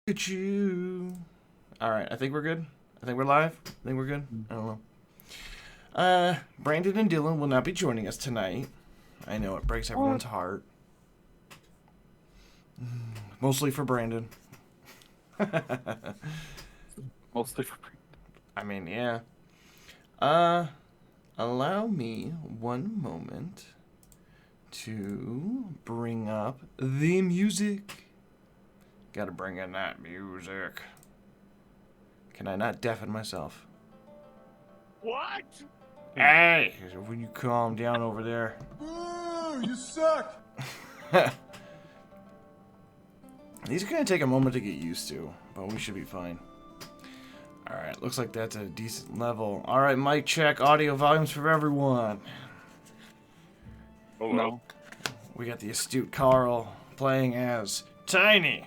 At you. All right, I think we're good. I think we're live. I think we're good. I don't know. Brandon and Dylan will not be joining us tonight. I know it breaks everyone's heart. Mostly for Brandon. Mostly for I mean, yeah. Allow me one moment to bring up the music. Gotta bring in that music. Can I not deafen myself? What? Hey, when you calm down over there. Boo! You suck! These are gonna take a moment to get used to, but we should be fine. Alright, looks like that's a decent level. Alright, mic check, audio volumes for everyone. Oh, no. We got the astute Carl playing as Tiny.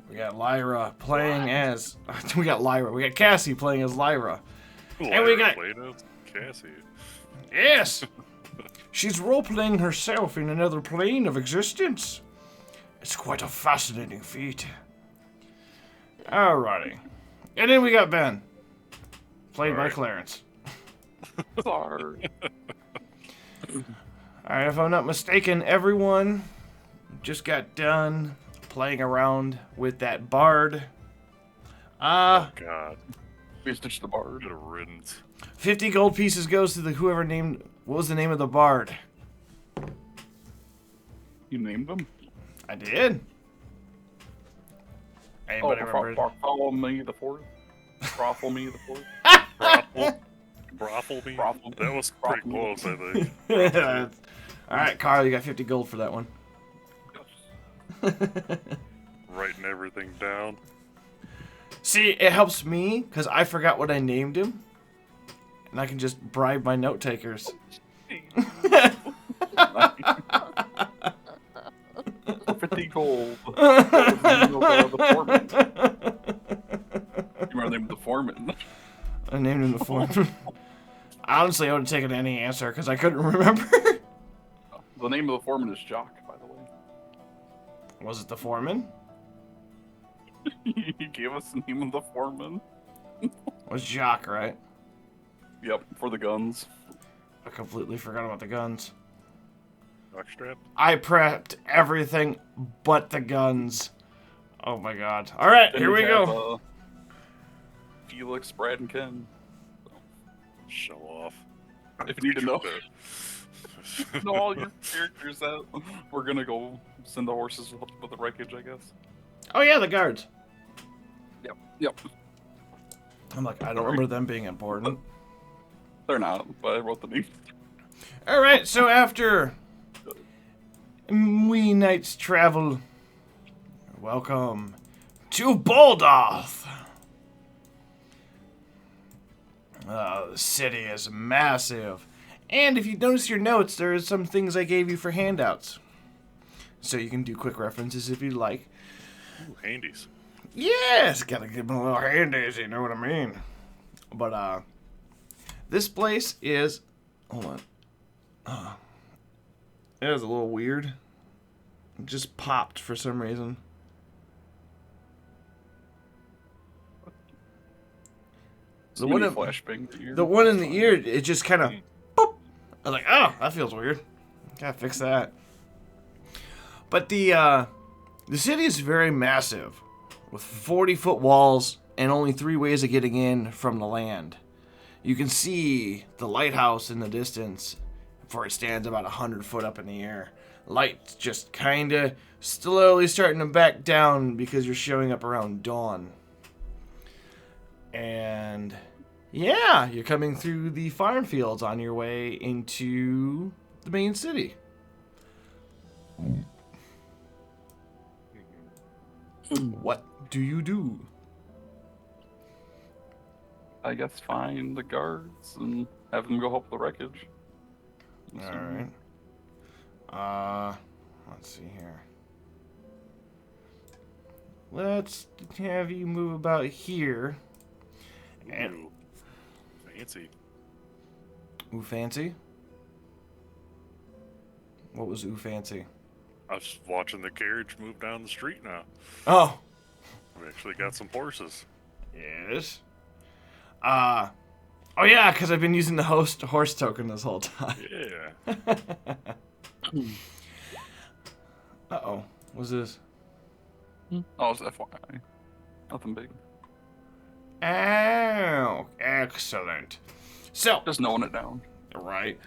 We got Lyra playing as... We got Lyra. We got Cassie playing as Lyra. And we got... Cassie. Yes! She's role-playing herself in another plane of existence. It's quite a fascinating feat. Alrighty. And then we got Ben. Played by Clarence. Sorry. Alright, if I'm not mistaken, everyone just got done playing around with that bard. Oh, God. We stitched the bard. Good riddance. 50 gold pieces goes to the whoever named... What was the name of the bard? You named them? I did. Anybody remember? Follow me the fourth. Brothel me the fourth. Brothel me? Brothel. That was pretty Brothel. close, I think. Alright, Carl, you got 50 gold for that one. Writing everything down. See, it helps me, because I forgot what I named him. And I can just bribe my note takers. 50 gold. The foreman. You remember the name of the foreman? I named him the foreman. Honestly, I would have taken any answer, because I couldn't remember. The name of the foreman is Jock, by the way. Was it the foreman? You gave us the name of the foreman. It was Jock, right? Yep, for the guns. I completely forgot about the guns. Jockstrap? I prepped everything but the guns. Oh my god. Alright, Then here we have, go. Felix, Brad, and Ken. Show off. If you need to know. That. Know all your characters out. We're gonna go send the horses with the wreckage, I guess. Oh yeah, the guards. Yep. I'm like, I don't remember them being important. They're not, but I wrote the name. Alright, so after we night's travel, welcome to Boldoth. The city is massive. And if you notice your notes, there are some things I gave you for handouts. So you can do quick references if you'd like. Ooh, handies. Yes, gotta give them a little handies, you know what I mean? But, this place is... Hold on. It is a little weird. It just popped for some reason. The one, flashbang. The one in the ear, it just kind of... Boop. I was like, oh, that feels weird. Gotta fix that. But the city is very massive, with 40-foot walls and only 3 ways of getting in from the land. You can see the lighthouse in the distance, for it stands about 100 foot up in the air. Light's just kind of slowly starting to back down because you're showing up around dawn. And yeah, you're coming through the farm fields on your way into the main city. What do you do? I guess find the guards and have them go help the wreckage. Alright. Let's see here. Let's have you move about here. And Ooh, fancy. ooh, fancy? What was ooh, fancy? I was watching the carriage move down the street now. Oh. We actually got some horses. Yes. Oh yeah, because I've been using the horse token this whole time. Yeah. Uh-oh. What's this? Oh, it's FYI. Nothing big. Oh, excellent. So, Just knowing it down. right.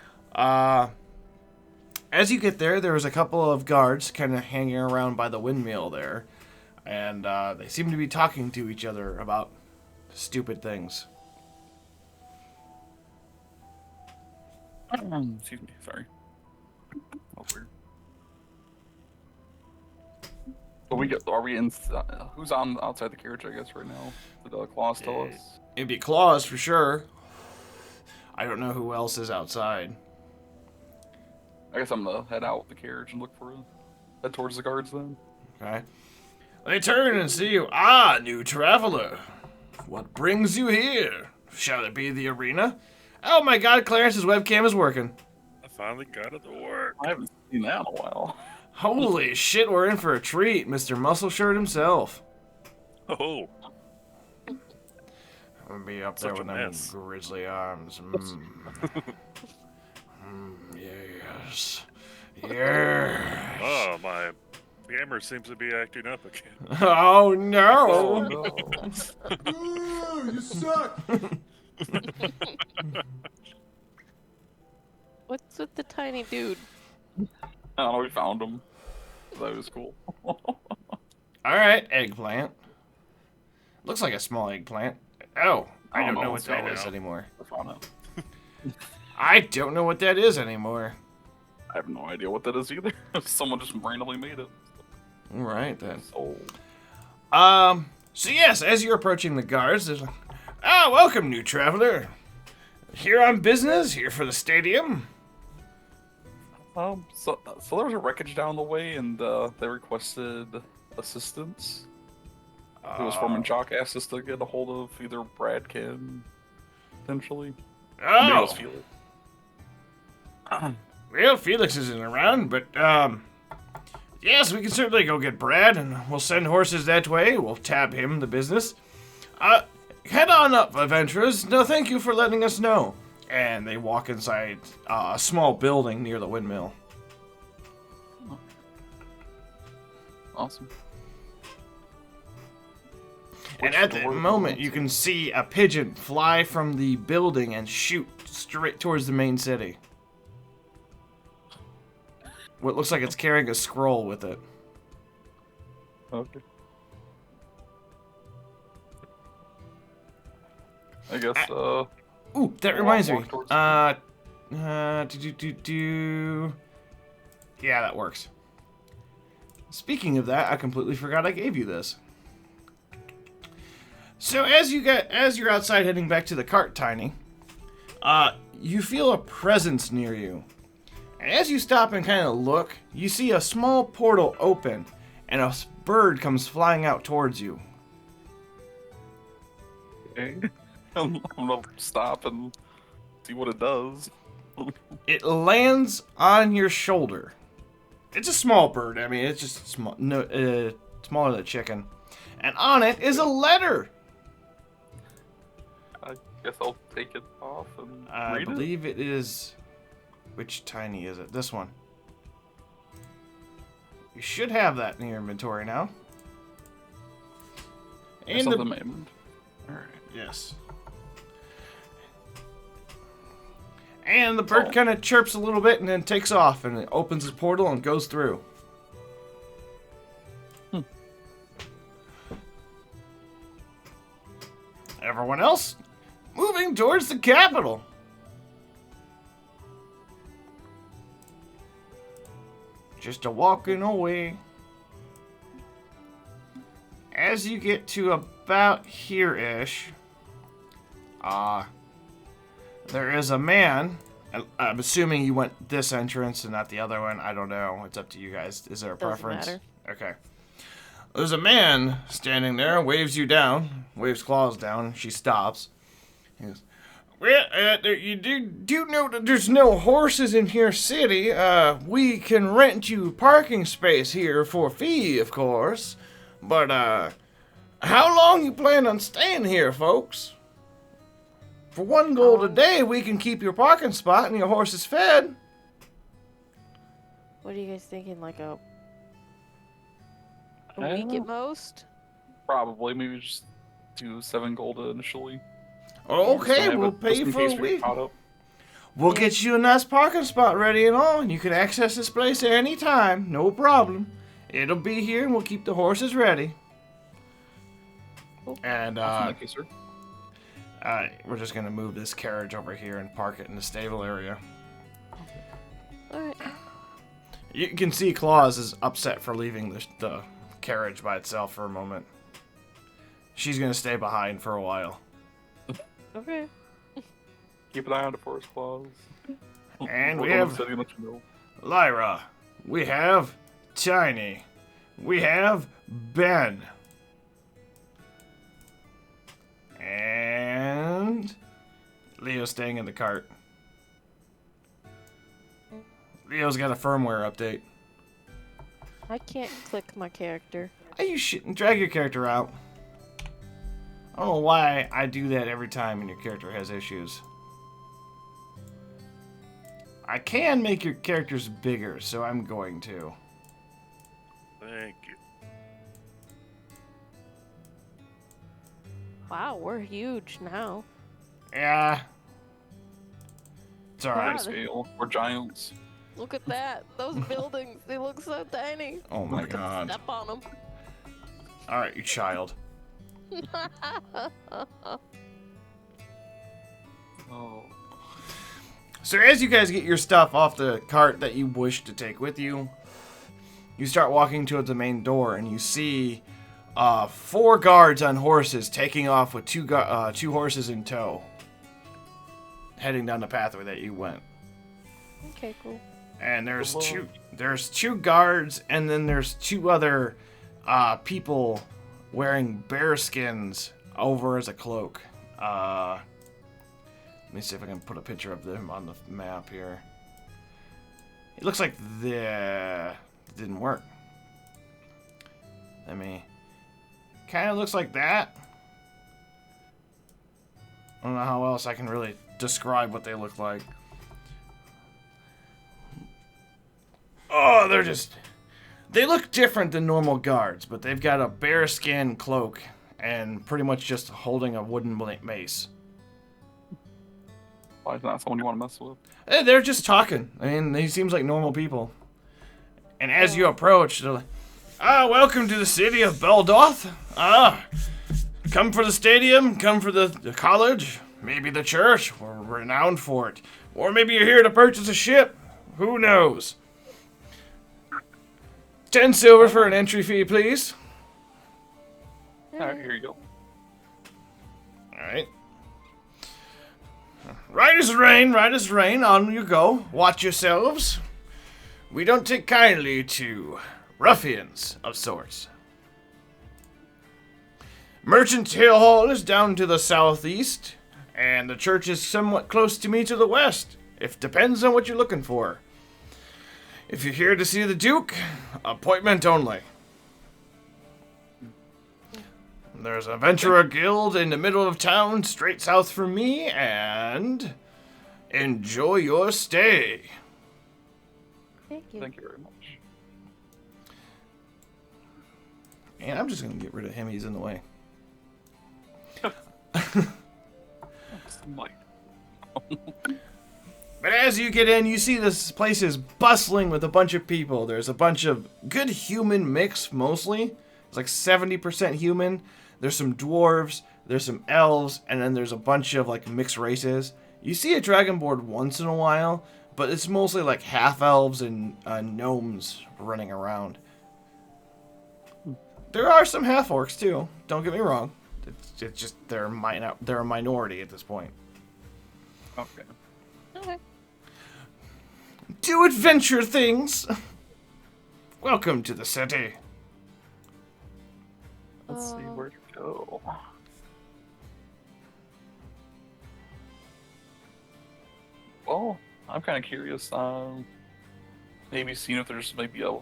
As you get there, was a couple of guards kind of hanging around by the windmill there. And they seem to be talking to each other about stupid things. Excuse me, sorry. Oh, weird. So are we in, who's on outside the carriage, I guess, right now? Did Claus tell us? It'd be Claus for sure. I don't know who else is outside. I guess I'm gonna head out the carriage and head towards the guards then. Okay. They turn and see you. Ah, new traveler. What brings you here? Shall it be the arena? Oh my god, Clarence's webcam is working. I finally got it to work. I haven't seen that in a while. Holy shit, we're in for a treat, Mr. Muscle Shirt himself. Oh, I'm gonna be up there Such with a them mess. grizzly arms. Yes. Yes. oh, my hammer seems to be acting up again. Oh no! no. You suck! What's with the tiny dude? I don't know, we found him. That was cool. Alright, eggplant. Looks like a small eggplant. Oh, I don't know what that so, is yeah. anymore. I found him. I don't know what that is anymore. I have no idea what that is either. Someone just randomly made it. Alright then. So, So yes, as you're approaching the guards, there's like, welcome, new traveler. Here on business, here for the stadium. so there was a wreckage down the way, and they requested assistance. It was Foreman Jock asked us to get a hold of either Bradkin, potentially. Maybe it was Oh, Felix. well, Felix isn't around, but, yes, we can certainly go get Brad, and we'll send horses that way. We'll tab him the business. Head on up, adventurers. No, thank you for letting us know. And they walk inside a small building near the windmill. Awesome. And Which at door that is it moment, going you to? can see a pigeon fly from the building and shoot straight towards the main city. What looks like it's carrying a scroll with it. Okay. I guess, Ooh, that We'll reminds me. walk towards Yeah, that works. Speaking of that, I completely forgot I gave you this. So as you're outside heading back to the cart, Tiny, you feel a presence near you. And as you stop and kind of look, you see a small portal open, and a bird comes flying out towards you. okay. I'm gonna stop and see what it does. It lands on your shoulder. It's a small bird. I mean, it's just small, smaller than a chicken. And on it is a letter. I guess I'll take it off and I read it. believe it is. Which Tiny is it? This one. You should have that in your inventory now. It's And on the, the main. Alright. yes. And the bird Oh. kind of chirps a little bit and then takes off, and it opens its portal and goes through. Everyone else moving towards the capital. Just a walking away. As you get to about here-ish, there is a man. I'm assuming you went this entrance and not the other one. I don't know. It's up to you guys. Is there a Doesn't preference? matter. Okay. There's a man standing there, waves you down, waves Claus down. She stops. He goes, well, you do know that there's no horses in here city. We can rent you parking space here for a fee, of course. But, How long you plan on staying here, folks? For 1 gold a day, we can keep your parking spot and your horses fed. What are you guys thinking? Like a week at most? Probably, maybe just do 7 gold initially. Okay, we'll pay you for a week. We'll get you a nice parking spot ready and all, and you can access this place at any time. No problem. It'll be here, and we'll keep the horses ready. And, Thank you, sir. we're just gonna move this carriage over here and park it in the stable area. Alright. You can see Claus is upset for leaving the carriage by itself for a moment. She's gonna stay behind for a while. Okay. Keep an eye on the forest claws. And we have Lyra. We have Tiny. We have Ben. And Leo's staying in the cart. Leo's got a firmware update. I can't click my character. Hey, you shouldn't drag your character out. I don't know why I do that every time and your character has issues. I can make your characters bigger, so I'm going to. Thank you. Wow, we're huge now. Yeah. It's alright. Scale. We're giants. Look at that. Those buildings, they look so tiny. Oh my god. Step on them. Alright, you child. Oh. So as you guys get your stuff off the cart that you wish to take with you, you start walking towards the main door, and you see 4 guards on horses taking off with 2 horses in tow, heading down the pathway that you went. Okay, cool. And there's two guards, and then there's 2 other people wearing bear skins over as a cloak. Let me see if I can put a picture of them on the map here. It looks like it didn't work. I mean, kind of looks like that. I don't know how else I can really describe what they look like. Oh, they look different than normal guards, but they've got a bearskin cloak and pretty much just holding a wooden mace. Why is that someone you want to mess with? They're just talking. I mean, they seems like normal people. And as you approach, they're like, welcome to the city of Beldoth. Come for the stadium, come for the college, maybe the church, we're renowned for it. Or maybe you're here to purchase a ship. Who knows? 10 silver for an entry fee, please. Alright, here you go. Alright. Right as rain, on you go. Watch yourselves. We don't take kindly to ruffians of sorts. Merchant Hill Hall is down to the southeast, and the church is somewhat close to me to the west. It depends on what you're looking for. If you're here to see the Duke, appointment only. There's a Venturer Guild in the middle of town, straight south from me, and enjoy your stay. Thank you. Thank you very much. And I'm just going to get rid of him, he's in the way. But as you get in, you see this place is bustling with a bunch of people. There's a bunch of good human mix, mostly. It's like 70% human. There's some dwarves, there's some elves, and then there's a bunch of like mixed races. You see a dragonborn once in a while, but it's mostly like half-elves and gnomes running around. There are some half-orcs too, don't get me wrong. It's just they're a minority at this point. Okay. Okay. Do adventure things. Welcome to the city. Let's see where to go. Well, I'm kind of curious. Maybe seeing if there's maybe a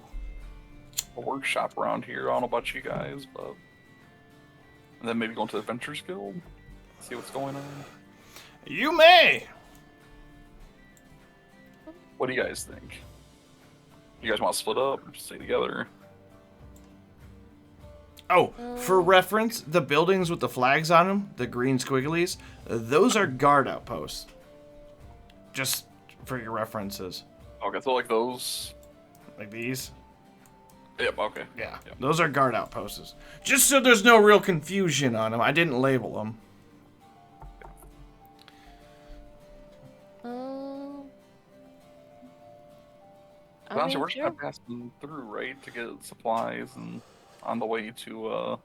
workshop around here. I don't know about you guys, but And then maybe go into the Adventurers Guild, see what's going on. You may. What do you guys think? You guys want to split up or just stay together? Oh, for reference, the buildings with the flags on them, the green squigglies, those are guard outposts. Just for your references. Okay, so like those. Like these. Yep. Okay. Yeah, Yep. those are guard outposts. Just so there's no real confusion on them, I didn't label them. Honestly, we're just sure. kind of passing through, right, to get supplies and on the way to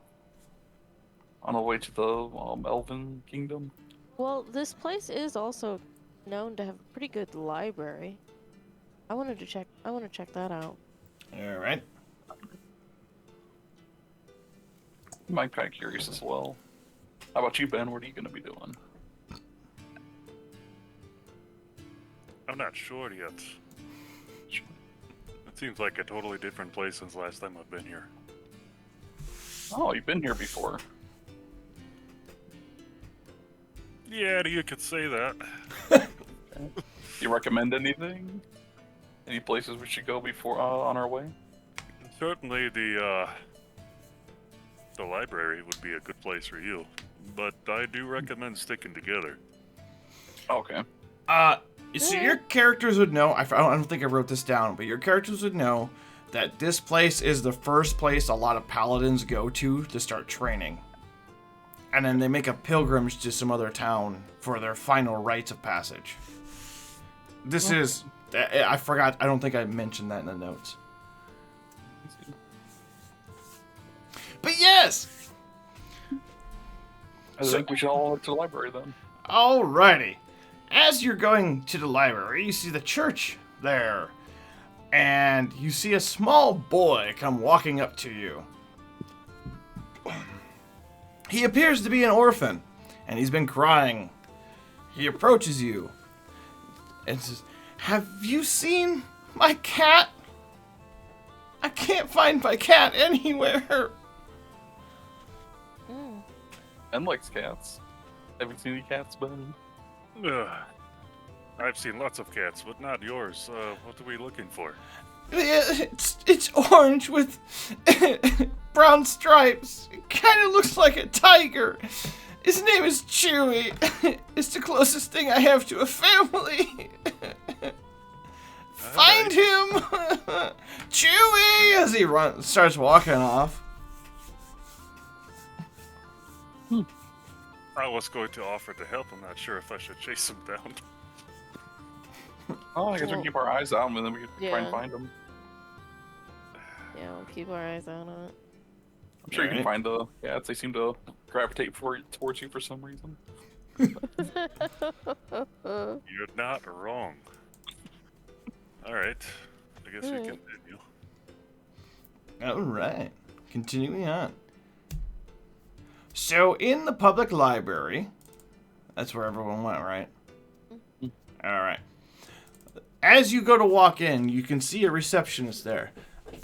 the Elven Kingdom. Well, this place is also known to have a pretty good library. I want to check that out. All right. I'm kind of curious as well. How about you, Ben? What are you going to be doing? I'm not sure yet. It seems like a totally different place since last time I've been here. Oh, you've been here before. Yeah, you could say that. You recommend anything? Any places we should go before on our way? Certainly the library would be a good place for you, but I do recommend sticking together. Okay. So your characters would know, I don't think I wrote this down, but your characters would know that this place is the first place a lot of paladins go to start training. And then they make a pilgrimage to some other town for their final rites of passage. This is, I forgot, I don't think I mentioned that in the notes. But yes! I think we should all head to the library then. Alrighty. As you're going to the library, you see the church there. And you see a small boy come walking up to you. He appears to be an orphan, and he's been crying. He approaches you and says, "Have you seen my cat? I can't find my cat anywhere." Ben likes cats. Have you seen any cats, Ben? I've seen lots of cats, but not yours. What are we looking for? It's orange with brown stripes. It kind of looks like a tiger. His name is Chewy. It's the closest thing I have to a family. Find him, Chewy, as he starts walking off. I was going to offer to help. I'm not sure if I should chase him down. Oh, I guess we can keep our eyes out and then we can try and Yeah. find them. Yeah, we'll keep our eyes out on it. I'm sure you can Alright. find the cats. They seem to gravitate towards you for some reason. You're not wrong. All right. I guess we Alright. continue. All right, continuing on. So in the public library, that's where everyone went, right? All right. As you go to walk in, you can see a receptionist there.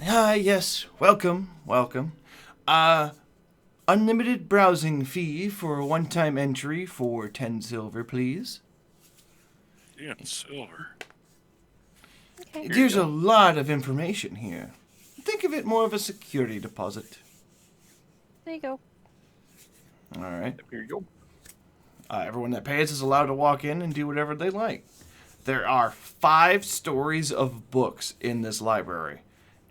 Ah, yes, welcome, welcome. Unlimited browsing fee for a one-time entry for 10 silver, please. Ian Silver. Okay. There's a lot of information here. Think of it more of a security deposit. There you go. All right. Here you go. Everyone that pays is allowed to walk in and do whatever they like. There are 5 stories of books in this library,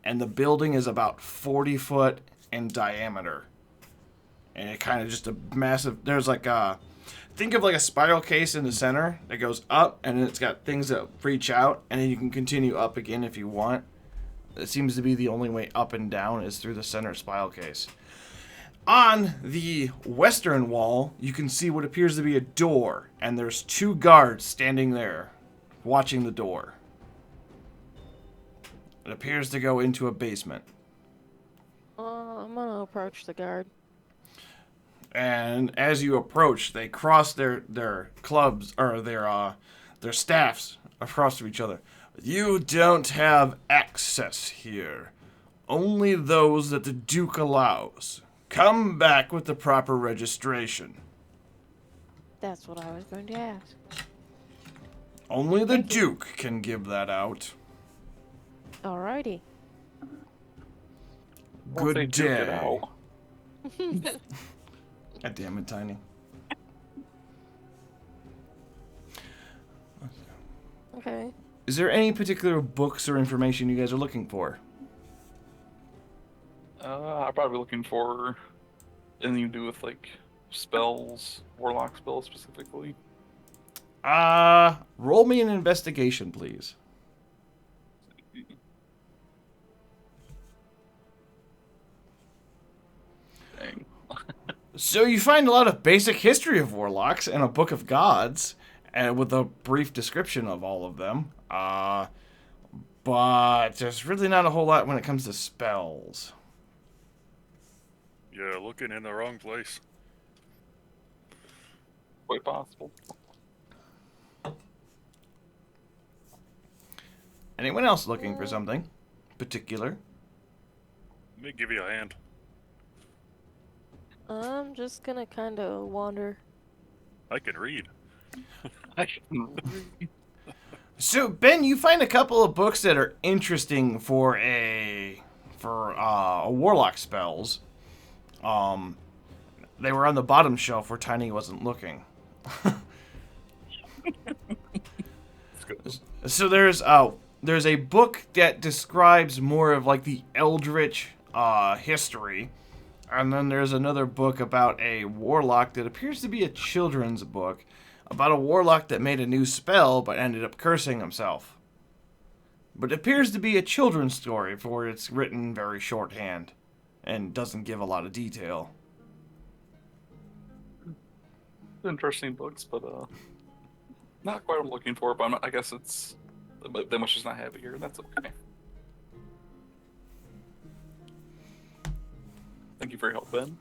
and the building is about 40 foot in diameter. And it kind of just a massive, there's like a, think of like a spiral case in the center that goes up, and then it's got things that reach out, and then you can continue up again if you want. It seems to be the only way up and down is through the center spiral case. On the western wall, you can see what appears to be a door, and there's 2 guards standing there, watching the door. It appears to go into a basement. I'm gonna approach the guard. And as you approach, they cross their clubs, or their staffs across to each other. You don't have access here. Only those that the Duke allows come back with the proper registration. That's what I was going to ask. Only the Thank you. Duke can give that out. Alrighty. Once they Good do get day. out. God damn it, Tiny. Okay. Is there any particular books or information you guys are looking for? I'm probably looking for anything to do with like spells, warlock spells specifically. Roll me an investigation, please. Dang. So you find a lot of basic history of warlocks and a book of gods, and with a brief description of all of them. But there's really not a whole lot when it comes to spells. You're looking in the wrong place. Quite possible. Anyone else looking for something particular? Let me give you a hand. I'm just gonna kind of wander. I can read. So Ben, you find a couple of books that are interesting for a warlock spells. They were on the bottom shelf where Tiny wasn't looking. So there's a book that describes more of like the eldritch history, and then there's another book about a warlock that appears to be a children's book about a warlock that made a new spell but ended up cursing himself. But it appears to be a children's story, for it's written very shorthand and doesn't give a lot of detail. Interesting books, but not quite what I'm looking for. But I guess it's they must just not have it here. That's okay. Thank you for your help, Ben.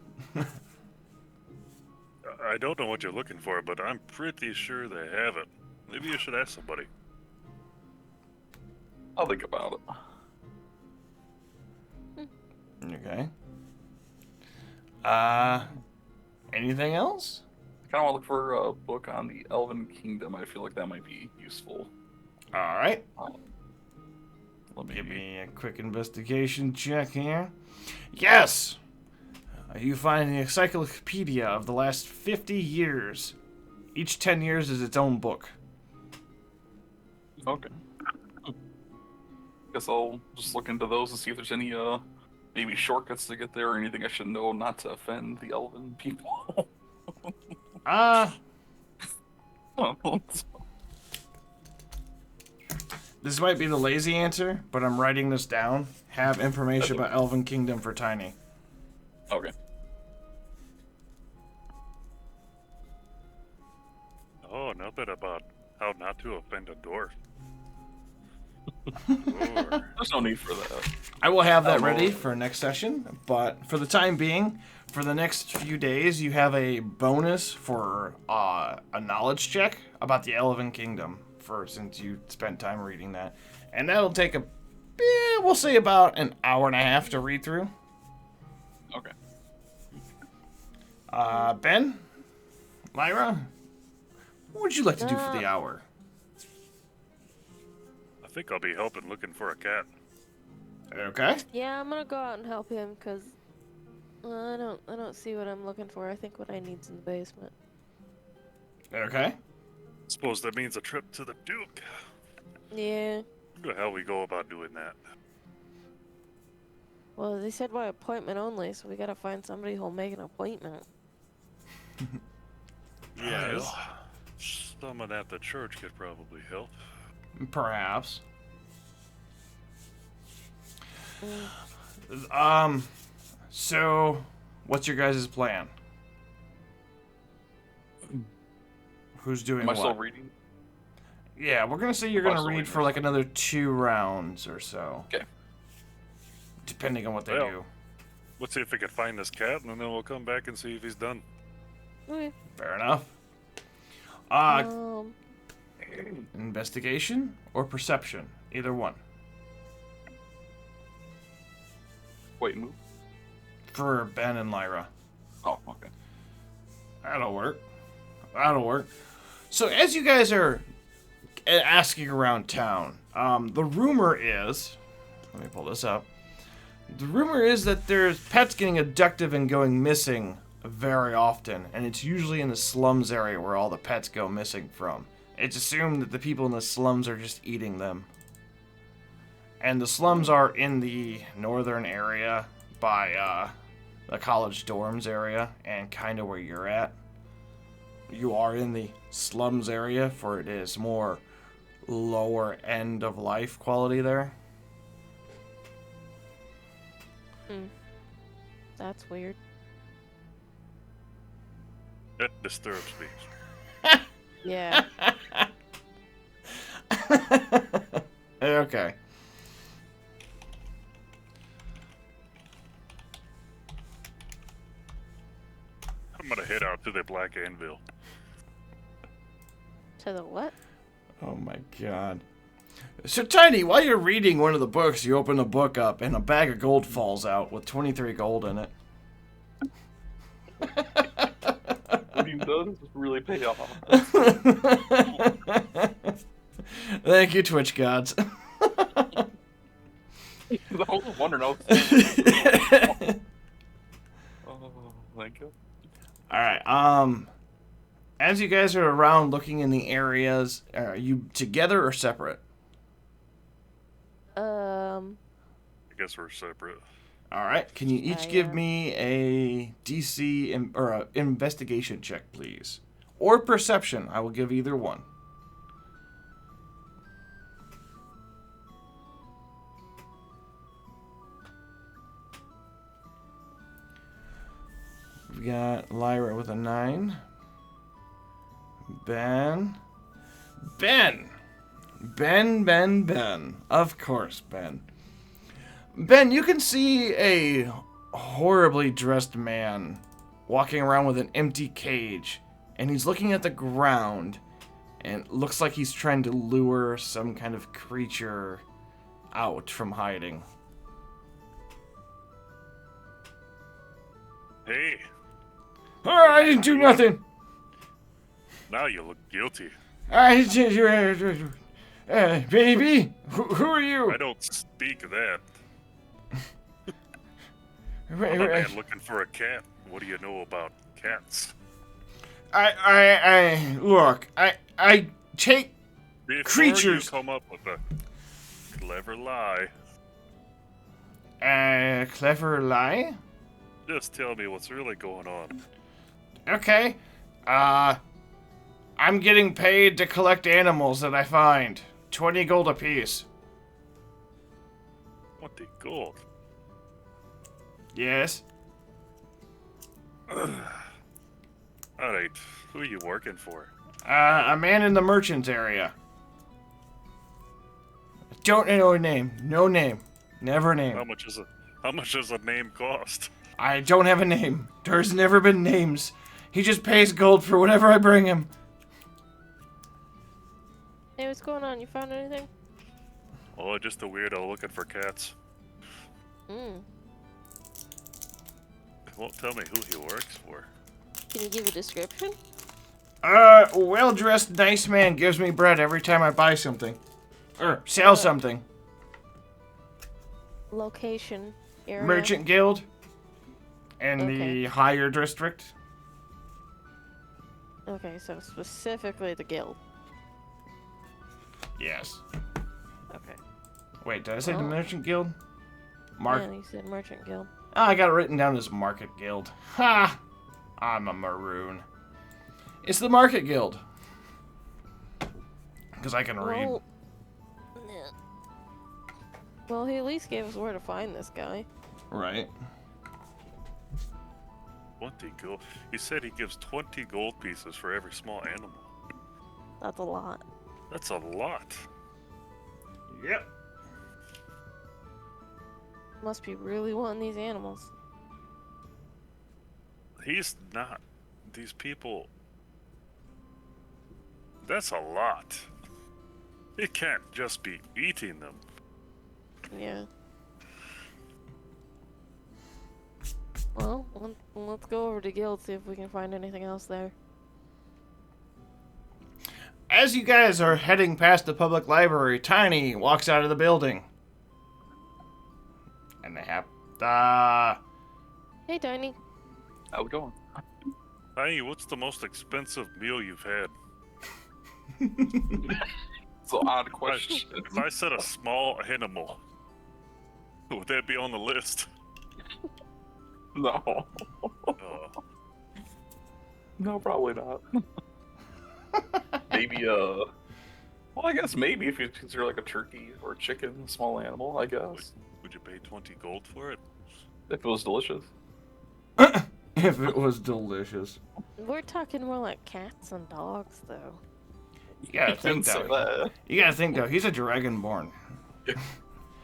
I don't know what you're looking for, but I'm pretty sure they have it. Maybe you should ask somebody. I'll think about it. Okay. Anything else? I kind of want to look for a book on the Elven Kingdom. I feel like that might be useful. All right. Let Give me a quick investigation check here. Yes! You find the encyclopedia of the last 50 years. Each 10 years is its own book. Okay. Guess I'll just look into those and see if there's any maybe shortcuts to get there or anything I should know not to offend the Elven people. This might be the lazy answer, but I'm writing this down. Have information about Elven Kingdom for Tiny. Okay. Oh, nothing about how not to offend a dwarf. Or, There's no need for that. I will have that Oh. ready for next session, but for the time being, for the next few days, you have a bonus for a knowledge check about the Elven Kingdom, since you spent time reading that. And that'll take we'll say about an hour and a half to read through. Okay. Ben? Lyra? What would you like to do for the hour? I think I'll be helping looking for a cat. Okay. Yeah, I'm gonna go out and help him because I don't see what I'm looking for. I think what I need's in the basement. Okay. Suppose that means a trip to the Duke. Yeah. Wonder how we go about doing that. Well, they said by appointment only, so we gotta find somebody who'll make an appointment. Yes. Someone at the church could probably help. Perhaps. Mm. So, what's your guys' plan? Who's doing Am I what? still reading? Yeah, we're gonna say you're Am I gonna still read reading for or like something? another 2 rounds or so. Okay. Depending on what they Well. do. Let's see if we can find this cat, and then we'll come back and see if he's done. Okay. Fair enough. Um, Investigation or perception? Either one. Wait, move. for Ben and Lyra. Oh, okay. That'll work. That'll work. So as you guys are asking around town, the rumor is, let me pull this up. The rumor is that there's pets getting abducted and going missing very often, and it's usually in the slums area where all the pets go missing from. It's assumed that the people in the slums are just eating them. And the slums are in the northern area by the college dorms area and kind of where you're at. You are in the slums area, for it is more lower end of life quality there. That's weird. That disturbs me. Yeah. Okay. I'm gonna head out to the Black Anvil. To the what? Oh my god. So Tiny, while you're reading one of the books, you open the book up and a bag of gold falls out with 23 gold in it. What you've done is really pay off. Thank you, Twitch gods. I was wondering. Oh, thank you. Alright, as you guys are around looking in the areas, are you together or separate? I guess we're separate. Alright, can you each I give am. me a DC or a investigation check, please? Or perception, I will give either one. We've got Lyra with a 9. Ben. Of course, Ben. Ben, you can see a horribly dressed man walking around with an empty cage, and he's looking at the ground, and it looks like he's trying to lure some kind of creature out from hiding. Hey, I didn't do nothing. now you look guilty. Baby, who are you? I don't speak that. I'm a man looking for a cat. What do you know about cats? Look, I take Before creatures. you come up with a clever lie, Clever lie? just tell me what's really going on. Okay. I'm getting paid to collect animals that I find. 20 gold apiece. 20 gold. Yes. Alright, who are you working for? A man in the merchants area. Don't know a name. No name. Never a name. How much does a name cost? I don't have a name. There's never been names. He just pays gold for whatever I bring him. Hey, what's going on? You found anything? Oh, just a weirdo looking for cats. Won't tell me who he works for. Can you give a description? Well-dressed nice man gives me bread every time I buy something. Or sell something. Location, area. Merchant Guild. In Okay. the higher district. Okay, so specifically the guild. Yes. Okay. Wait, did I say the Oh. Merchant Guild? Mark. Yeah, you said merchant guild. I got it written down as Market Guild. Ha! I'm a maroon. It's the Market Guild. Because I can read. Well, yeah. Well, he at least gave us where to find this guy. Right. 20 gold. He said he gives 20 gold pieces for every small animal. That's a lot. That's a lot. Yep. Must be really wanting these animals. He's not. These people. That's a lot. He can't just be eating them. Yeah. Let's go over to Guild, see if we can find anything else there. As you guys are heading past the public library, Tiny walks out of the building. And they have... Hey, Tiny. How's it going? Hey, what's the most expensive meal you've had? It's an odd question. If I said a small animal, would that be on the list? No. No, probably not. Maybe, well, I guess maybe if you consider like a turkey or a chicken a small animal, I guess. Would you pay 20 gold for it? If it was delicious. If it was delicious. We're talking more like cats and dogs, though. You gotta think, So though. You gotta think, though. He's a dragonborn.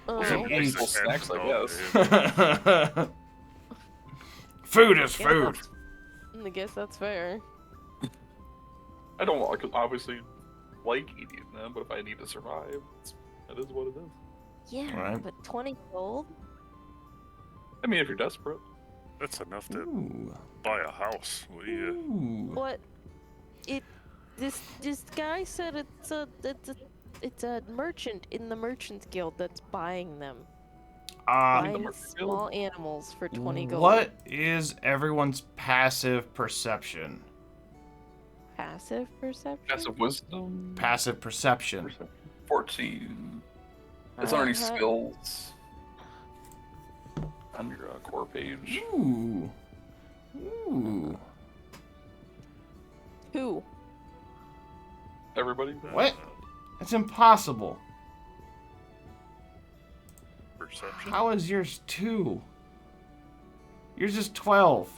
Oh, Yeah, Nice little That's snacks, I all, guess. dude. Food is yeah, food. I guess that's fair. I don't like, obviously like eating them, but if I need to survive, that is what it is. Yeah, Right. but 20 gold? I mean, if you're desperate. That's enough to Ooh. buy a house. What do you... Ooh. What? This guy said it's a merchant in the Merchants Guild that's buying them. Buying Merchant small animals for 20 gold. What is everyone's passive perception? Passive perception? Passive wisdom. Passive perception. 14. It's under any Uh-huh. skills. On your core page. Ooh. Ooh. Who? Everybody? What? That's impossible. Perception? How is yours 2? Yours is 12.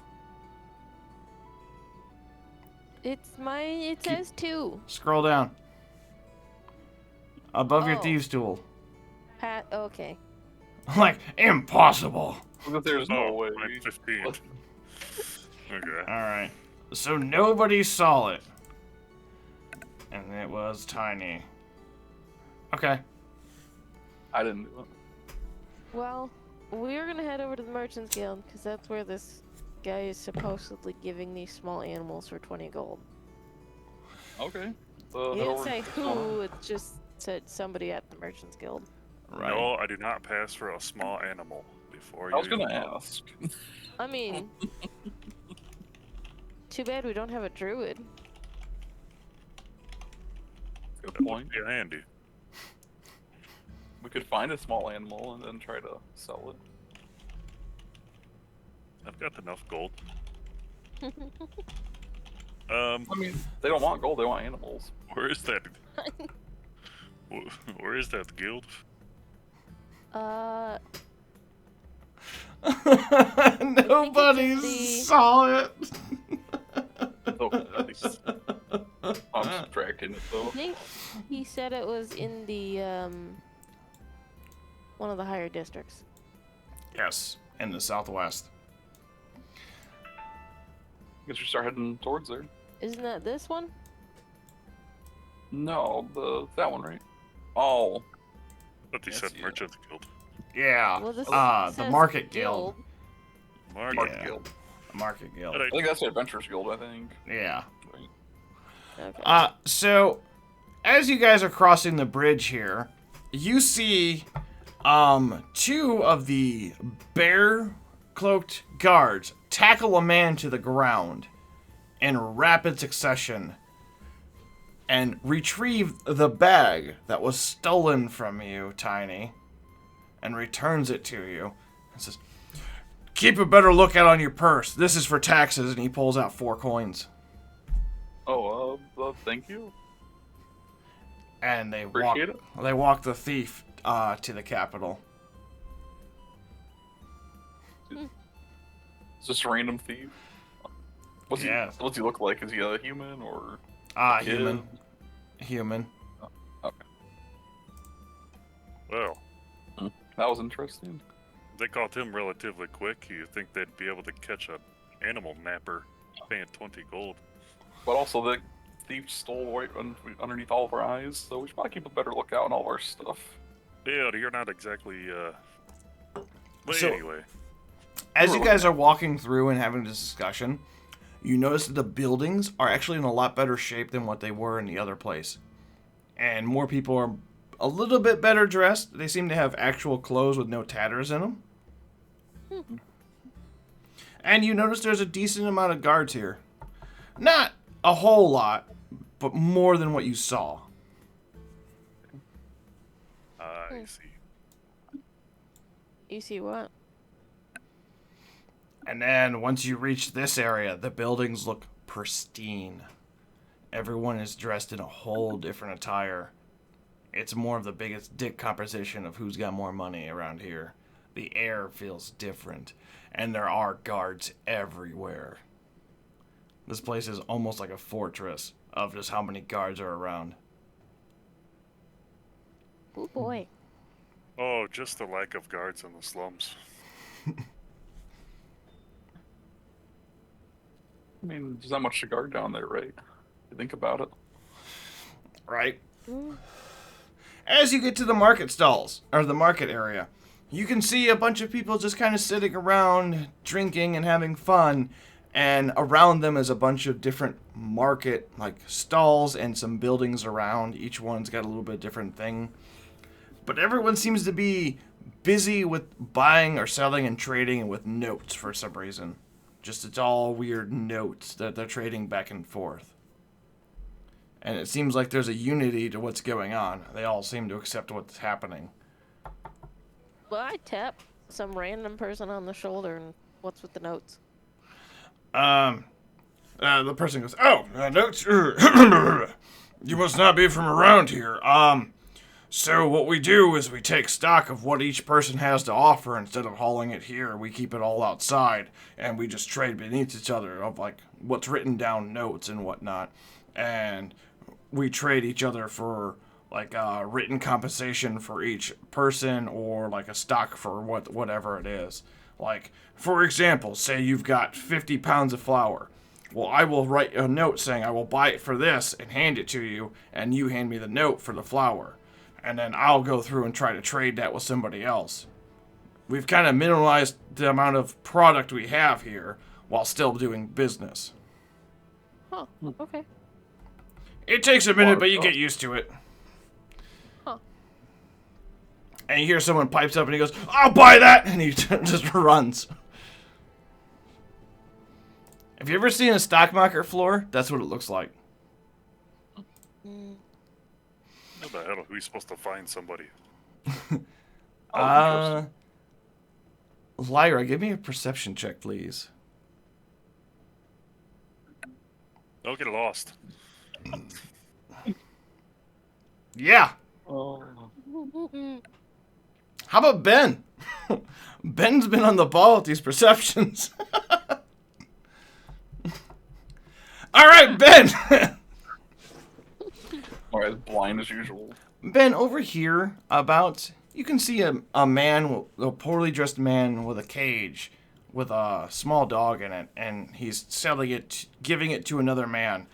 It says 2. Scroll down. Above your Oh. thieves tool. Okay. Like, impossible. But there's no Oh, way. I'm 15. What? Okay. Alright. So nobody saw it. And it was tiny. Okay. I didn't do it. Well, we're gonna head over to the Merchants Guild, because that's where this guy is supposedly giving these small animals for 20 gold. Okay. He didn't say who, it just said somebody at the Merchants Guild. Right. No, I do not pass for a small animal before you. I was gonna even know. ask. I mean, too bad we don't have a druid. Good That point. would be handy. We could find a small animal and then try to sell it. I've got enough gold. I mean, they don't want gold, they want animals. Where is that? Where is that guild? Nobody the- saw it. So, I'm subtracting it I though. think he said it was in the, one of the higher districts. Yes, in the southwest. Guess we start heading towards there. Isn't that this one? No, that one, right? Oh, But they Yes, said yeah. Merchants Guild. Yeah. Well, this the says Market Guild. Mark, Mark Yeah. Guild. Market Guild. But I think that's the Adventurers Guild, I think. Yeah. Right. Okay. So, as you guys are crossing the bridge here, you see, 2 of the bear-cloaked guards tackle a man to the ground in rapid succession and retrieve the bag that was stolen from you, Tiny, and returns it to you and says, "Keep a better lookout on your purse. This is for taxes," and he pulls out 4 coins. Oh, thank you. And they Appreciate it. walk the thief to the capital. It's just a random thief. Yeah. What's he look like? Is he a human or? Human. Human. well, That was interesting. they caught him relatively quick. You think they'd be able to catch an animal napper paying 20 gold? But also, the thief stole right underneath all of our eyes, so we should probably keep a better lookout on all of our stuff. Yeah, you're not exactly. But So- anyway, As you guys are walking through and having this discussion, you notice that the buildings are actually in a lot better shape than what they were in the other place. And more people are a little bit better dressed. They seem to have actual clothes with no tatters in them. And you notice there's a decent amount of guards here. Not a whole lot, but more than what you saw. I see. You see what? And then once you reach this area, the buildings look pristine. Everyone is dressed in a whole different attire. It's more of the biggest dick competition of who's got more money around here. The air feels different, and there are guards everywhere. This place is almost like a fortress of just how many guards are around. Oh boy. Oh, just the lack of guards in the slums. I mean, there's not much to guard down there, right? You think about it. Right? As you get to the market stalls, or the market area, you can see a bunch of people just kind of sitting around, drinking and having fun, and around them is a bunch of different market, like, stalls and some buildings around. Each one's got a little bit different thing. But everyone seems to be busy with buying or selling and trading with notes for some reason. Just it's all weird notes that they're trading back and forth. And it seems like there's a unity to what's going on. They all seem to accept what's happening. Well, I tap some random person on the shoulder and what's with the notes? The person goes, "Oh, notes? You must not be from around here. So what we do is we take stock of what each person has to offer. Instead of hauling it here, we keep it all outside, and we just trade beneath each other of, like, what's written down notes and whatnot. And we trade each other for, like, written compensation for each person, or, like, a stock for whatever it is. Like, for example, say you've got 50 pounds of flour. Well, I will write a note saying I will buy it for this and hand it to you, and you hand me the note for the flour. And then I'll go through and try to trade that with somebody else. We've kind of minimalized the amount of product we have here while still doing business. Huh, okay. It takes a minute, but you get used to it. Huh. And you hear someone pipes up and he goes, "I'll buy that!" And he just runs. Have you ever seen a stock market floor? That's what it looks like. How the hell are we supposed to find somebody? Lyra, give me a perception check, please. Don't get lost. Yeah. Oh. How about Ben? Ben's been on the ball with these perceptions. All right, Ben. Alright, blind as usual. Ben, over here, you can see a man, a poorly dressed man with a cage with a small dog in it, and he's selling it, giving it to another man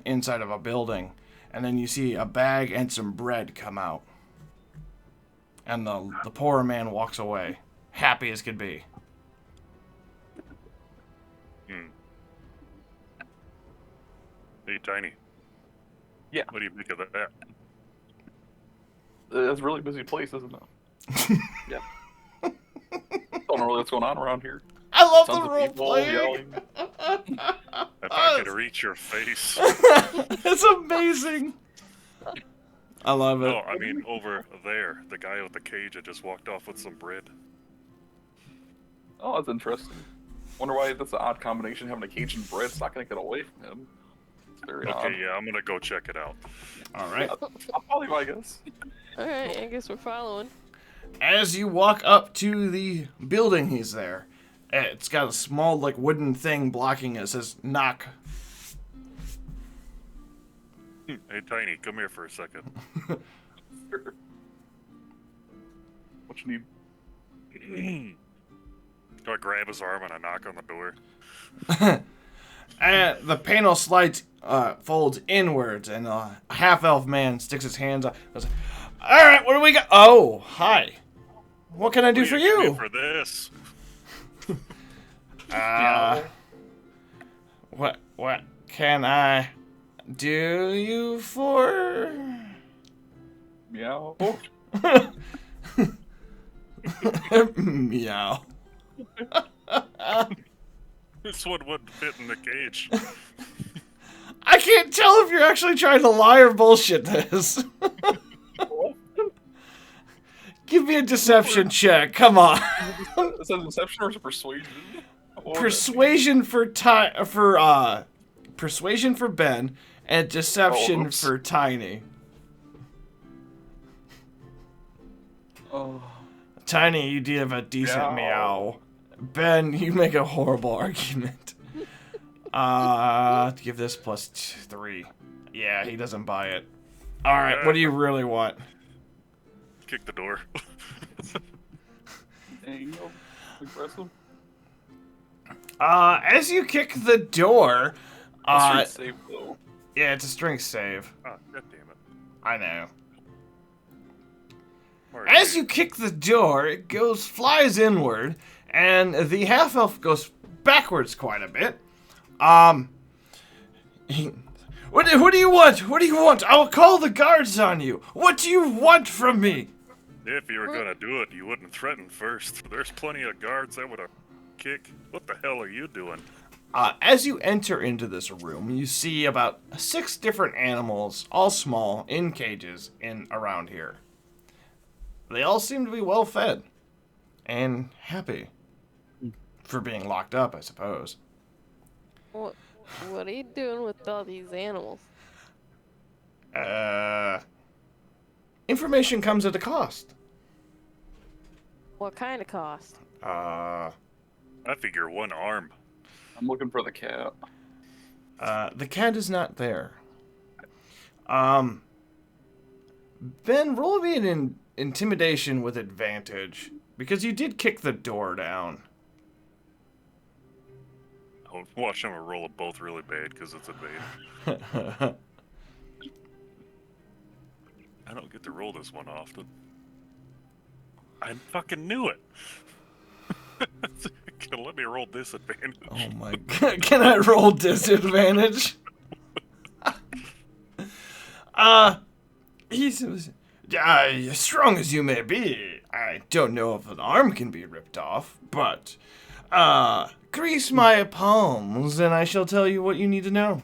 inside of a building. And then you see a bag and some bread come out. And the poor man walks away, happy as could be. Hey, Tiny. Yeah. What do you think of that? It's a really busy place, isn't it? Yeah. Don't know really what's going on around here. I love Tons the of role people playing. yelling. If I could reach your face. It's amazing. I love it. No, I mean over there. The guy with the cage that just walked off with some bread. Oh, that's interesting. Wonder why that's an odd combination, having a cage and bread. It's not going to get away from him. It's very odd. Okay, yeah, I'm gonna go check it out. All right. I'll follow you, I guess. Alright, I guess we're following. As you walk up to the building, he's there. It's got a small, like, wooden thing blocking it. It says, "Knock." Hey, Tiny, come here for a second. Sure. What you need? Do I grab his arm and I knock on the door? And the panel folds inwards, and a half-elf man sticks his hands up. Goes, "All right, what do we got?" "Oh, hi. What can I do for What do you you?" get for this? What can I do you for? Meow. Meow. This one wouldn't fit in the cage. I can't tell if you're actually trying to lie or bullshit this. Give me a deception check. Come on. Is that deception or is it persuasion? Persuasion for persuasion for Ben and deception for Tiny. Oh. Tiny, you do have a decent meow. Ben, you make a horrible argument. Give this +3. Yeah, he doesn't buy it. Alright, what do you really want? Kick the door. Dang, aggressive. As you kick the door, Straight save though. yeah, it's a strength save. Oh, God damn it. I know. Alright. As you kick the door, it flies inward, and the half-elf goes backwards quite a bit. What do you want? What do you want? I will call the guards on you. What do you want from me? If you were gonna do it, you wouldn't threaten first. There's plenty of guards that would have kicked. What the hell are you doing? As you enter into this room, you see about 6 different animals, all small, in cages around here. They all seem to be well fed and happy for being locked up, I suppose. What are you doing with all these animals? Information comes at a cost. What kind of cost? I figure 1 arm. I'm looking for the cat. The cat is not there. Ben, roll me an intimidation with advantage, because you did kick the door down. I'll watch them roll it both really bad because it's a bait. I don't get to roll this one often. I fucking knew it. Let me roll disadvantage. Oh my god, can I roll disadvantage? He's as strong as you may be. I don't know if an arm can be ripped off, but grease my palms and I shall tell you what you need to know.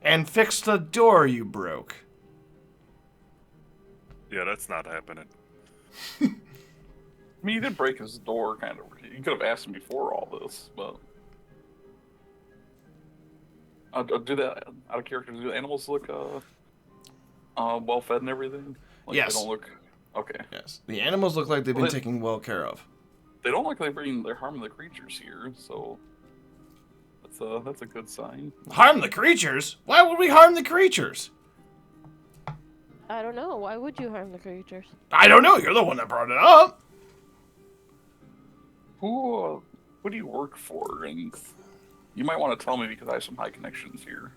And fix the door you broke. Yeah, that's not happening. I mean, he did break his door, kind of. You could have asked him before all this, but I'll do that out of character. Do the animals look well fed and everything? Like, yes. They don't look okay. Yes. The animals look like they've been taken well care of. They don't look like they're harming the creatures here, so that's a good sign. Harm the creatures? Why would we harm the creatures? I don't know. Why would you harm the creatures? I don't know. You're the one that brought it up. Who do you work for? And you might want to tell me because I have some high connections here.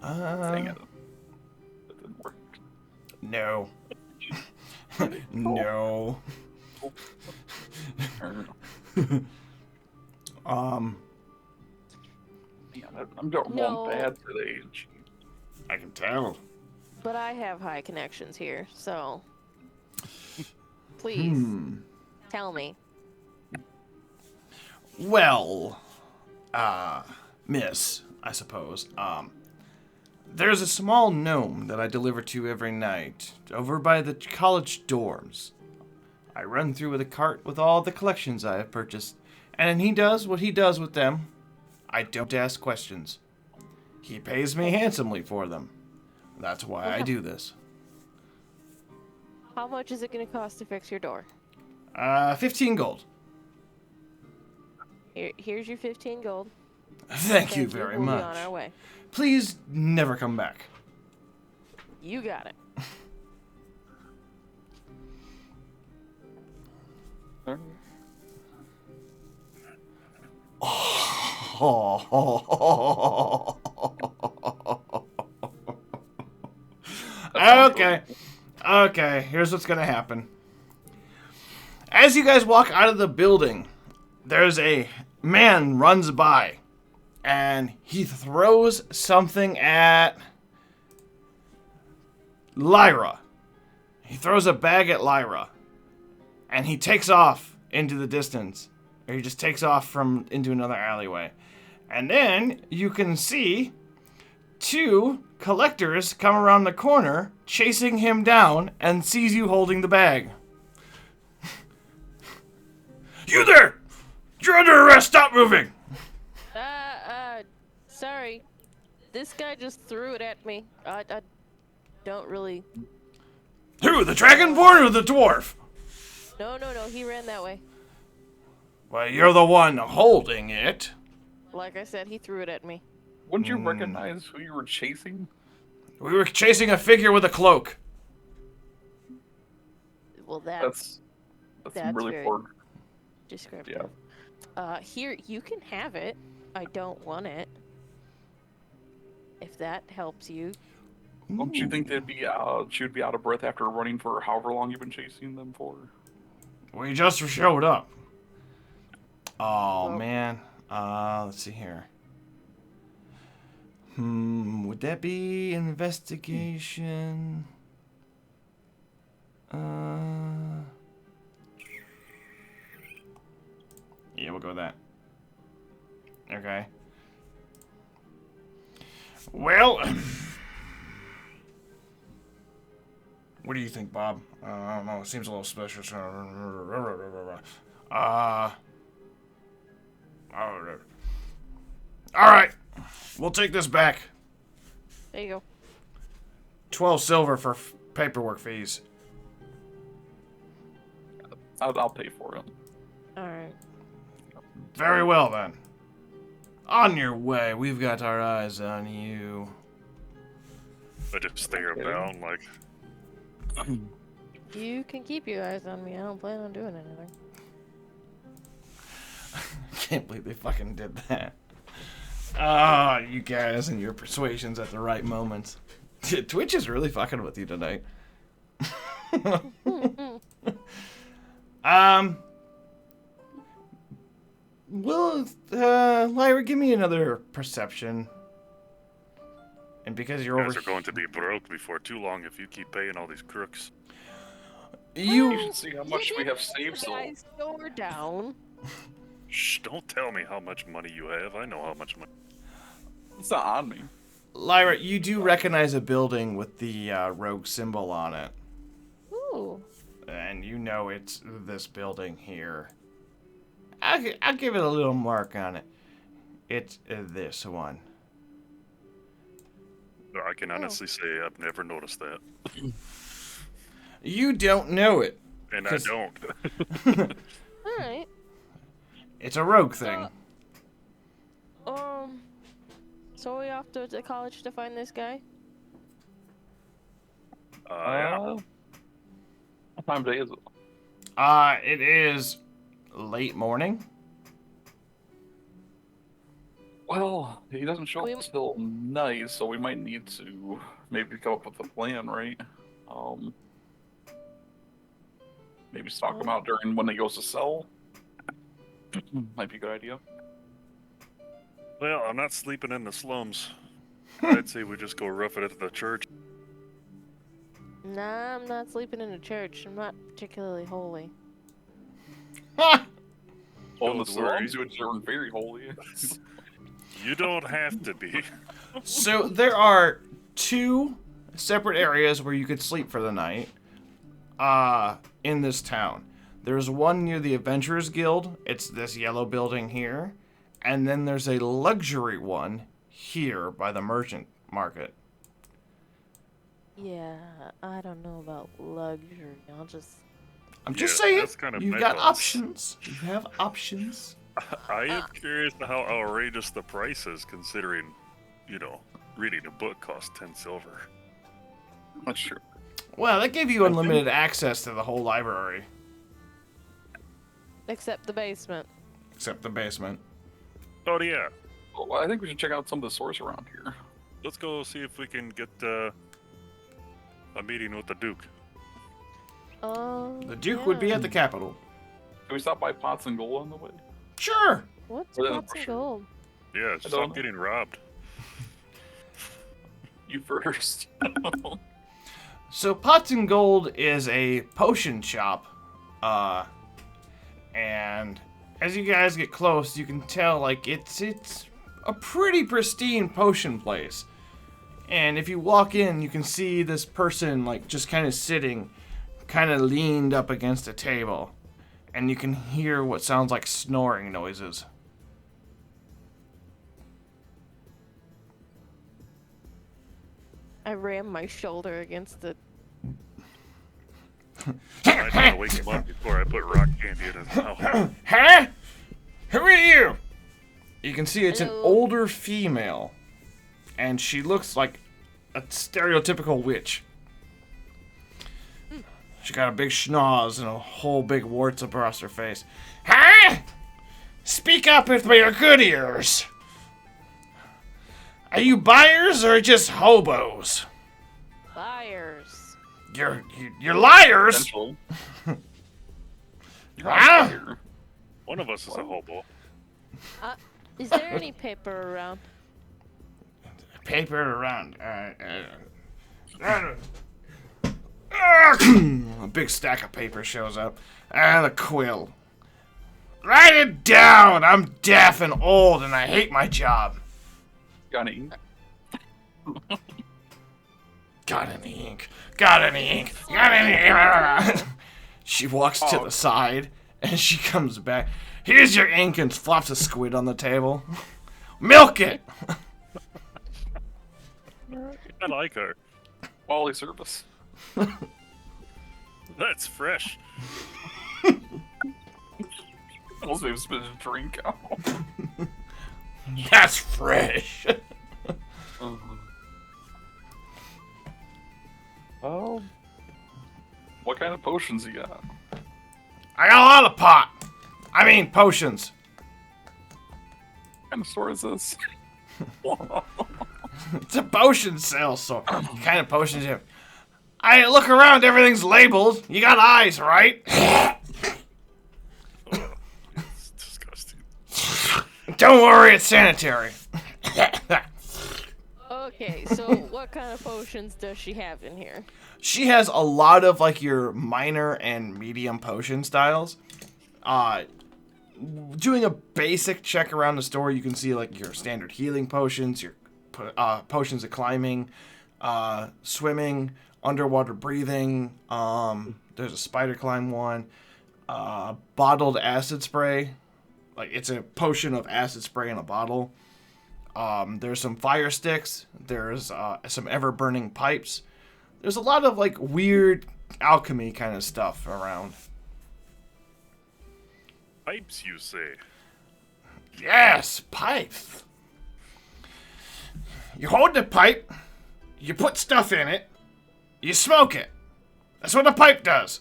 Dang it. That didn't work. No. No. Yeah, I'm doing one bad today. I can tell. But I have high connections here, so please tell me. Well, miss, I suppose, there's a small gnome that I deliver to every night over by the college dorms. I run through with a cart with all the collections I have purchased, and he does what he does with them. I don't ask questions. He pays me handsomely for them. That's why I do this. How much is it going to cost to fix your door? 15 gold. Here's your 15 gold. Thank you very we'll much. Be on our way. Please never come back. You got it. Okay. Okay, here's what's gonna happen. As you guys walk out of the building, there's a man runs by, and he throws something at Lyra. He throws a bag at Lyra, and he takes off into the distance. Or he just takes off from into another alleyway. And then you can see 2 collectors come around the corner, chasing him down, and sees you holding the bag. You there! You're under arrest! Stop moving! Sorry. This guy just threw it at me. I don't really... Who, the Dragonborn or the dwarf? No, he ran that way. Well, you're the one holding it. Like I said, he threw it at me. Wouldn't you recognize who you were chasing? We were chasing a figure with a cloak. Well, That's really very poor. descriptive. Yeah. Here, you can have it. I don't want it. If that helps you. Don't you think she would be out of breath after running for however long you've been chasing them for? We just showed up. Oh, Well- man. Let's see here. Would that be investigation? Yeah, we'll go with that. Okay. Well, what do you think, Bob? I don't know. It seems a little suspicious. All right. We'll take this back. There you go. 12 silver for paperwork fees. I'll pay for it. Alright. Very well, then. On your way. We've got our eyes on you. I just stare down like, You can keep your eyes on me. I don't plan on doing anything. I can't believe they fucking did that. Ah, you guys and your persuasions at the right moments. Twitch is really fucking with you tonight. Well, Lyra, give me another perception. And because you're you over guys are going to be broke before too long if you keep paying all these crooks. You should see how much we have saved so. Guys, go down. Shh, don't tell me how much money you have. I know how much money. It's not on me. Lyra, you do recognize a building with the rogue symbol on it. Ooh. And you know it's this building here. I'll give it a little mark on it. It's this one. I can honestly say I've never noticed that. You don't know it. And I 'Cause- don't. Alright. It's a rogue thing. So are we off to the college to find this guy? Yeah. What time of day is it? It is late morning. Well, he doesn't show We- up until night, so we might need to maybe come up with a plan, right? Maybe stalk him out during when he goes to sell. Might be a good idea. Well, I'm not sleeping in the slums. I'd say we just go rough it at the church. Nah, I'm not sleeping in a church. I'm not particularly holy. Oh, in the Don't worry. slums, you are very holy. You don't have to be. So there are 2 separate areas where you could sleep for the night. In this town. There's one near the Adventurers Guild. It's this yellow building here. And then there's a luxury one here by the merchant market. Yeah, I don't know about luxury. I'm just Yeah, saying, that's kind of you've my got thoughts. options. You have options. I am curious how outrageous the price is considering, reading a book costs 10 silver. That's true. Well, that gave you unlimited access to the whole library. Except the basement. Except the basement. Oh, yeah. Well, I think we should check out some of the stores around here. Let's go see if we can get a meeting with the Duke. The Duke would be at the capital. Can we stop by Pots and Gold on the way? Sure. What's Or the pots and brochure. gold? Yeah, don't stop know. getting robbed. You first. So Pots and Gold is a potion shop, and as you guys get close, you can tell like it's a pretty pristine potion place. And if you walk in, you can see this person like just kind of sitting, kind of leaned up against a table, and you can hear what sounds like snoring noises. I ram my shoulder against the. I try to wake him up before I put rock candy in his mouth. Huh? Who are you? You can see it's an Hello. older female, and she looks like a stereotypical witch. She got a big schnoz and a whole big warts across her face. Huh? Speak up with your good ears. Are you buyers or just hobos? Liars. You're liars. Potentially. You're Ah! on fire. One of us is a hobo. Is there any paper around? Paper around. A big stack of paper shows up. And a quill. Write it down! I'm deaf and old and I hate my job. Got any ink? Got any ink? Got any ink? Got any ink? She walks to the side and she comes back. Here's your ink and flops a squid on the table. Milk it! I like her. Quality service. That's fresh. Almost made him spit a drink out. That's fresh. Oh. What kind of potions you got? I got a lot of pot. I mean potions. What kind of store is this? It's a potion sale, so what kind of potions you have? I look around, everything's labeled. You got eyes, right? It's disgusting. Don't worry, it's sanitary. Okay, so what kind of potions does she have in here? She has a lot of like your minor and medium potion styles. Doing a basic check around the store, you can see like your standard healing potions, your potions of climbing, swimming, underwater breathing. There's a spider climb one. Bottled acid spray. Like it's a potion of acid spray in a bottle. There's some fire sticks. There's some ever burning pipes. There's a lot of like weird alchemy kind of stuff around. Pipes, you say? Yes, pipes. You hold the pipe, you put stuff in it, you smoke it. That's what a pipe does.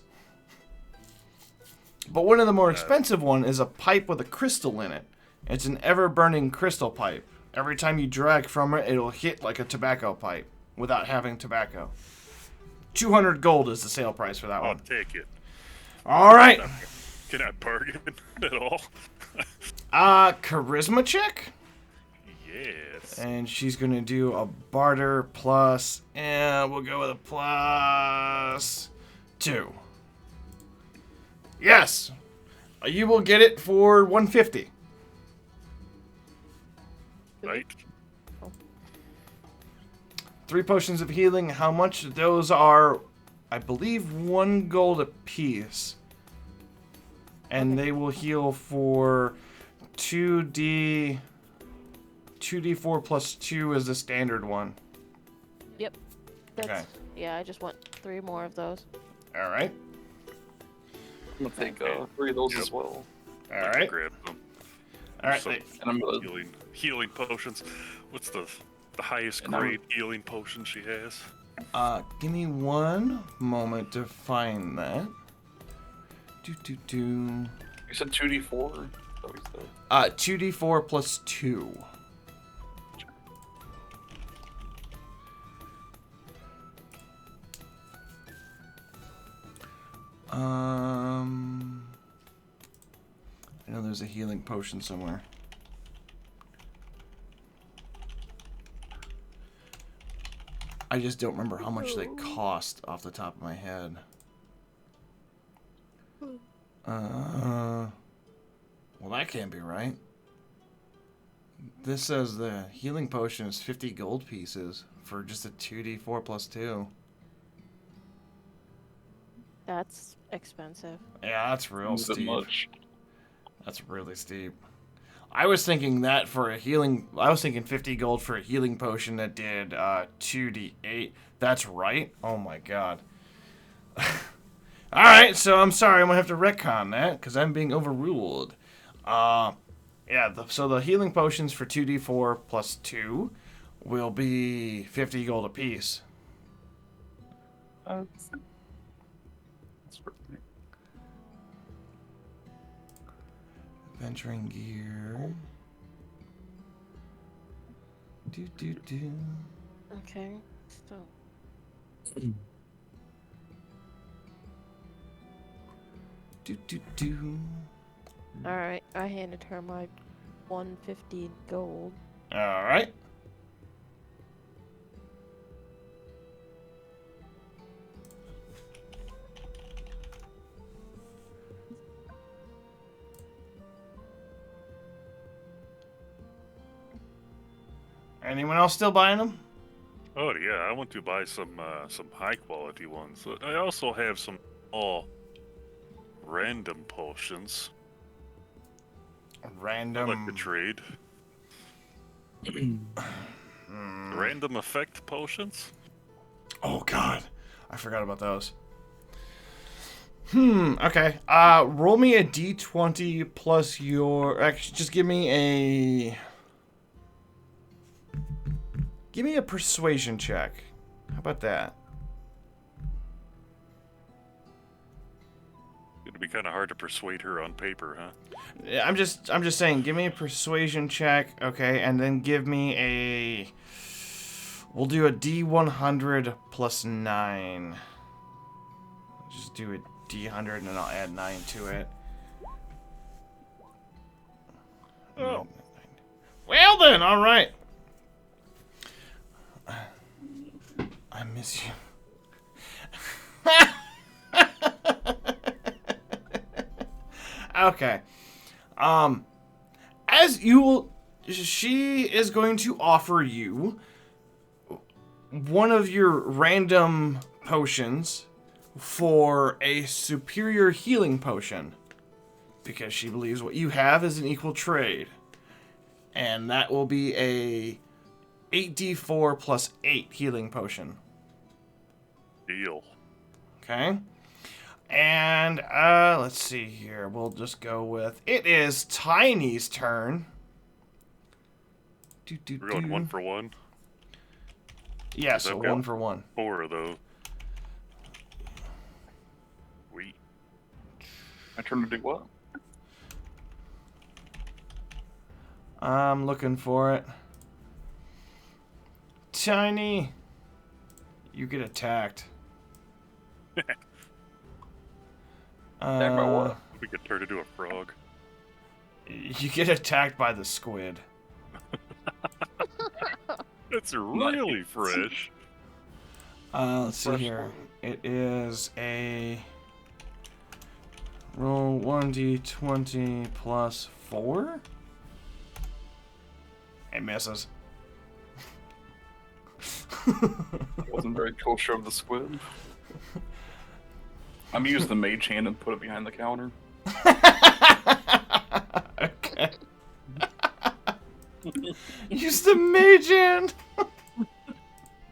But one of the more expensive one is a pipe with a crystal in it. It's an ever-burning crystal pipe. Every time you drag from it, it'll hit like a tobacco pipe without having tobacco. 200 gold is the sale price for that I'll one. take it. All right. Can I bargain at all? Charisma check? Yes. And she's gonna do a barter plus, and we'll go with a +2. Yes, you will get it for 150. Right? 3 potions of healing. How much? Those are, I believe, 1 gold apiece, and they will heal for 2d4 plus 2 is the standard one. Yep. That's, Okay. Yeah, I just want 3 more of those. All right. I'm gonna take 3 of those as well. All right. Grab them. All right. Some And I'm gonna healing potions. What's the highest And I'm- grade healing potion she has? Give me one moment to find that. You said 2d4? Is that what you said? 2d4 plus 2. there's a healing potion somewhere. I just don't remember how much they cost off the top of my head. Well, that can't be right. This says the healing potion is 50 gold pieces for just a 2d4 plus 2. That's expensive. Yeah, that's real Is it steep. much? That's really steep. I was thinking that for a healing... I was thinking 50 gold for a healing potion that did 2d8. That's right? Oh my god. Alright, so I'm sorry. I'm going to have to retcon that because I'm being overruled. Yeah, so the healing potions for 2d4 plus 2 will be 50 gold apiece. That's pretty neat. Venturing gear. Do. Okay, so Do. alright, I handed her my 150 gold. Alright. Anyone else still buying them? Oh yeah, I want to buy some high quality ones. I also have some random potions. Random. I like to trade. Random effect potions. Oh god, I forgot about those. Okay. Roll me a d20 plus your... Actually, just give me a persuasion check. How about that? It'd be kind of hard to persuade her on paper, huh? Yeah, I'm just saying, give me a persuasion check, okay, and then give me a... We'll do a D100 plus 9. Just do a D100 and then I'll add 9 to it. Oh. Well then, alright. I miss you. Okay. As you will... She is going to offer you one of your random potions for a superior healing potion. Because she believes what you have is an equal trade. And that will be a 8d4 plus 8 healing potion. Deal. Okay. And, let's see here. We'll just go with... It is Tiny's turn. We're going 1 for 1. Yeah, so I've got 1 for 1. 4 of those. Sweet. My turn to do what? I'm looking for it. Tiny. You get attacked. Attacked by what? We could turn into a frog. You get attacked by the squid. That's really fresh. Let's see Fresh here. one. It is a... Roll 1d20 plus 4? It misses. Wasn't very kosher of the squid. I'm gonna use the mage hand and put it behind the counter. Okay. Use the mage hand.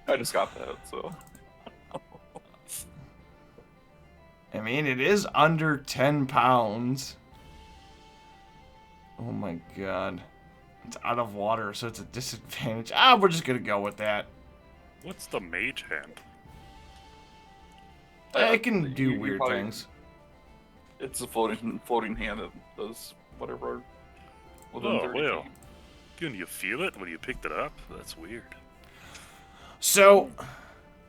I just got that, so. I mean, it is under 10 pounds. Oh my god. It's out of water, so it's a disadvantage. We're just gonna go with that. What's the mage hand? It can You- do you weird probably- things. It's a floating hand that does whatever. Within Oh, 30 well. feet. Can you feel it when you picked it up? That's weird. So,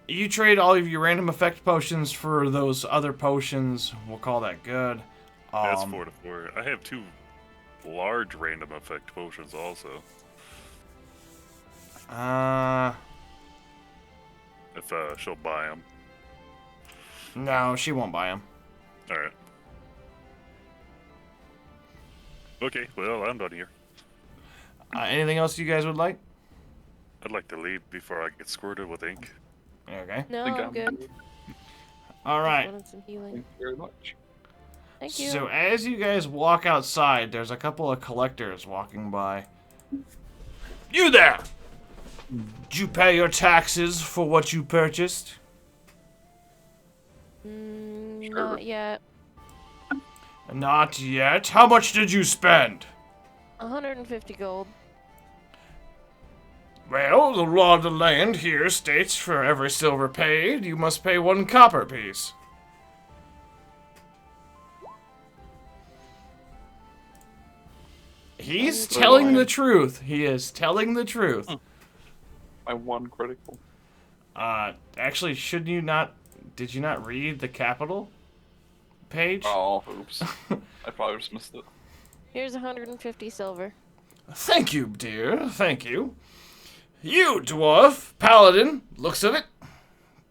you trade all of your random effect potions for those other potions. We'll call that good. That's 4 to 4. I have 2 large random effect potions also. If she'll buy them. No, she won't buy them. All right. Okay, well, I'm done here. Anything else you guys would like? I'd like to leave before I get squirted with ink. Okay. No, Think I'm good. All Just right. wanted some healing. Thank you very much. Thank you. So as you guys walk outside, there's a couple of collectors walking by. You there! Did you pay your taxes for what you purchased? Not yet. Not yet. How much did you spend? 150 gold. Well, the law of the land here states for every silver paid, you must pay 1 copper piece. He's telling the truth. He is telling the truth. My one critical. Actually, should you not... Did you not read the capital page? Oh, oops. I probably just missed it. Here's 150 silver. Thank you, dear. Thank you. You, dwarf, paladin, looks of it.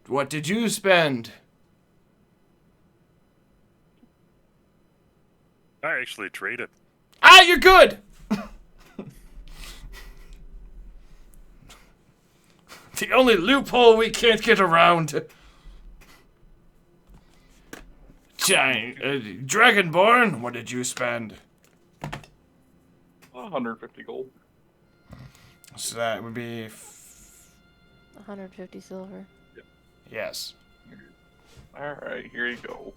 What did you spend? I actually traded. Ah, you're good! The only loophole we can't get around. Dragonborn, what did you spend? 150 gold. So that would be... 150 silver. Yes. Alright, here you go.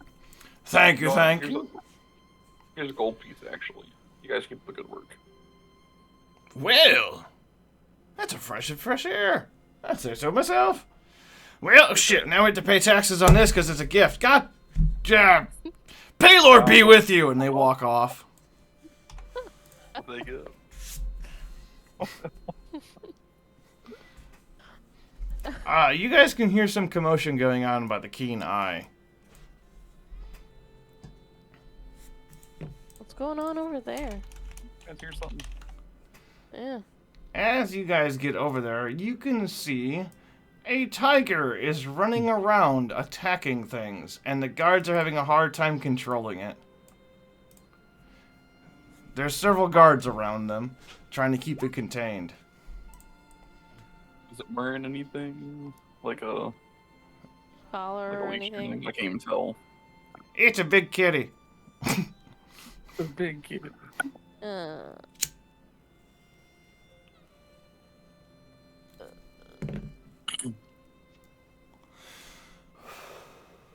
Thank you, No, thank here's you. Here's a gold piece, actually. You guys keep up the good work. Well, that's a fresh air. I'd say so myself. Well, shit, now we have to pay taxes on this because it's a gift. God damn. Paylor be with you. And they walk off. They get. You guys can hear some commotion going on by the keen eye. What's going on over there? Guys, here's something. Yeah. As you guys get over there, you can see a tiger is running around attacking things, and the guards are having a hard time controlling it. There's several guards around them, trying to keep it contained. Is it wearing anything? Like a Collar like or a leash anything? thing? I can't even tell. It's a big kitty. A big kid.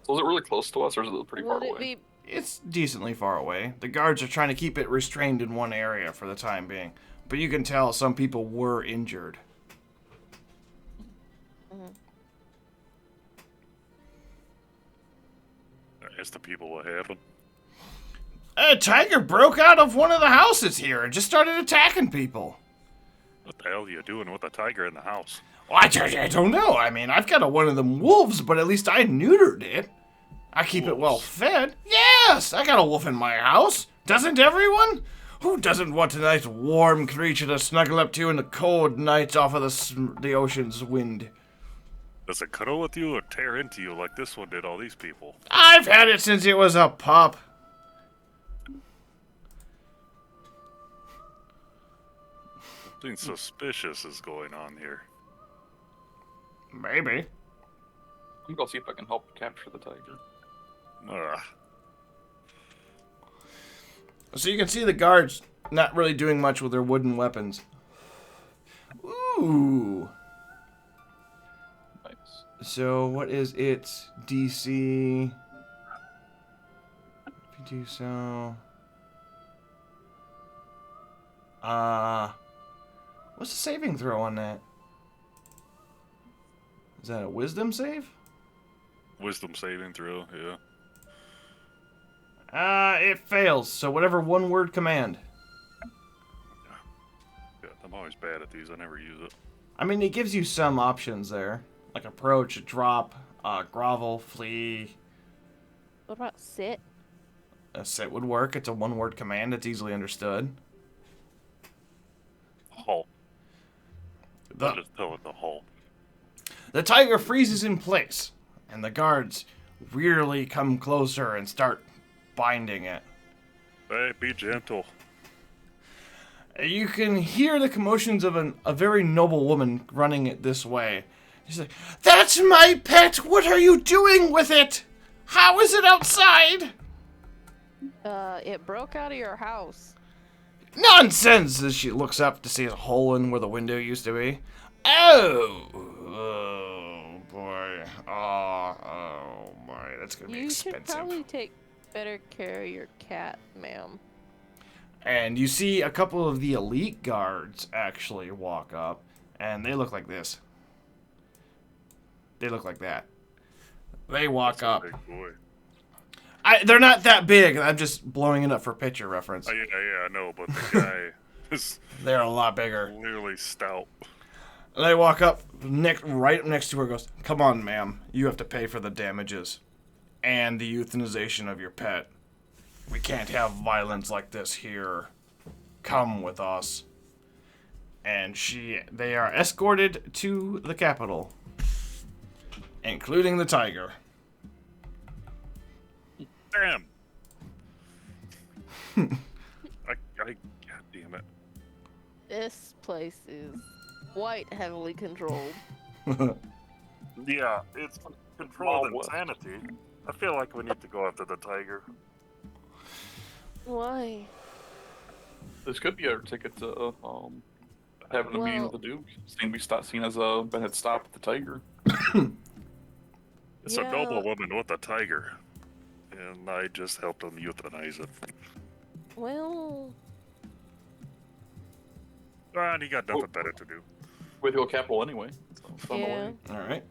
So is it really close to us, or is it pretty far Would it away? be It's decently far away. The guards are trying to keep it restrained in one area for the time being. But you can tell some people were injured. Ask the people what happened. A tiger broke out of one of the houses here and just started attacking people. What the hell are you doing with a tiger in the house? Well, I don't know. I mean, I've got one of them wolves, but at least I neutered it. I keep it well fed. Yes, I got a wolf in my house. Doesn't everyone? Who doesn't want a nice warm creature to snuggle up to in the cold nights off of the ocean's wind? Does it cuddle with you or tear into you like this one did all these people? I've had it since it was a pup. Something suspicious is going on here. Maybe. I'm gonna see if I can help capture the tiger. Ugh. So you can see the guards not really doing much with their wooden weapons. Ooh. Nice. So what is it? DC. If you do so. What's the saving throw on that? Is that a wisdom save? Wisdom saving throw, yeah. It fails. So whatever one word command. Yeah, I'm always bad at these. I never use it. I mean, it gives you some options there. Like approach, drop, grovel, flee. What about sit? A sit would work. It's a one word command. It's easily understood. I'll just tell it to halt. The tiger freezes in place, and the guards wearily come closer and start binding it. Hey, be gentle. You can hear the commotions of a very noble woman running it this way. She's like, "That's my pet! What are you doing with it? How is it outside?" It broke out of your house. "Nonsense!" As she looks up to see a hole in where the window used to be. Oh boy. Oh boy. That's going to be You expensive. should probably take better care of your cat, ma'am. And you see a couple of the elite guards actually walk up, and they look like this. They look like that. They walk That's a up. big boy. They're not that big. I'm just blowing it up for picture reference. Oh, yeah, I know, but the guy is They're a lot bigger. clearly stout. They walk up right next to her. Goes, "Come on, ma'am. You have to pay for the damages and the euthanization of your pet. We can't have violence like this here. Come with us." And they are escorted to the capital, including the tiger. Damn. God damn it. This place is quite heavily controlled. Yeah, it's controlled Well, what? insanity. I feel like we need to go after the tiger. Why? This could be our ticket to having a meeting with the Duke. Seen as Ben had stopped at the tiger. It's Yeah. a noble woman with a tiger. And I just helped him euthanize it. Well, And he got nothing better to do. With the capital anyway. So it's on the yeah. way. All right.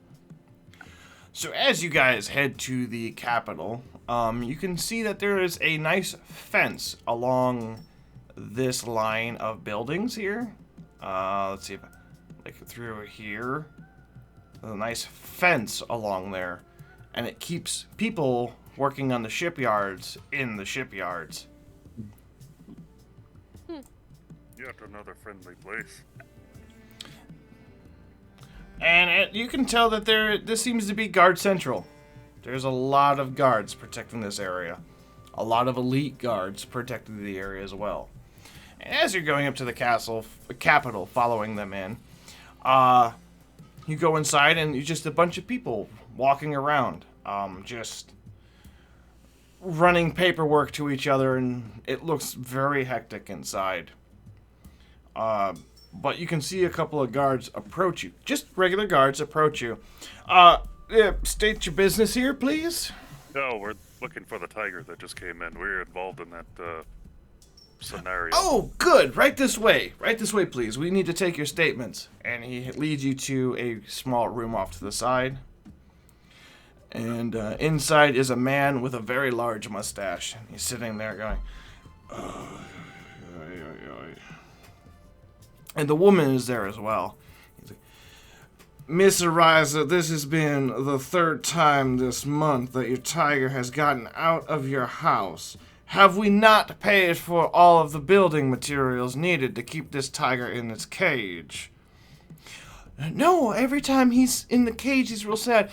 So as you guys head to the capital, you can see that there is a nice fence along this line of buildings here. Let's see if like through here. There's a nice fence along there, and it keeps people working on the shipyards in the shipyards. Yet another friendly place. And you can tell that this seems to be guard central. There's a lot of guards protecting this area. A lot of elite guards protecting the area as well. And as you're going up to the capital, following them in, you go inside and you're just a bunch of people walking around, just running paperwork to each other, and it looks very hectic inside. But you can see a couple of guards approach you. Just regular guards approach you. State your business here, please. No, we're looking for the tiger that just came in. We're involved in that scenario. Oh, good. Right this way. Right this way, please. We need to take your statements. And he leads you to a small room off to the side. And inside is a man with a very large mustache. He's sitting there going, and the woman is there as well. He's like, "Miss Ariza, this has been the third time this month that your tiger has gotten out of your house. Have we not paid for all of the building materials needed to keep this tiger in its cage?" "No, every time he's in the cage, he's real sad."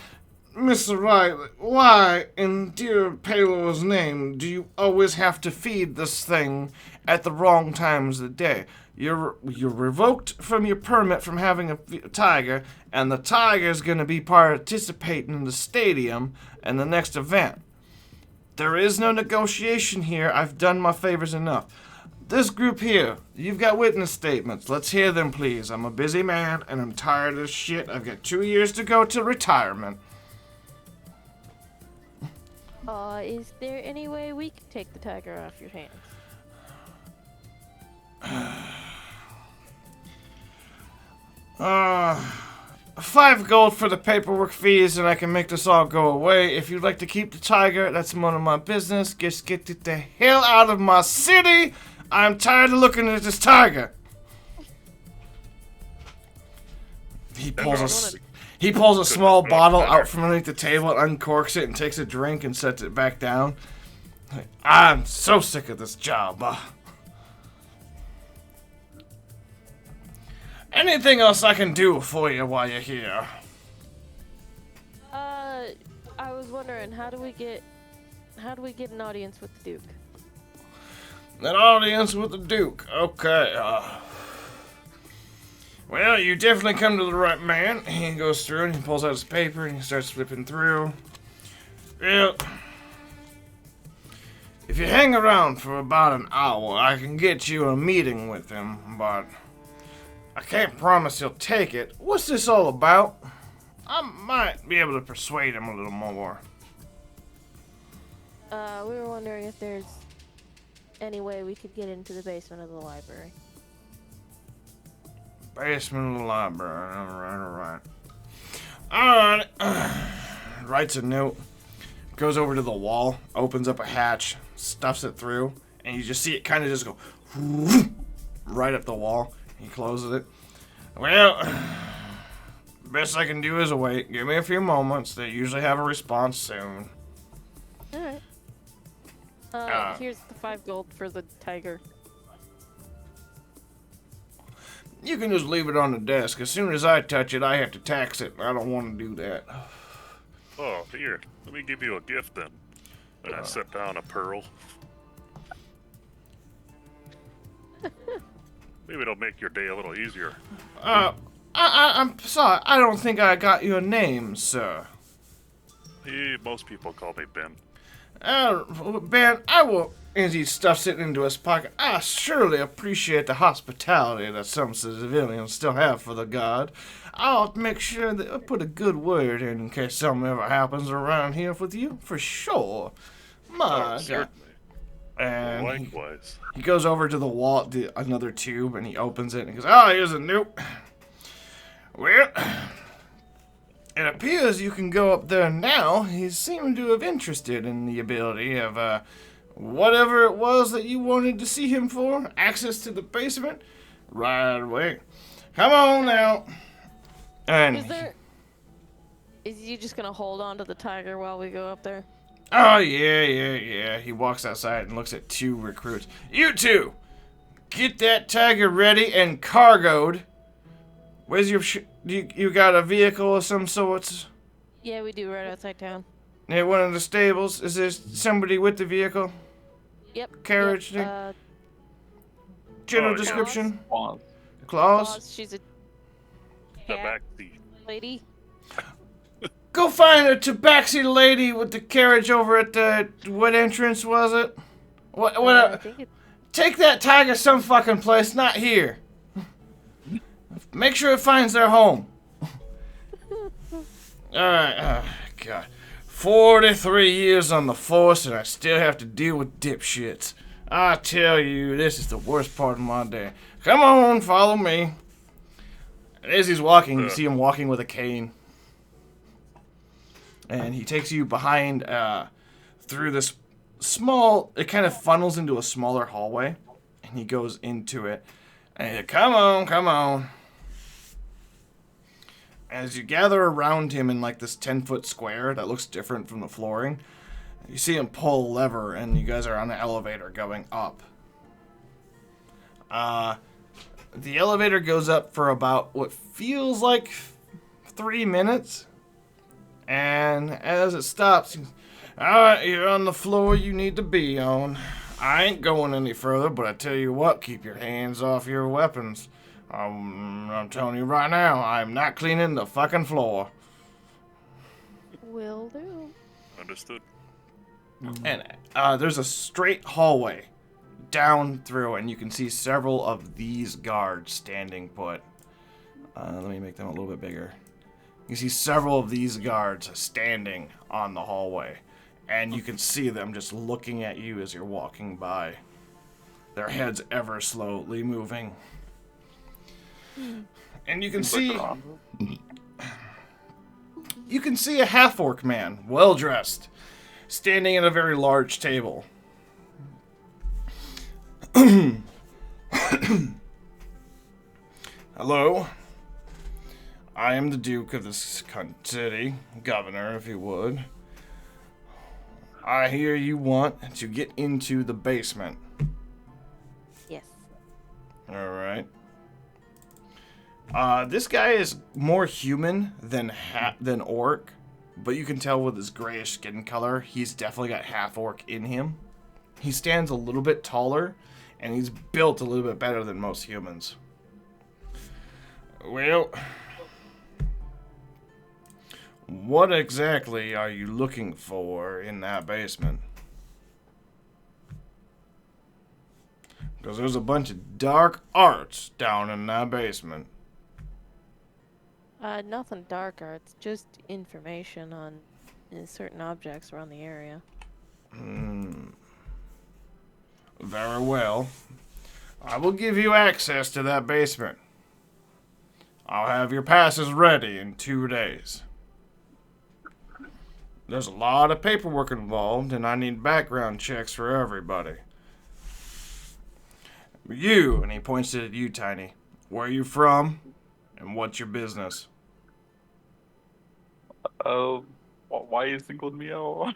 "Mr. Riley, why, in dear Palo's name, do you always have to feed this thing at the wrong times of the day? You're revoked from your permit from having a tiger, and the tiger's going to be participating in the stadium and the next event. There is no negotiation here. I've done my favors enough. This group here, you've got witness statements. Let's hear them, please. I'm a busy man, and I'm tired of this shit. I've got 2 years to go to retirement." Is there any way we can take the tiger off your hands? 5 gold for the paperwork fees, and I can make this all go away. If you'd like to keep the tiger, that's none of my business. Just get it the hell out of my city. I'm tired of looking at this tiger. He pulls a small bottle out from underneath the table, uncorks it, and takes a drink and sets it back down. I'm so sick of this job. Anything else I can do for you while you're here? I was wondering, how do we get an audience with the Duke? An audience with the Duke. Okay. Well, you definitely come to the right man. He goes through and he pulls out his paper and he starts flipping through. Well, if you hang around for about an hour, I can get you a meeting with him, but I can't promise he'll take it. What's this all about? I might be able to persuade him a little more. We were wondering if there's any way we could get into the basement of the library. Basement of the library. Alright. Alright. Writes a note. Goes over to the wall. Opens up a hatch. Stuffs it through. And you just see it kind of just go right up the wall. He closes it. Well, best I can do is wait. Give me a few moments. They usually have a response soon. Alright. Here's the 5 gold for the tiger. You can just leave it on the desk. As soon as I touch it, I have to tax it. I don't want to do that. Oh, here. Let me give you a gift then. And I set down a pearl. Maybe it'll make your day a little easier. I'm sorry. I don't think I got your name, sir. Most people call me Ben. Ben, I will. As he stuffs it into his pocket, I surely appreciate the hospitality that some civilians still have for the god. I'll make sure that I put a good word in case something ever happens around here with you, for sure. My God. Certainly. And Likewise. he goes over to the wall, another tube, and he opens it and he goes, "Oh, here's a note. Well, it appears you can go up there now. He seemed to have interested in the ability of, whatever it was that you wanted to see him for. Access to the basement. Right away. Come on now." And Is he just gonna hold on to the tiger while we go up there? oh, yeah. He walks outside and looks at 2 recruits. You 2! Get that tiger ready and cargoed. Where's your you got a vehicle of some sorts? Yeah, we do, right outside town. Near one of the stables? Is there somebody with the vehicle? Yep. Carriage yep, thing? General yeah. description? Claws. Claws? She's a The cat back seat. lady. Go find a tabaxi lady with the carriage over at the... What entrance was it? I think it, Take that tiger some fucking place, not here. Make sure it finds their home. Alright, God. 43 years on the force and I still have to deal with dipshits. I tell you, this is the worst part of my day. Come on, follow me. And as he's walking, you see him walking with a cane. And he takes you behind, through this small, it kind of funnels into a smaller hallway. And he goes into it. And he's, come on. As you gather around him in like this 10-foot square that looks different from the flooring, you see him pull a lever and you guys are on the elevator going up. The elevator goes up for about what feels like 3 minutes. And as it stops, alright, you're on the floor you need to be on. I ain't going any further, but I tell you what, keep your hands off your weapons. I'm telling you right now, I'm not cleaning the fucking floor. will do. Understood. And there's a straight hallway down through, and you can see several of these guards standing put. Let me make them a little bit bigger. You see several of these guards standing on the hallway, and you can see them just looking at you as you're walking by. Their heads ever slowly moving. And you can see a half-orc man, well-dressed, standing at a very large table. Hello. I am the Duke of this city, governor, if you would. I hear you want to get into the basement. Yes. Alright. This guy is more human than orc, but you can tell with his grayish skin color, he's definitely got half orc in him. He stands a little bit taller, and he's built a little bit better than most humans. Well, what exactly are you looking for in that basement? Because there's a bunch of dark arts down in that basement. Nothing dark arts, just information on certain objects around the area. Very well. I will give you access to that basement. I'll have your passes ready in 2 days. There's a lot of paperwork involved, and I need background checks for everybody. You, and he points it at you, Tiny. Where are you from, and what's your business? Why are you singling me out?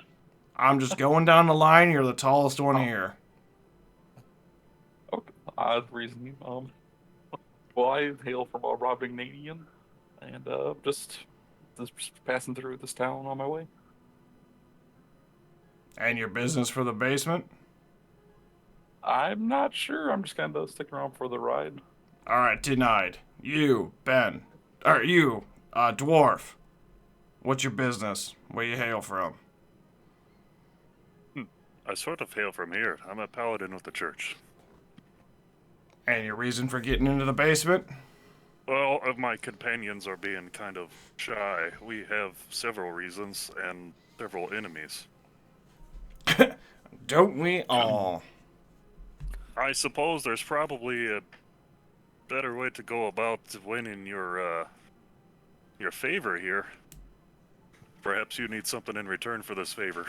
I'm just going down the line. You're the tallest one here. Okay, odd reason. Well, I hail from Robingnadian, and just passing through this town on my way. And your business for the basement? I'm not sure. I'm just kind of sticking around for the ride. Alright, denied. You, Ben. Or you, Dwarf. What's your business? Where you hail from? I sort of hail from here. I'm a paladin with the church. And your reason for getting into the basement? Well, of my companions are being kind of shy. We have several reasons and several enemies. Don't we all? I suppose there's probably a better way to go about winning your favor here. Perhaps you need something in return for this favor.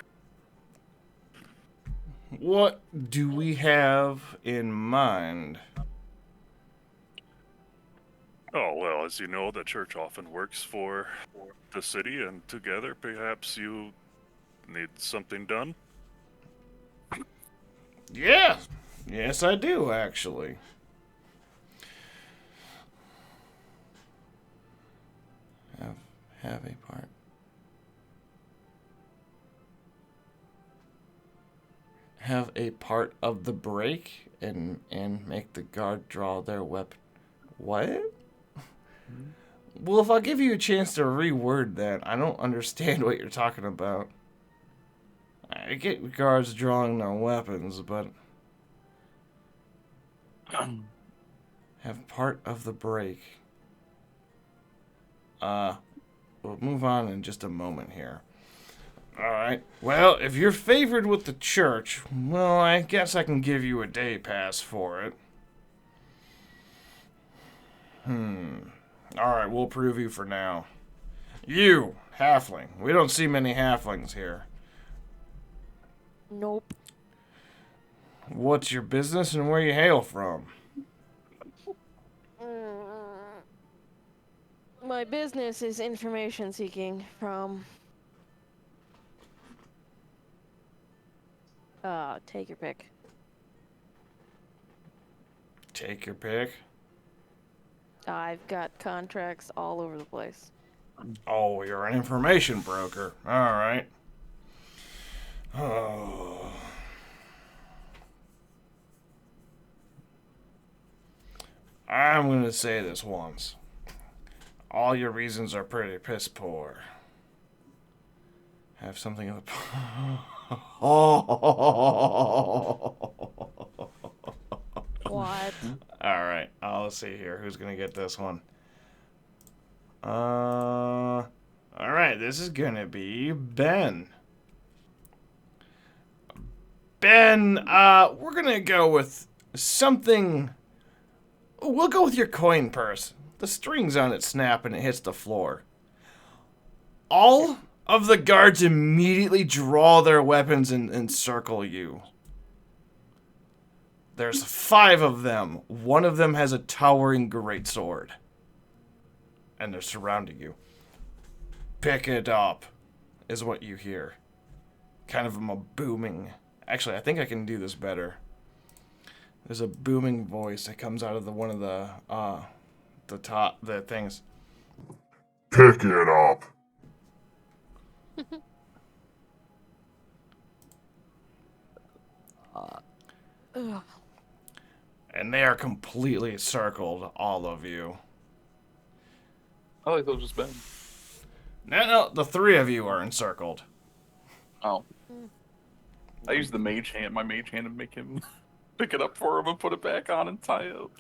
What do we have in mind? Oh, well, as you know, the church often works for the city, and together perhaps you need something done? Yeah. Yes, I do, actually. Have a part. Have a part of the break and make the guard draw their weapon. What? Well, if I'll give you a chance to reword that, I don't understand what you're talking about. I get guards drawing their weapons, but have part of the break. We'll move on in just a moment here. Alright, well, if you're favored with the church, well, I guess I can give you a day pass for it. Alright, we'll prove you for now. You, halfling. We don't see many halflings here. Nope. What's your business and where you hail from? My business is information seeking from... take your pick. Take your pick. I've got contracts all over the place. Oh, you're an information broker. Alright. Oh. I'm going to say this once. All your reasons are pretty piss poor. Have something of the... What? Alright, I'll see here. Who's going to get this one? Alright, this is going to be Ben. Ben, we're going to go with something... We'll go with your coin purse. The strings on it snap and it hits the floor. All of the guards immediately draw their weapons and encircle you. There's 5 of them. One of them has a towering greatsword. And they're surrounding you. Pick it up, is what you hear. Kind of a booming... Actually, I think I can do this better. There's a booming voice that comes out of one of the the things. Pick it up. Ugh. And they are completely circled, all of you. I like those just been. No, the three of you are encircled. Oh. I use the mage hand, my mage hand, to make him pick it up for him and put it back on and tie it up.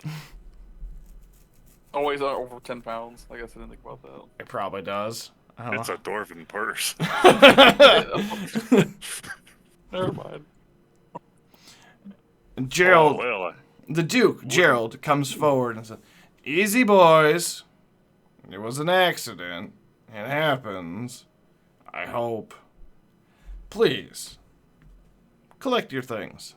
Always over 10 pounds. I guess I didn't think about that. It probably does. I don't It's a dwarven purse. Never mind. Gerald, Oh, well, the Duke, Gerald, comes forward and says, "Easy, boys. It was an accident. It happens. I hope. Please, collect your things."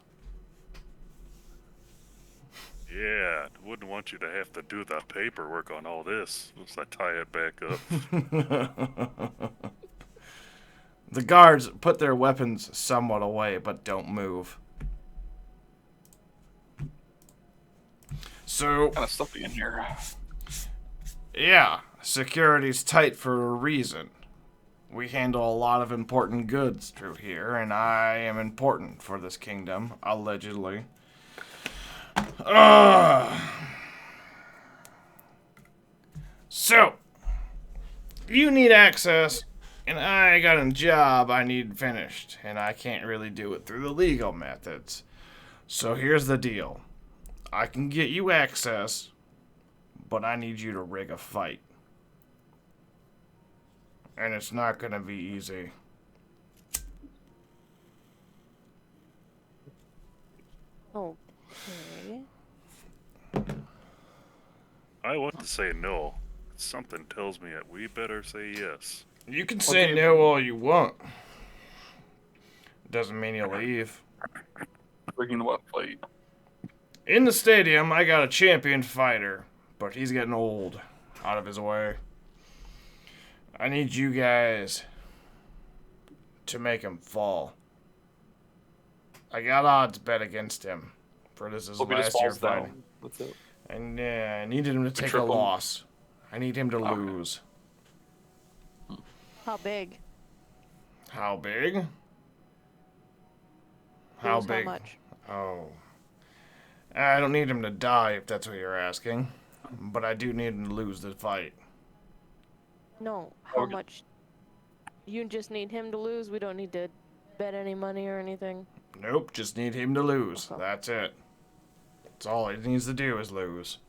yeah, wouldn't want you to have to do the paperwork on all this. Once I tie it back up. The guards put their weapons somewhat away, but don't move. So, Kind of stuffy in here. yeah, security's tight for a reason. We handle a lot of important goods through here, and I am important for this kingdom, allegedly. So, you need access, and I got a job I need finished, and I can't really do it through the legal methods. So here's the deal. I can get you access, but I need you to rig a fight. And it's not gonna be easy. Okay. I want to say no. Something tells me that we better say yes. You can say no all you want. Doesn't mean you'll leave. Bringing what fight? In the stadium, I got a champion fighter, but he's getting old, out of his way. I need you guys to make him fall. I got odds bet against him, for this is Hope he just last year falls fighting. down. That's it. And I needed him to take a trip him. loss. I need him to Okay. lose. How big? How big? How Lose big? How much? Oh. I don't need him to die if that's what you're asking. But I do need him to lose the fight. No. How Okay. much? You just need him to lose. We don't need to bet any money or anything. Nope, just need him to lose. Okay. That's it. That's all he needs to do is lose.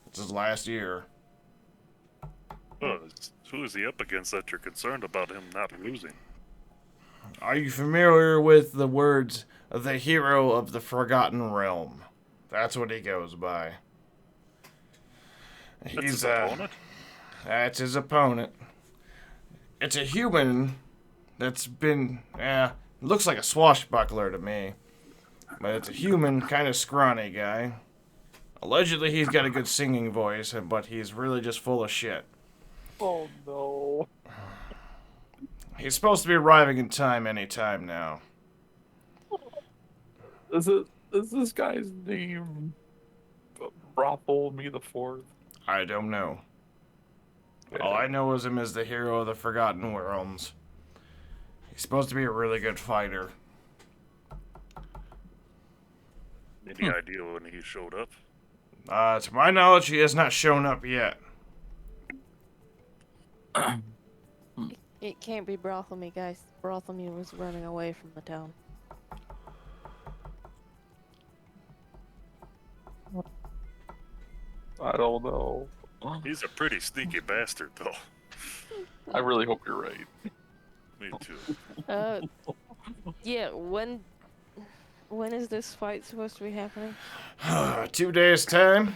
It's his last year. Oh, who is he up against that you're concerned about him not losing? Are you familiar with the words, the hero of the Forgotten Realm? That's what he goes by. That's He's his opponent? That's his opponent. It's a human that's been, looks like a swashbuckler to me. But it's a human, kind of scrawny guy. Allegedly, he's got a good singing voice, but he's really just full of shit. Oh no. He's supposed to be arriving in time any time now. Is this guy's name Bartholomew the Fourth? I don't know. All I know is him as the hero of the Forgotten Realms. He's supposed to be a really good fighter. Any idea when he showed up? To my knowledge, he has not shown up yet. It can't be Bartholomew, guys. Bartholomew was running away from the town. I don't know. He's a pretty sneaky bastard, though. I really hope you're right. Me too. Yeah. When is this fight supposed to be happening? 2 days' time?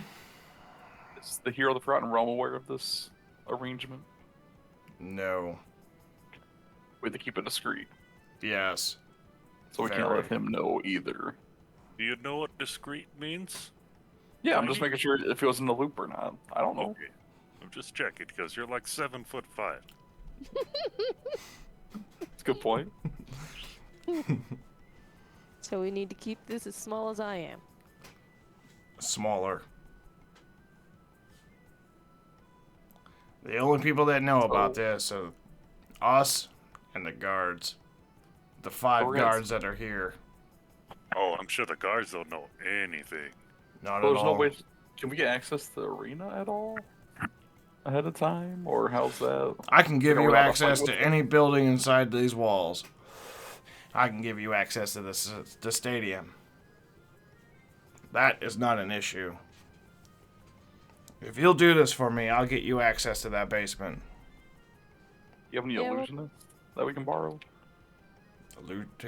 Is the hero of the Forgotten Realm aware of this arrangement? No. We have to keep it discreet, Yes. so we can't Very. let him know either. Do you know what discreet means? Yeah, I'm just making sure if he was in the loop or not. I don't know. Okay. I'm just checking because you're like 7'5". It's a good point. So we need to keep this as small as I am. Smaller. The only people that know about So- this are us and the guards. The 5 we're gonna- guards that are here. Oh, I'm sure the guards don't know anything. Not So at there's no all. way. Can we get access to the arena at all ahead of time, or how's that? I can give Are we you allowed to access fight to with them? any building inside these walls. I can give you access to the stadium. That is not an issue. If you'll do this for me, I'll get you access to that basement. You have any Yeah, well- illusionists that we can borrow?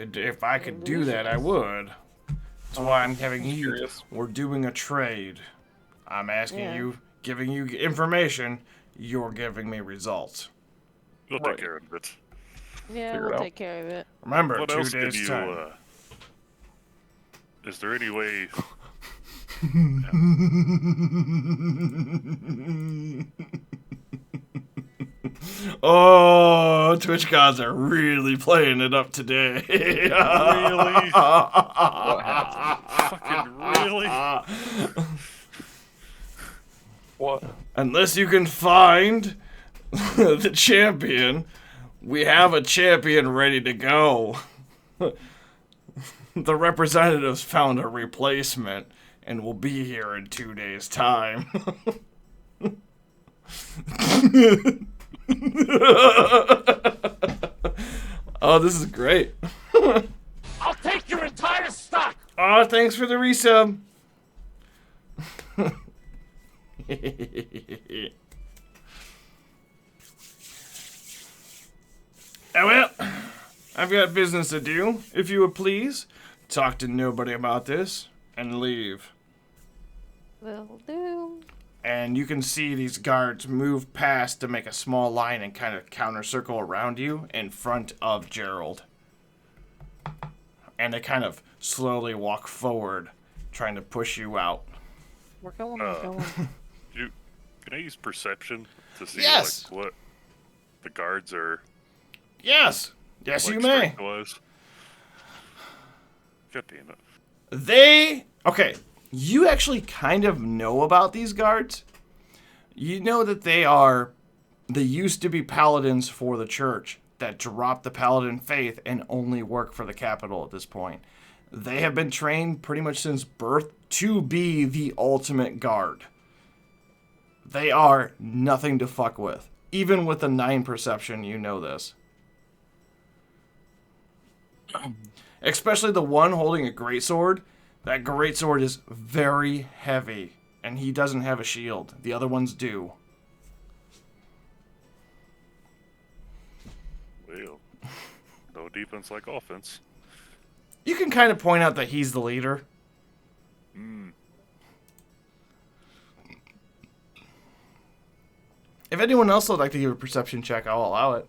If I could do that, I would. That's why I'm having you. Curious. We're doing a trade. I'm asking Yeah. you, giving you information. You're giving me results. We'll Right. take care of it. Yeah, Figure it we'll out. take care of it. Remember, What 2 else can days you? time. Is there any way? Oh, Twitch gods are really playing it up today. Really? What happened? Fucking really? What? Unless you can find the champion, we have a champion ready to go. The representatives found a replacement and will be here in 2 days' time. Oh, this is great. I'll take your entire stock! Oh, thanks for the resub. Oh, well, I've got business to do. If you would please, talk to nobody about this and leave. Will do. And you can see these guards move past to make a small line and kind of counter circle around you in front of Gerald. And they kind of slowly walk forward, trying to push you out. We're going, we're going. Can I use perception to see Yes. like what the guards are? Yes! Yes, Like, you may. strength-wise? God damn it! Okay, you actually kind of know about these guards. You know that they used to be paladins for the church that dropped the paladin faith and only work for the capital at this point. They have been trained pretty much since birth to be the ultimate guard. They are nothing to fuck with. Even with a 9 perception, you know this. Especially the one holding a greatsword. That greatsword is very heavy, and he doesn't have a shield. The other ones do. Well, no defense like offense. You can kind of point out that he's the leader. If anyone else would like to give a perception check, I'll allow it.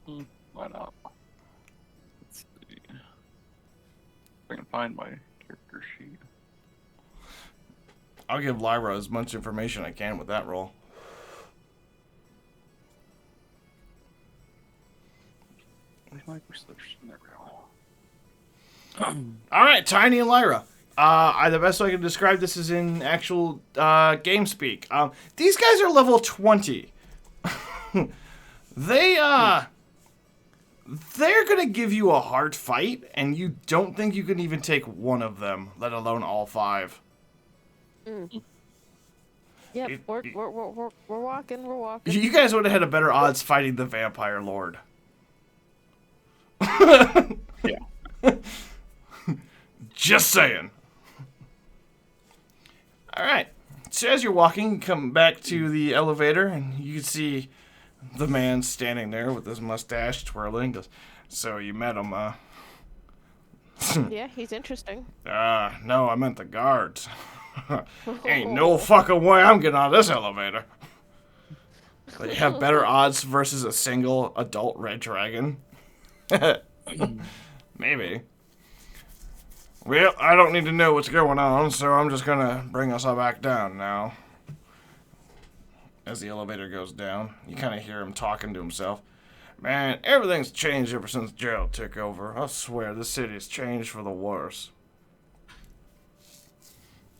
Why not? Let's see. If I can find my character sheet. I'll give Lyra as much information I can with that roll. Where's my perception? There we go. All right, Tiny and Lyra. The best way I can describe this is in actual game speak. These guys are level 20. They're gonna give you a hard fight, and you don't think you can even take one of them, let alone all 5. Yep, It- we're walking, we're walking. You guys would have had a better odds fighting the vampire lord. Yeah. Just saying. All right. So as you're walking, you come back to the elevator, and you can see the man standing there with his mustache twirling. Goes, so you met him, Yeah, he's interesting. no, I meant the guards. Ain't no fucking way I'm getting on this elevator. They have better odds versus a single adult red dragon. Maybe. Well, I don't need to know what's going on, so I'm just gonna bring us all back down now. As the elevator goes down, you kind of hear him talking to himself. Man, everything's changed ever since Gerald took over. I swear, this city's changed for the worse.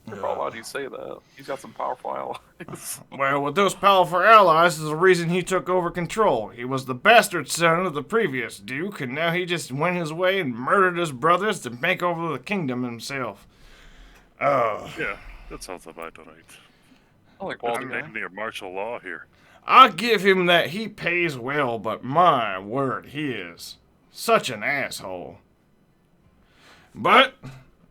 Carl, why do you say that? He's got some powerful allies. Well, with those powerful allies is the reason he took over control. He was the bastard son of the previous duke, and now he just went his way and murdered his brothers to make over the kingdom himself. Oh. Yeah, that sounds about right. I like Well, Walter. damn near martial law here. I'll give him that he pays well, but my word, he is such an asshole. But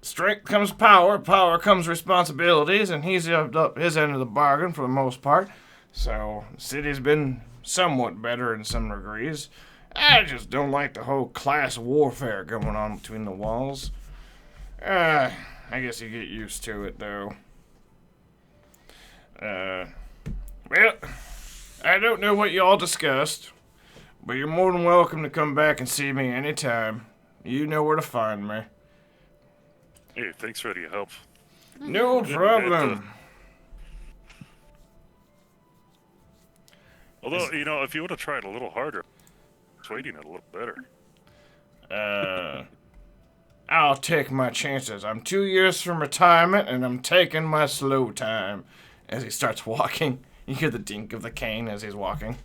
strength comes power, power comes responsibilities, and he's up his end of the bargain for the most part. So the city's been somewhat better in some degrees. I just don't like the whole class warfare going on between the walls. I guess you get used to it, though. Well, I don't know what y'all discussed, but you're more than welcome to come back and see me anytime. You know where to find me. Hey, thanks for your help. No problem. Although, you know, if you would have tried a little harder, persuading it a little better. I'll take my chances. I'm 2 years from retirement, and I'm taking my slow time. As he starts walking, you hear the dink of the cane as he's walking.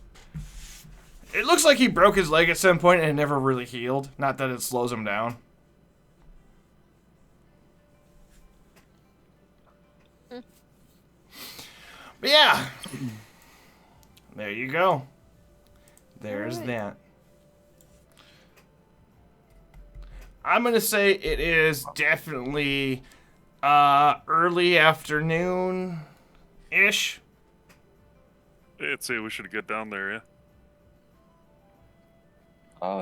It looks like he broke his leg at some point and it never really healed. Not that it slows him down. But yeah. There you go. There's that. I'm going to say it is definitely early afternoon-ish. I'd say we should get down there, yeah?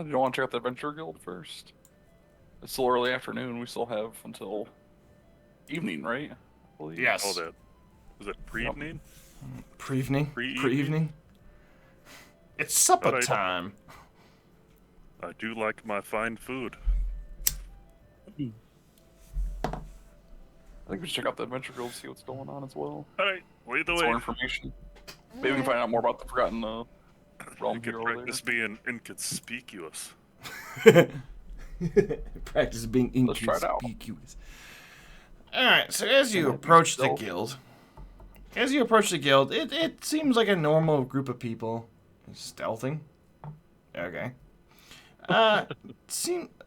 Do you want to check out the Adventure Guild first? It's still early afternoon. We still have until evening, right? I believe. Yes. Oh, that. Was it pre-evening? Pre-evening? Pre-evening? Pre-evening? It's supper Alright. time. I do like my fine food. I think we should check out the Adventure Guild, see what's going on as well. Alright, lead the Some way. more information. Maybe we can find out more about the Forgotten You Realm can here over there. practice being inconspicuous. Practice being Let's try it out. inconspicuous. Alright, so as you approach the guild, it seems like a normal group of people. Stealthing? Okay.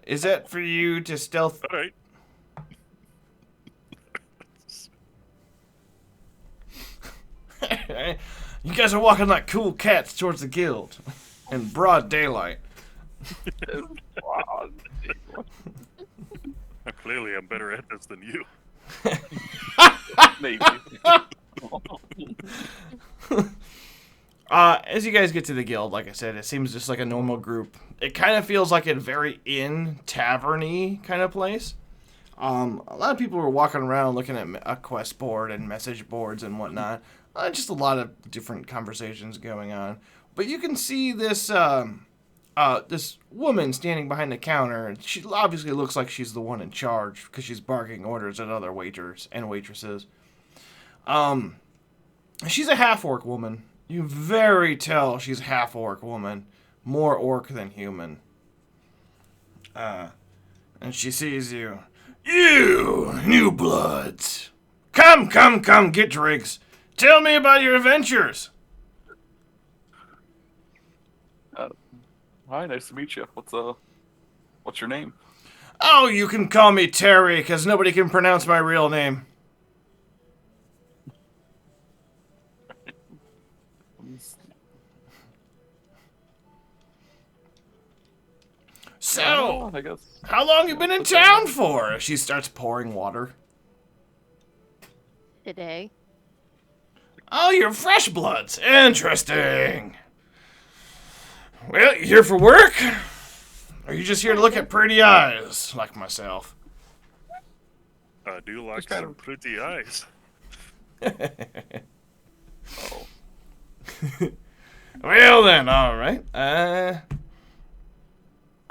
Is that for you to stealth? Alright. You guys are walking like cool cats towards the guild in broad daylight. Clearly, I'm better at this than you. Maybe. As you guys get to the guild, like I said, it seems just like a normal group. It kind of feels like a very tavern-y kind of place. A lot of people were walking around looking at a quest board and message boards and whatnot. Just a lot of different conversations going on. But you can see this this woman standing behind the counter. And she obviously looks like she's the one in charge because she's barking orders at other waiters and waitresses. She's a half-orc woman. You very tell she's a half-orc woman. More orc than human. And she sees you. You, new bloods. Come, get drinks. Tell me about your adventures. Hi, nice to meet you. What's your name? Oh, you can call me Terry, because nobody can pronounce my real name. So, I guess. how long you been in town for? She starts pouring water. Today. Oh, you're fresh bloods. Interesting. Well, you here for work? Or are you just here to look at pretty eyes, like myself? I do like kind some of- pretty eyes. Oh. Well then, alright.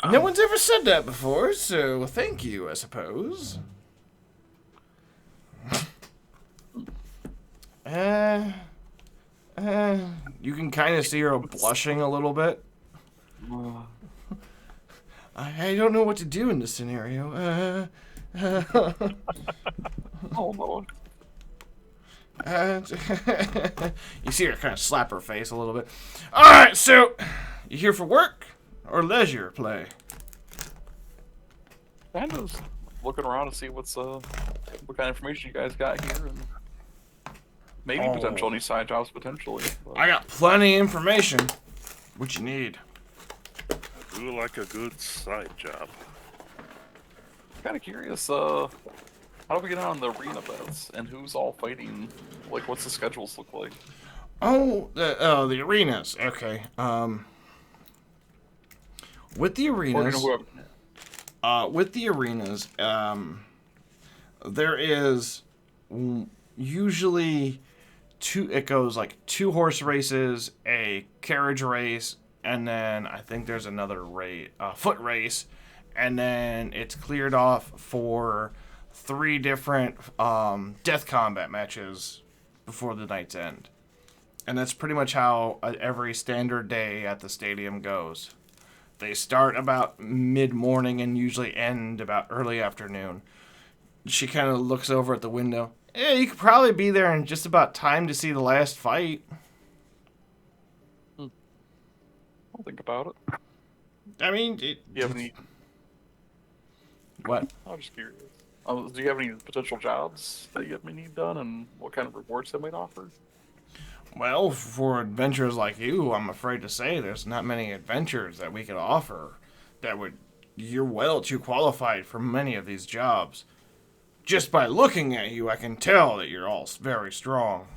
No one's ever said that before, so thank you, I suppose. You can kind of see her blushing a little bit. I don't know what to do in this scenario. Oh, Lord. You see her kind of slap her face a little bit. All right, so you here for work or leisure play? Kind of looking around to see what kind of information you guys got here, and maybe potential any side jobs potentially. But... I got plenty of information. What you need? I do like a good side job. Kind of curious. How do we get on the arena bets and who's all fighting? Like, what's the schedules look like? Oh, the arenas. Okay. With the Or, arenas. whoever. With the arenas, there is usually it goes like 2 horse races, a carriage race, and then I think there's another foot race, and then it's cleared off for 3 different death combat matches before the night's end. And that's pretty much how every standard day at the stadium goes. They start about mid-morning and usually end about early afternoon. She kind of looks over at the window. Yeah, you could probably be there in just about time to see the last fight. I'll think about it. I mean, Do you have any? What? I'm just curious. Do you have any potential jobs that you may need done, and what kind of rewards they might offer? Well, for adventurers like you, I'm afraid to say there's not many adventures that we could offer that would... You're well too qualified for many of these jobs. Just by looking at you, I can tell that you're all very strong.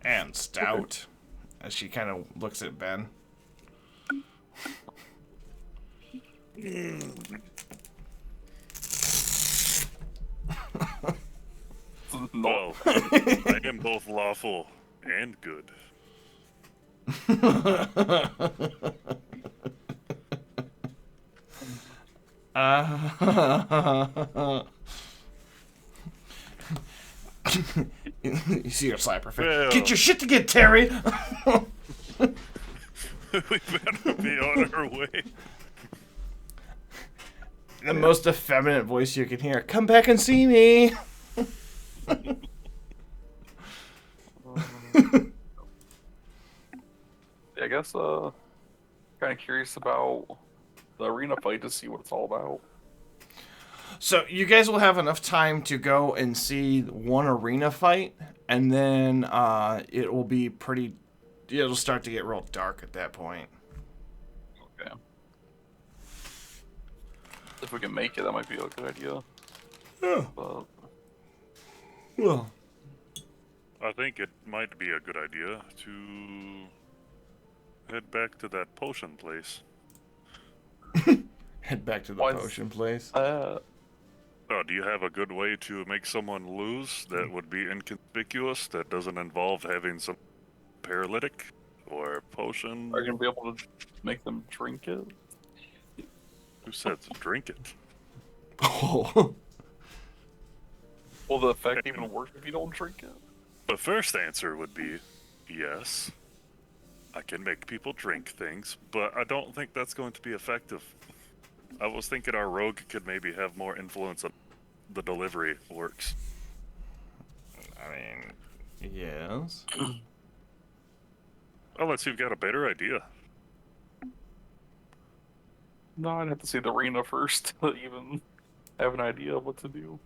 And stout. As she kind of looks at Ben. No. Well, I am both lawful and good. You see her slap her face. Well. Get your shit together, Terry! We better be on our way. The most effeminate voice you can hear. Come back and see me! I guess kind of curious about the arena fight to see what it's all about. So you guys will have enough time to go and see one arena fight, and then it will be pretty... It'll start to get real dark at that point. Okay. If we can make it, that might be a good idea. Yeah. But Well... I think it might be a good idea to head back to that potion place. Head back to the Why is- potion place. Oh, do you have a good way to make someone lose that would be inconspicuous, that doesn't involve having some paralytic or potion? are you gonna be able to make them drink it? Who said to drink it? Oh. Will the effect even work if you don't drink it? The first answer would be yes. I can make people drink things, but I don't think that's going to be effective. I was thinking our rogue could maybe have more influence on the delivery works. I mean, yes. Unless you've got a better idea. No, I'd have to see the arena first to even have an idea of what to do.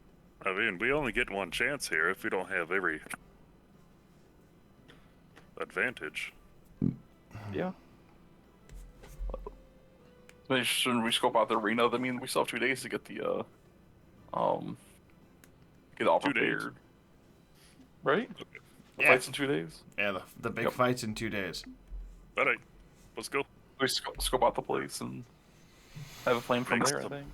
I mean, we only get one chance here if we don't have every advantage. Yeah. Maybe shouldn't we scope out the arena? I mean, we still have 2 days to get the get all 2 days. prepared. Right? The Yeah. fight's in 2 days. Yeah, the big Yep. fight's in 2 days. Alright, let's go. We scope out the place and have a plan from Makes there. I sense. think.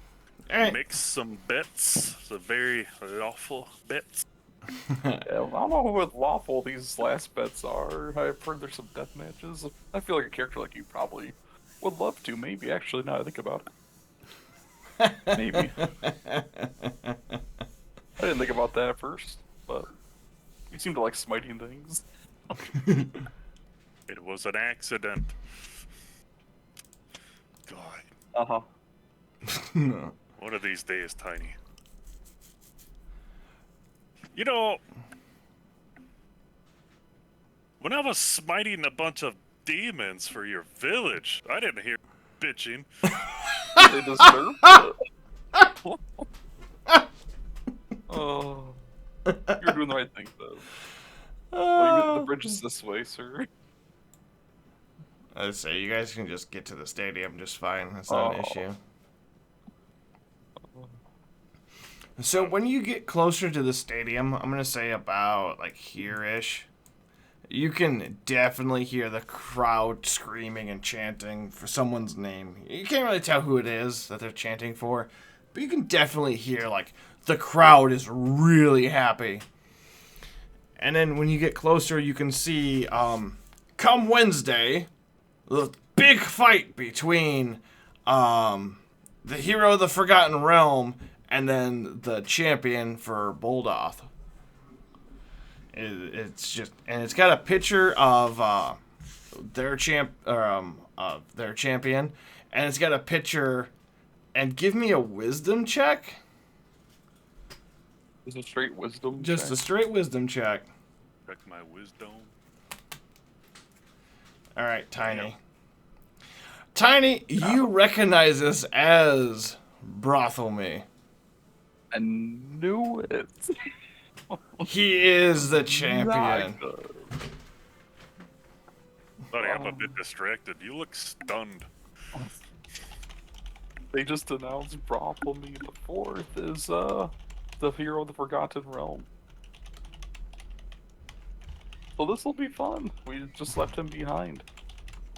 Alright. Make some bets. The very lawful bets. Yeah, I don't know what lawful these last bets are. I've heard there's some death matches. I feel like a character like you probably would love to. Maybe actually, now I think about it. Maybe. I didn't think about that at first, but you seem to like smiting things. It was an accident. God, Uh huh. one of these days, Tiny. You know, When I was smiting a bunch of demons for your village, I didn't hear bitching. They deserve it. Oh, you're doing the right thing, though. Well, the bridge is this way, sir. Let's say you guys can just get to the stadium just fine. That's not an issue. So when you get closer to the stadium, I'm gonna say about like here-ish, you can definitely hear the crowd screaming and chanting for someone's name. You can't really tell who it is that they're chanting for, but you can definitely hear like the crowd is really happy. And then when you get closer, you can see come Wednesday, the big fight between the hero of the Forgotten Realm and then the champion for Boldoth. It's just, and it's got a picture of their champion, and it's got a picture. And give me a wisdom check. Is it straight wisdom? Just check? a straight wisdom check. Check my wisdom. All right, Tiny. Tiny, you recognize this as Brothelmy. I knew it. He is the champion. Not good. Buddy, I'm a bit distracted. You look stunned. They just announced Brothelmy the Fourth is the hero of the Forgotten Realm. So this will be fun. We just left him behind.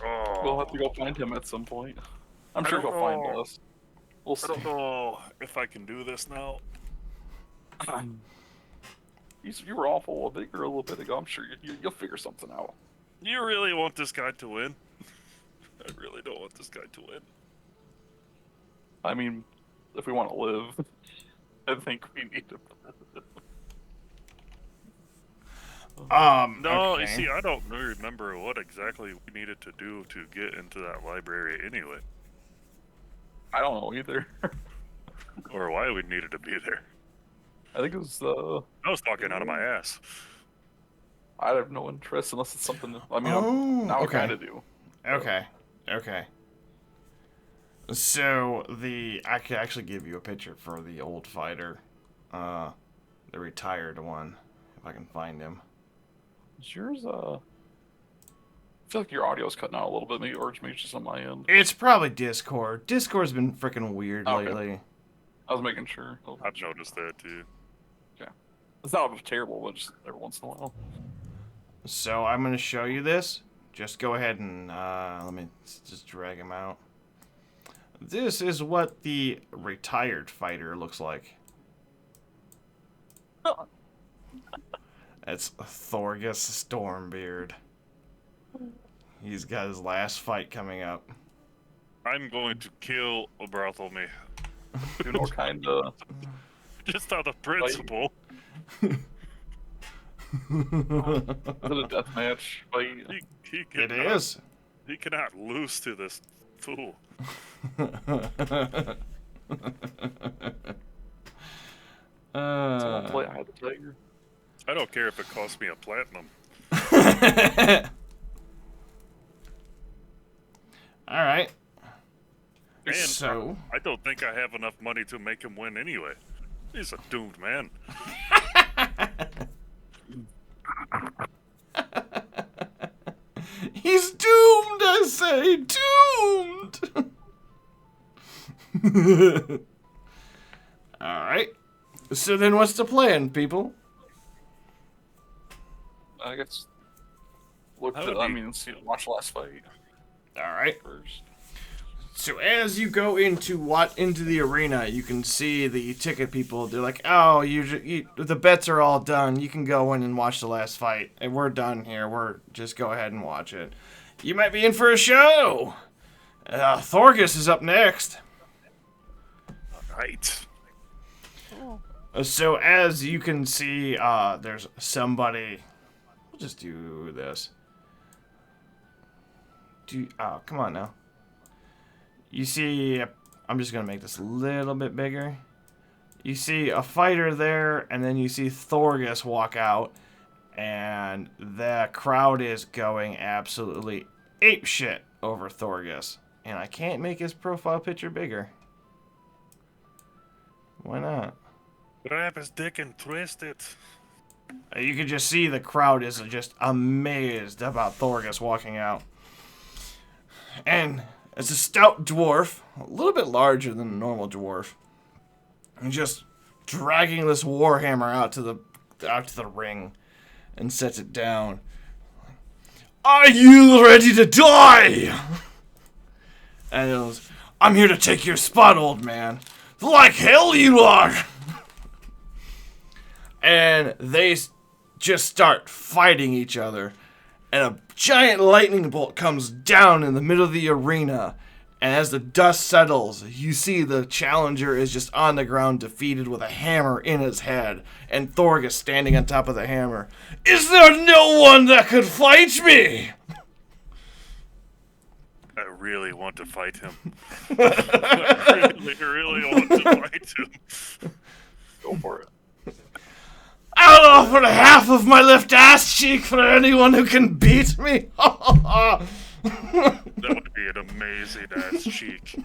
Oh, We'll have to go find him at some point. I'm sure he'll find us. We'll I see. don't know if I can do this now. You were awful a little bit ago. I'm sure you'll figure something out. You really want this guy to win? I really don't want this guy to win. I mean, if we want to live, I think we need to. No, okay. you see, I don't really remember what exactly we needed to do to get into that library anyway. I don't know either. Or why we needed to be there. I think it was I was talking out of my ass. I have no interest unless it's something. I mean, Oh, now okay. I kind of do. Okay. So I could actually give you a picture for the old fighter, the retired one, if I can find him. Is yours? I feel like your audio's cutting out a little bit, maybe, or maybe it's just on my end. It's probably Discord. Discord's been freaking weird Okay. lately. I was making sure. I've noticed that too. It's not terrible, but just every once in a while. So I'm gonna show you this. Just go ahead and let me just drag him out. This is what the retired fighter looks like. That's Thorgus Stormbeard. He's got his last fight coming up. I'm going to kill Brothelmy. You know what kind of? Just out of principle. Is it a death match fight? He It cannot, is. He cannot lose to this fool. Someone play Eye of the Tiger. I don't care if it costs me a platinum. All right. And So I don't think I have enough money to make him win anyway. He's a doomed man. he's doomed, I say, doomed. All right. So then, what's the plan, people? I guess. Look, That would I be- mean, see, watch the last fight All right. first. So as you go into the arena, you can see the ticket people. They're like, "Oh, the bets are all done. You can go in and watch the last fight, and we're done here. Just go ahead and watch it. You might be in for a show. Thorgus is up next." Right. So as you can see, there's somebody. We'll just do this. Oh, come on now. You see, I'm just going to make this a little bit bigger. You see a fighter there, and then you see Thorgus walk out. And the crowd is going absolutely apeshit over Thorgus. And I can't make his profile picture bigger. Why not? Grab his dick and twist it. You can just see the crowd is just amazed about Thorgus walking out. And it's a stout dwarf, a little bit larger than a normal dwarf, and just dragging this warhammer out to the ring and sets it down. Are you ready to die? And it goes, I'm here to take your spot, old man. Like hell you are! And they just start fighting each other. And a giant lightning bolt comes down in the middle of the arena. And as the dust settles, you see the challenger is just on the ground defeated with a hammer in his head. And Thorgus standing on top of the hammer. Is there no one that could fight me? I really want to fight him. I really want to fight him. Go for it. I'll offer half of my left ass cheek for anyone who can beat me. That would be an amazing ass cheek.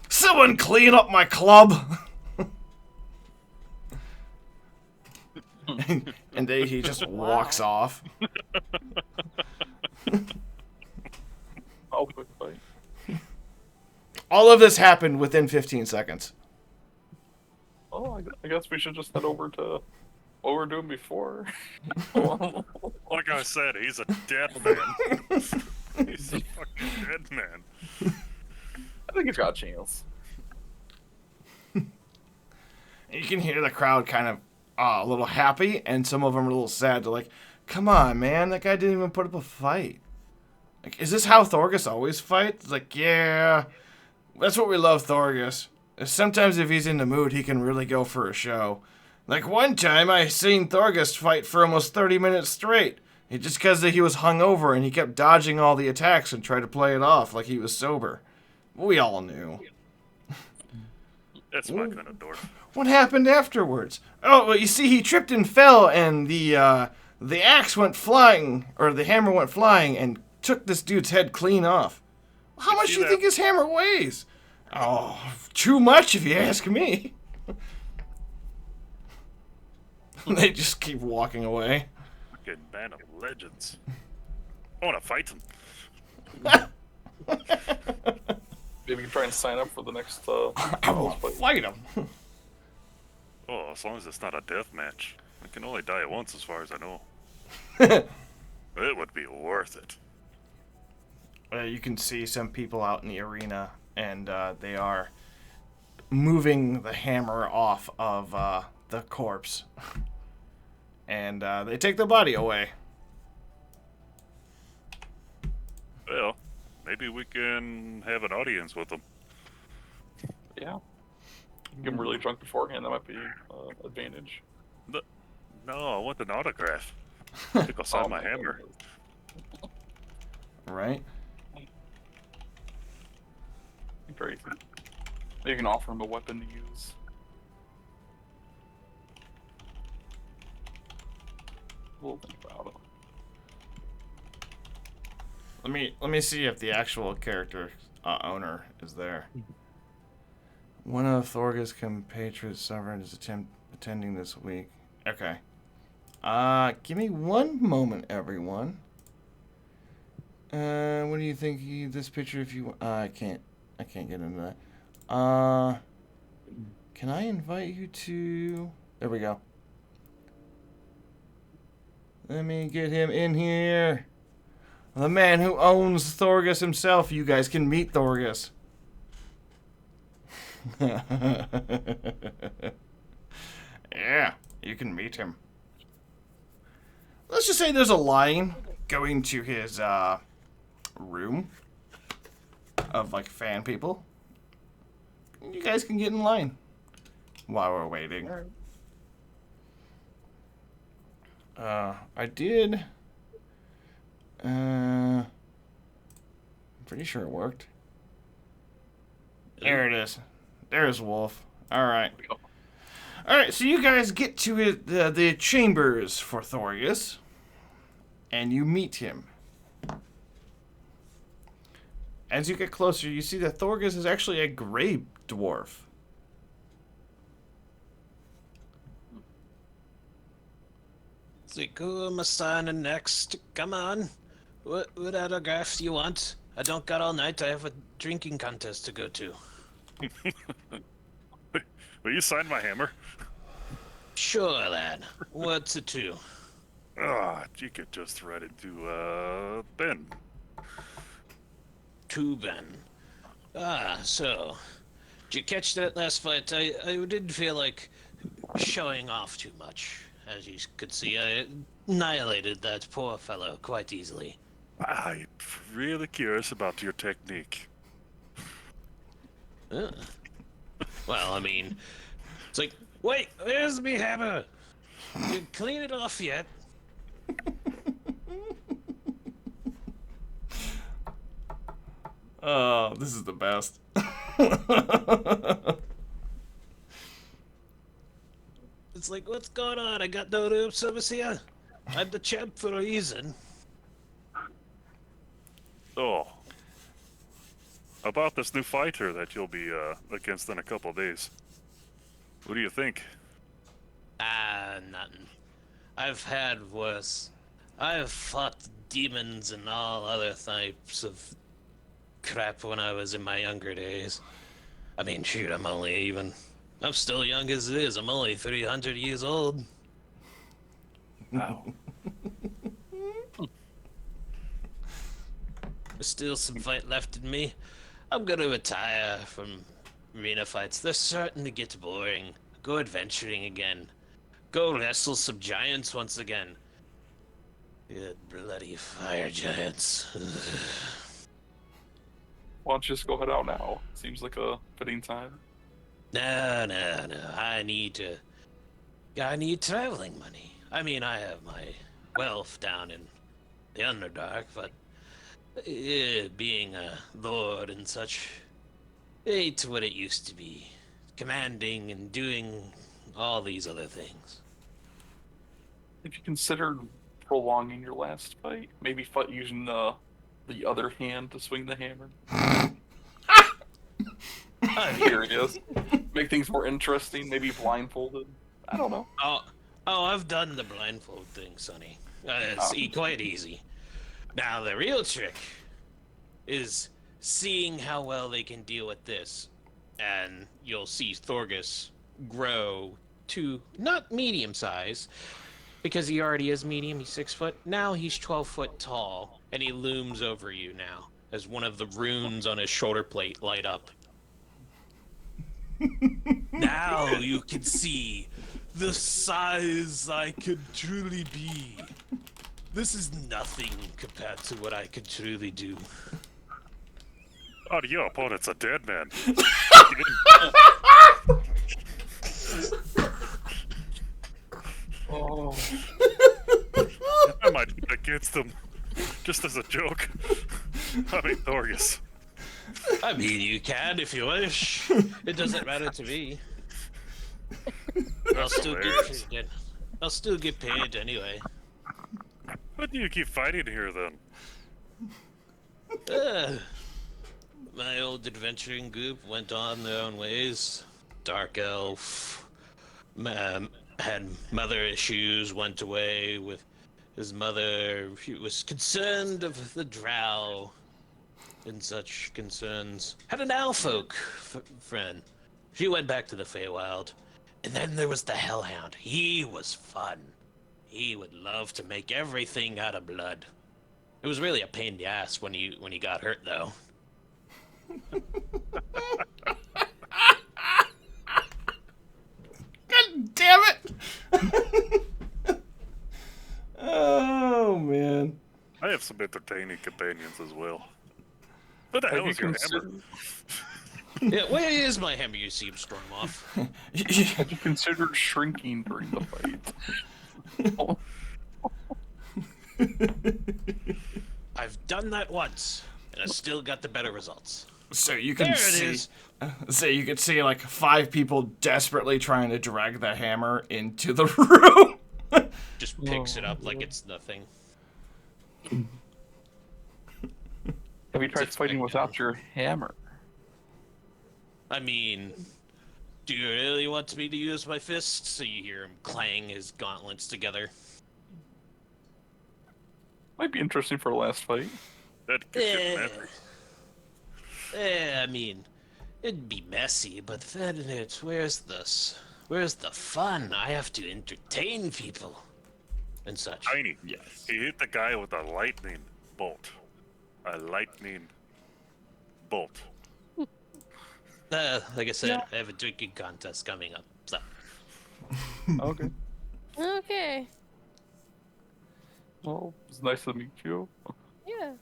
Someone clean up my club. And then he just walks off. Oh, quick fight. All of this happened within 15 seconds. Oh, I guess we should just head over to what we were doing before. Like I said, he's a dead man. He's a fucking dead man. I think he's got a chance. You can hear the crowd kind of a little happy, and some of them are a little sad. They're like, come on, man, that guy didn't even put up a fight. Like, is this how Thorgus always fights? It's like, yeah, that's what we love Thorgus. Sometimes if he's in the mood, he can really go for a show. Like one time I seen Thorgus fight for almost 30 minutes straight. Just because he was hungover and he kept dodging all the attacks and tried to play it off like he was sober. We all knew. That's my kind of dwarf. What happened afterwards? Oh, well, you see, he tripped and fell, and the axe went flying, or the hammer went flying, and took this dude's head clean off. How much do you think his hammer weighs? Oh, too much if you ask me. They just keep walking away. Fucking man of legends. I want to fight him. Maybe you can try and sign up for the next. I will fight him. Oh, as long as it's not a death match. I can only die once as far as I know. It would be worth it. You can see some people out in the arena, and they are moving the hammer off of the corpse. And they take the body away. Well, maybe we can have an audience with them. Yeah. Get him really drunk beforehand. That might be advantage. No, I want an autograph. I think I'll sign my hammer. Right? Crazy. Maybe you can offer him a weapon to use. We'll think about it. Let me see if the actual character owner is there. One of Thorgus' compatriots Sovereign is attending this week. Okay. Give me one moment, everyone. What do you think this picture? If you, I can't get into that. Can I invite you to? There we go. Let me get him in here. The man who owns Thorgus himself. You guys can meet Thorgus. Yeah, you can meet him. Let's just say there's a line going to his room of like fan people. You guys can get in line while we're waiting. I did. I'm pretty sure it worked. There it is. There's Wolf. All right. There we go. All right, so you guys get to the chambers for Thorgus, and you meet him. As you get closer, you see that Thorgus is actually a gray dwarf. It's like, who am I signing next? Come on. What autograph do you want? I don't got all night. I have a drinking contest to go to. Will you sign my hammer? Sure, lad. What's it to? Ah, you could just write it to, Ben. To Ben. Ah, so. Did you catch that last fight? I didn't feel like showing off too much. As you could see, I annihilated that poor fellow quite easily. I'm really curious about your technique. Well, I mean, it's like, wait, where's me hammer? You clean it off yet? Oh, this is the best. It's like, what's going on? I got no room service here. I'm the champ for a reason. Oh. About this new fighter that you'll be against in a couple days. What do you think? Nothing. I've had worse. I've fought demons and all other types of crap when I was in my younger days. I mean, shoot, I'm still young as it is. I'm only 300 years old. Wow. There's still some fight left in me. I'm gonna retire from arena fights. They're starting to get boring. Go adventuring again. Go wrestle some giants once again. Good bloody fire giants. Why don't you just go head out now? Seems like a fitting time. No. I need traveling money. I mean, I have my wealth down in the Underdark, but being a lord and such ain't what it used to be. Commanding and doing all these other things. Have you considered prolonging your last fight? Maybe fight using the other hand to swing the hammer? I'm curious. Make things more interesting, maybe blindfolded. I don't know. Oh, I've done the blindfold thing, Sonny. It's quite easy. Now, the real trick is seeing how well they can deal with this. And you'll see Thorgus grow to not medium size, because he already is medium, he's 6 foot. Now he's 12 foot tall, and he looms over you now, as one of the runes on his shoulder plate light up. Now you can see the size I could truly be. This is nothing compared to what I could truly do. Oh, your opponent's a dead man. Oh. I might be against him, just as a joke. I mean, Thorgus. I mean, you can if you wish. It doesn't matter to me. I'll still get paid. I'll still get paid anyway. What do you keep fighting here, then? My old adventuring group went on their own ways. Dark Elf had mother issues, went away with his mother. He was concerned of the drow and such concerns. Had an Alfolk friend. She went back to the Feywild. And then there was the Hellhound. He was fun. He would love to make everything out of blood. It was really a pain in the ass when he got hurt, though. God damn it! Oh man. I have some entertaining companions as well. What the Have hell you is your considered, hammer? Yeah, where is my hammer you see him storm off? have you considered shrinking during the fight? I've done that once, and I still got the better results. So you can There it see. is. So you could see like 5 people desperately trying to drag the hammer into the room. Just picks it up like it's nothing. Have you tried It's fighting like, without your hammer? I mean, do you really want me to use my fists? So you hear him clang his gauntlets together. Might be interesting for a last fight. That could get messy. I mean, it'd be messy, but then it's where's the fun? I have to entertain people and such. Tiny. Yes. He hit the guy with a lightning bolt. A lightning bolt. Like I said, I have a drinking contest coming up. So Okay. Okay. Well, it's nice to meet you. Yeah.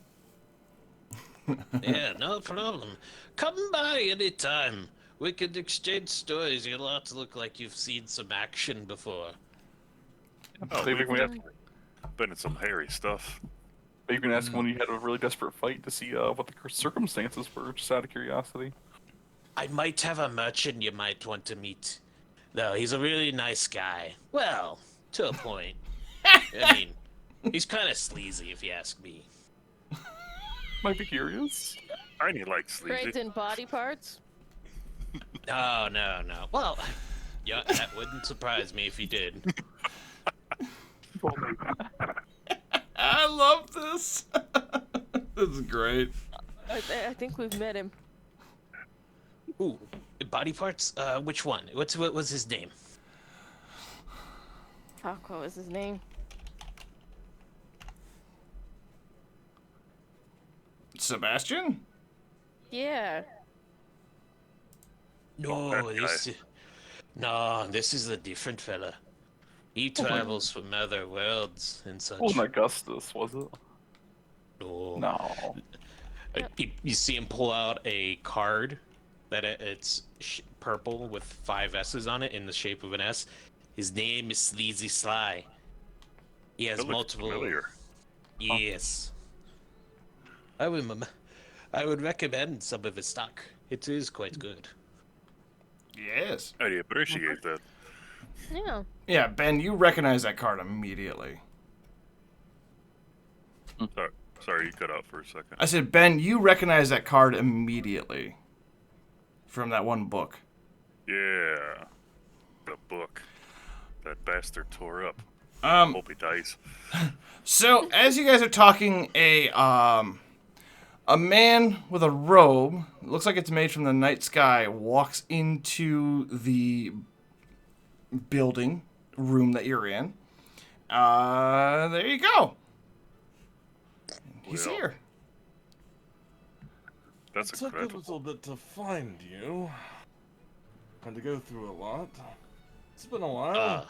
yeah, no problem. Come by anytime. We could exchange stories. You'll have to look like you've seen some action before. Oh, Maybe we have been in some hairy stuff. You can ask when you had a really desperate fight to see what the circumstances were, just out of curiosity. I might have a merchant you might want to meet. Though he's a really nice guy. Well, to a point. I mean, he's kind of sleazy if you ask me. Might be curious. Tiny likes Trades sleazy. in body parts. Oh, no. Well, yeah, that wouldn't surprise me if he did. I love this. This is great. I think we've met him. Ooh, body parts? Which one? What was his name? Fuck, what was his name? Sebastian? Yeah. No, this is a different fella. He travels from other worlds and such. Wasn't Augustus, was it? No. No. You see him pull out a card that it's purple with 5 S's on it in the shape of an S. His name is Sleazy Sly. He has That looks multiple. familiar. Yes. I would recommend some of his stock. It is quite good. Yes. I appreciate that. Yeah. Yeah, Ben, you recognize that card immediately. Sorry, you cut out for a second. I said, Ben, you recognize that card immediately from that one book. Yeah. The book. That bastard tore up. Um, Hope he dies. So as you guys are talking, a man with a robe, looks like it's made from the night sky, walks into the building room that you're in. There you go. He's Well, here. That's It took a incredible. little bit to find you. Had to go through a lot. It's been a while.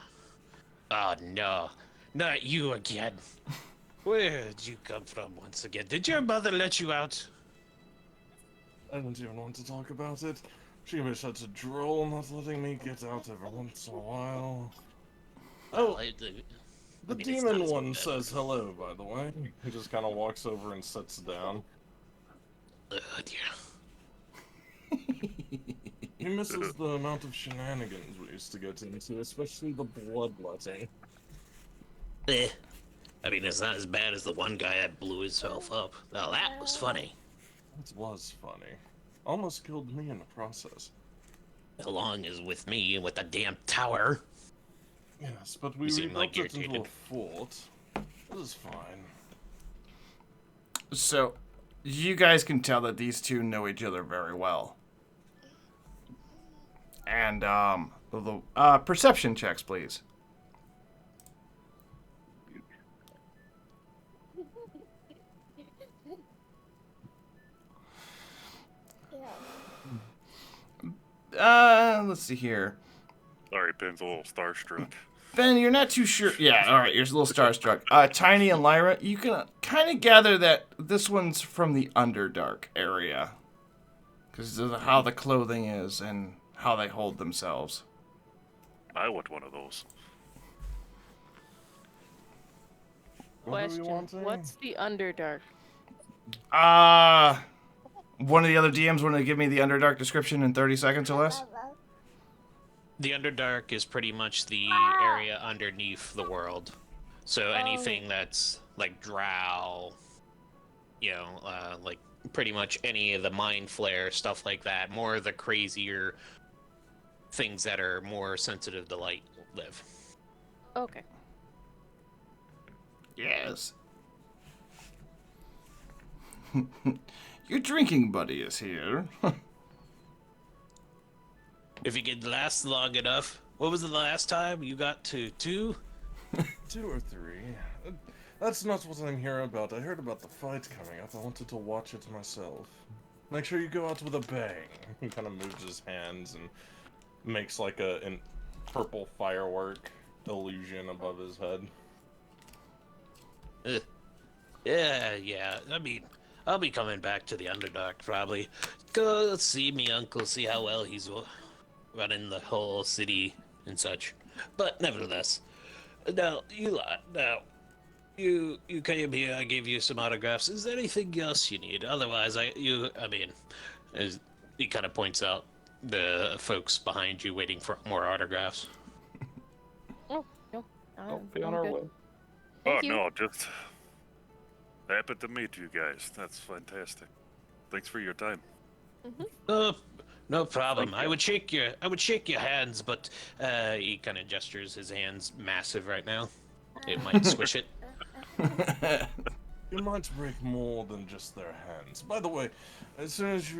Oh no, not you again. Where did you come from once again? Did your mother let you out? I don't even want to talk about it. She was such a droll, not letting me get out every once in a while. Oh, the mean, it's not demon as one bad. says hello, by the way. He just kind of walks over and sits down. Oh dear. He misses the amount of shenanigans we used to get into, especially the bloodletting. I mean, it's not as bad as the one guy that blew himself up. Now that was funny. It was funny. Almost killed me in the process. Along as with me with the damn tower. Yes, but we You seem rebuilt like it into a irritated. fort. This is fine. So you guys can tell that these two know each other very well. And the perception checks, please. Let's see here. Sorry, Ben's a little starstruck. Ben, you're not too sure. Yeah, all right, you're a little starstruck. Tiny and Lyra, you can kind of gather that this one's from the Underdark area. Because of how the clothing is and how they hold themselves. I want one of those. What are we Question. wanting? What's the Underdark? one of the other DMs want to give me the Underdark description in 30 seconds or less? The Underdark is pretty much the area underneath the world. So anything that's like drow, like pretty much any of the mind flare, stuff like that, more of the crazier things that are more sensitive to light live. Okay. Yes. Your drinking buddy is here. If you could last long enough. What was the last time you got to 2? 2 or 3. That's not what I'm here about. I heard about the fight coming up. I wanted to watch it myself. Make sure you go out with a bang. He kind of moves his hands and makes like a purple firework illusion above his head. Yeah. I mean, I'll be coming back to the Underdark probably. Go see me uncle, see how well he's running the whole city and such. But nevertheless, now you came here. I gave you some autographs. Is there anything else you need? Otherwise, as he kind of points out the folks behind you waiting for more autographs. Oh no. I'll be on I'm our good. way. Thank you. No, just happy to meet you guys. That's fantastic. Thanks for your time. No problem. I would shake your hands, but he kind of gestures his hands massive right now. It might squish it. You might break more than just their hands. By the way, as soon as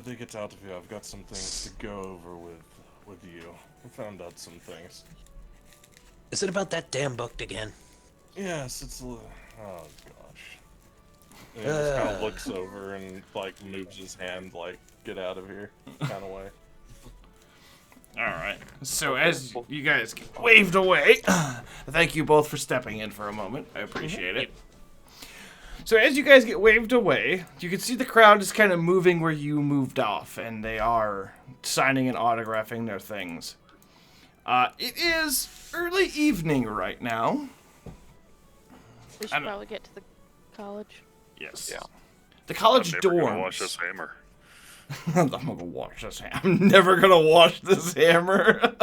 they get out of here, I've got some things to go over with you. I found out some things. Is it about that damn book again? Yes, it's a little... Oh, gosh. And he just kind of looks over and, like, moves his hand, like, get out of here kind of way. Alright. So as you guys get waved away, thank you both for stepping in for a moment. I appreciate it. So as you guys get waved away, you can see the crowd is kind of moving where you moved off, and they are signing and autographing their things. It is early evening right now. We should probably get to the college. Yes. Yeah. The college I'm never dorms. gonna wash this hammer. I'm gonna wash this hammer. I'm never gonna wash this hammer.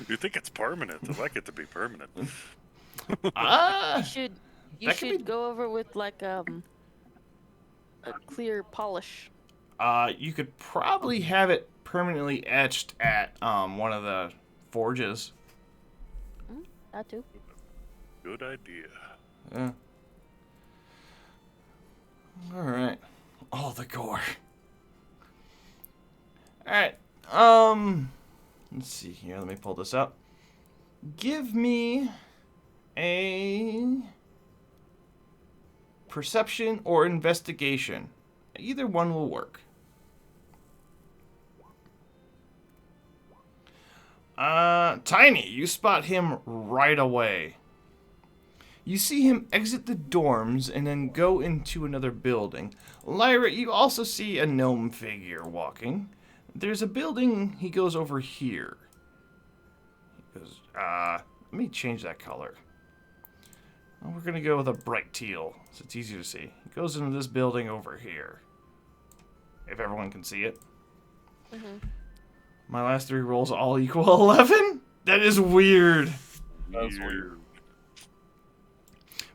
You think it's permanent? I like it to be permanent. You That could should be- go over with like a clear polish. You could probably have it permanently etched at one of the forges. That too. Good idea. Yeah. All right. Oh, the gore. All right. Let's see here. Let me pull this up. Give me a perception or investigation. Either one will work. Tiny, you spot him right away. You see him exit the dorms and then go into another building. Lyra, you also see a gnome figure walking. There's a building, he goes over here. He goes, let me change that color. Well, we're gonna go with a bright teal, so it's easier to see. He goes into this building over here. If everyone can see it. My last 3 rolls all equal 11? That is weird. That's weird.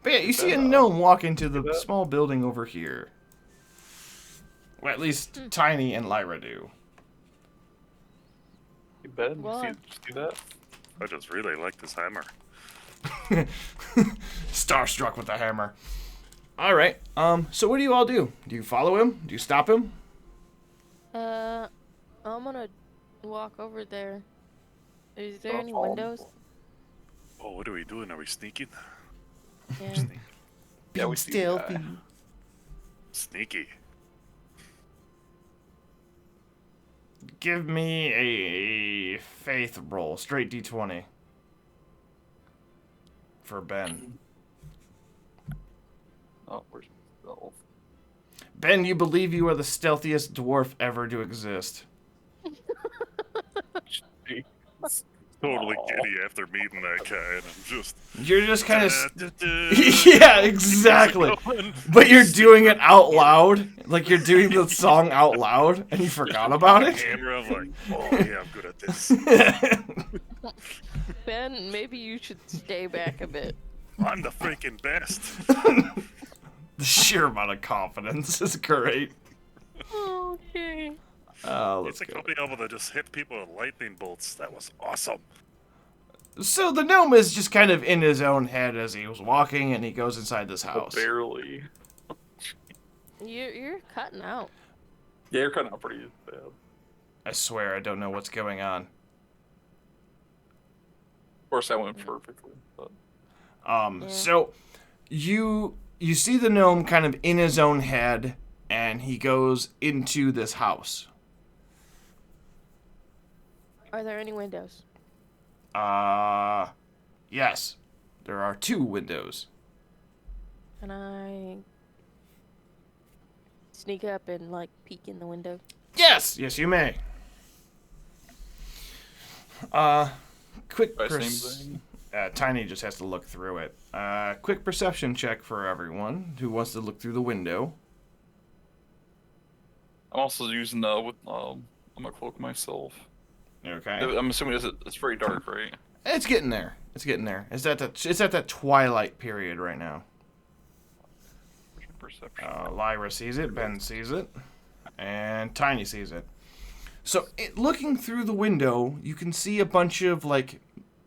But yeah, you see a gnome walk into the small building over here. Well, at least Tiny and Lyra do. You Ben, Well, you see that? I just really like this hammer. Starstruck with the hammer. All right. So what do you all do? Do you follow him? Do you stop him? I'm gonna walk over there. Is there I'll any follow him. windows? Oh, what are we doing? Are we sneaking? Yeah. Yeah, we see the guy. Sneaky. Give me a faith roll, straight d20. For Ben. Oh, where's the elf? Ben, you believe you are the stealthiest dwarf ever to exist. totally giddy after meeting that guy, and I'm just. You're just kind of. Yeah, exactly. But you're doing it out loud, like you're doing the song out loud, and you forgot about it. Camera, I'm like, oh yeah, I'm good at this. Ben, maybe you should stay back a bit. I'm the freaking best. The sheer amount of confidence is great. Okay. Let's It's like go. I'll be able to just hit people with lightning bolts. That was awesome. So the gnome is just kind of in his own head as he was walking, and he goes inside this house. Barely. You're cutting out. Yeah, you're cutting out pretty bad. I swear I don't know what's going on. Of course, that went perfectly. But... Yeah. So you see the gnome kind of in his own head, and he goes into this house. Are there any windows? Yes. There are 2 windows. Can I sneak up and like peek in the window? Yes, you may. Quick Same thing. Tiny just has to look through it. Quick perception check for everyone who wants to look through the window. I'm also using I'm gonna cloak myself. Okay. I'm assuming it's very dark, right? It's getting there. It's at that twilight period right now. Perception. Lyra sees it, Ben sees it, and Tiny sees it. So, looking through the window, you can see a bunch of, like,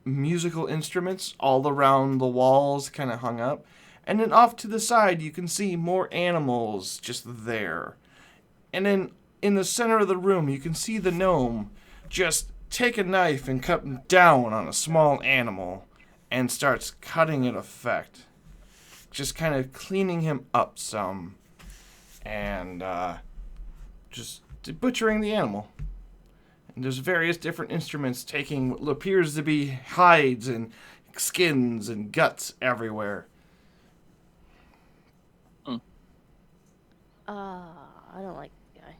musical instruments all around the walls, kind of hung up. And then off to the side, you can see more animals just there. And then in the center of the room, you can see the gnome just take a knife and cut down on a small animal and starts cutting it effect. Just kind of cleaning him up some and just butchering the animal. And there's various different instruments taking what appears to be hides and skins and guts everywhere. I don't like the guy.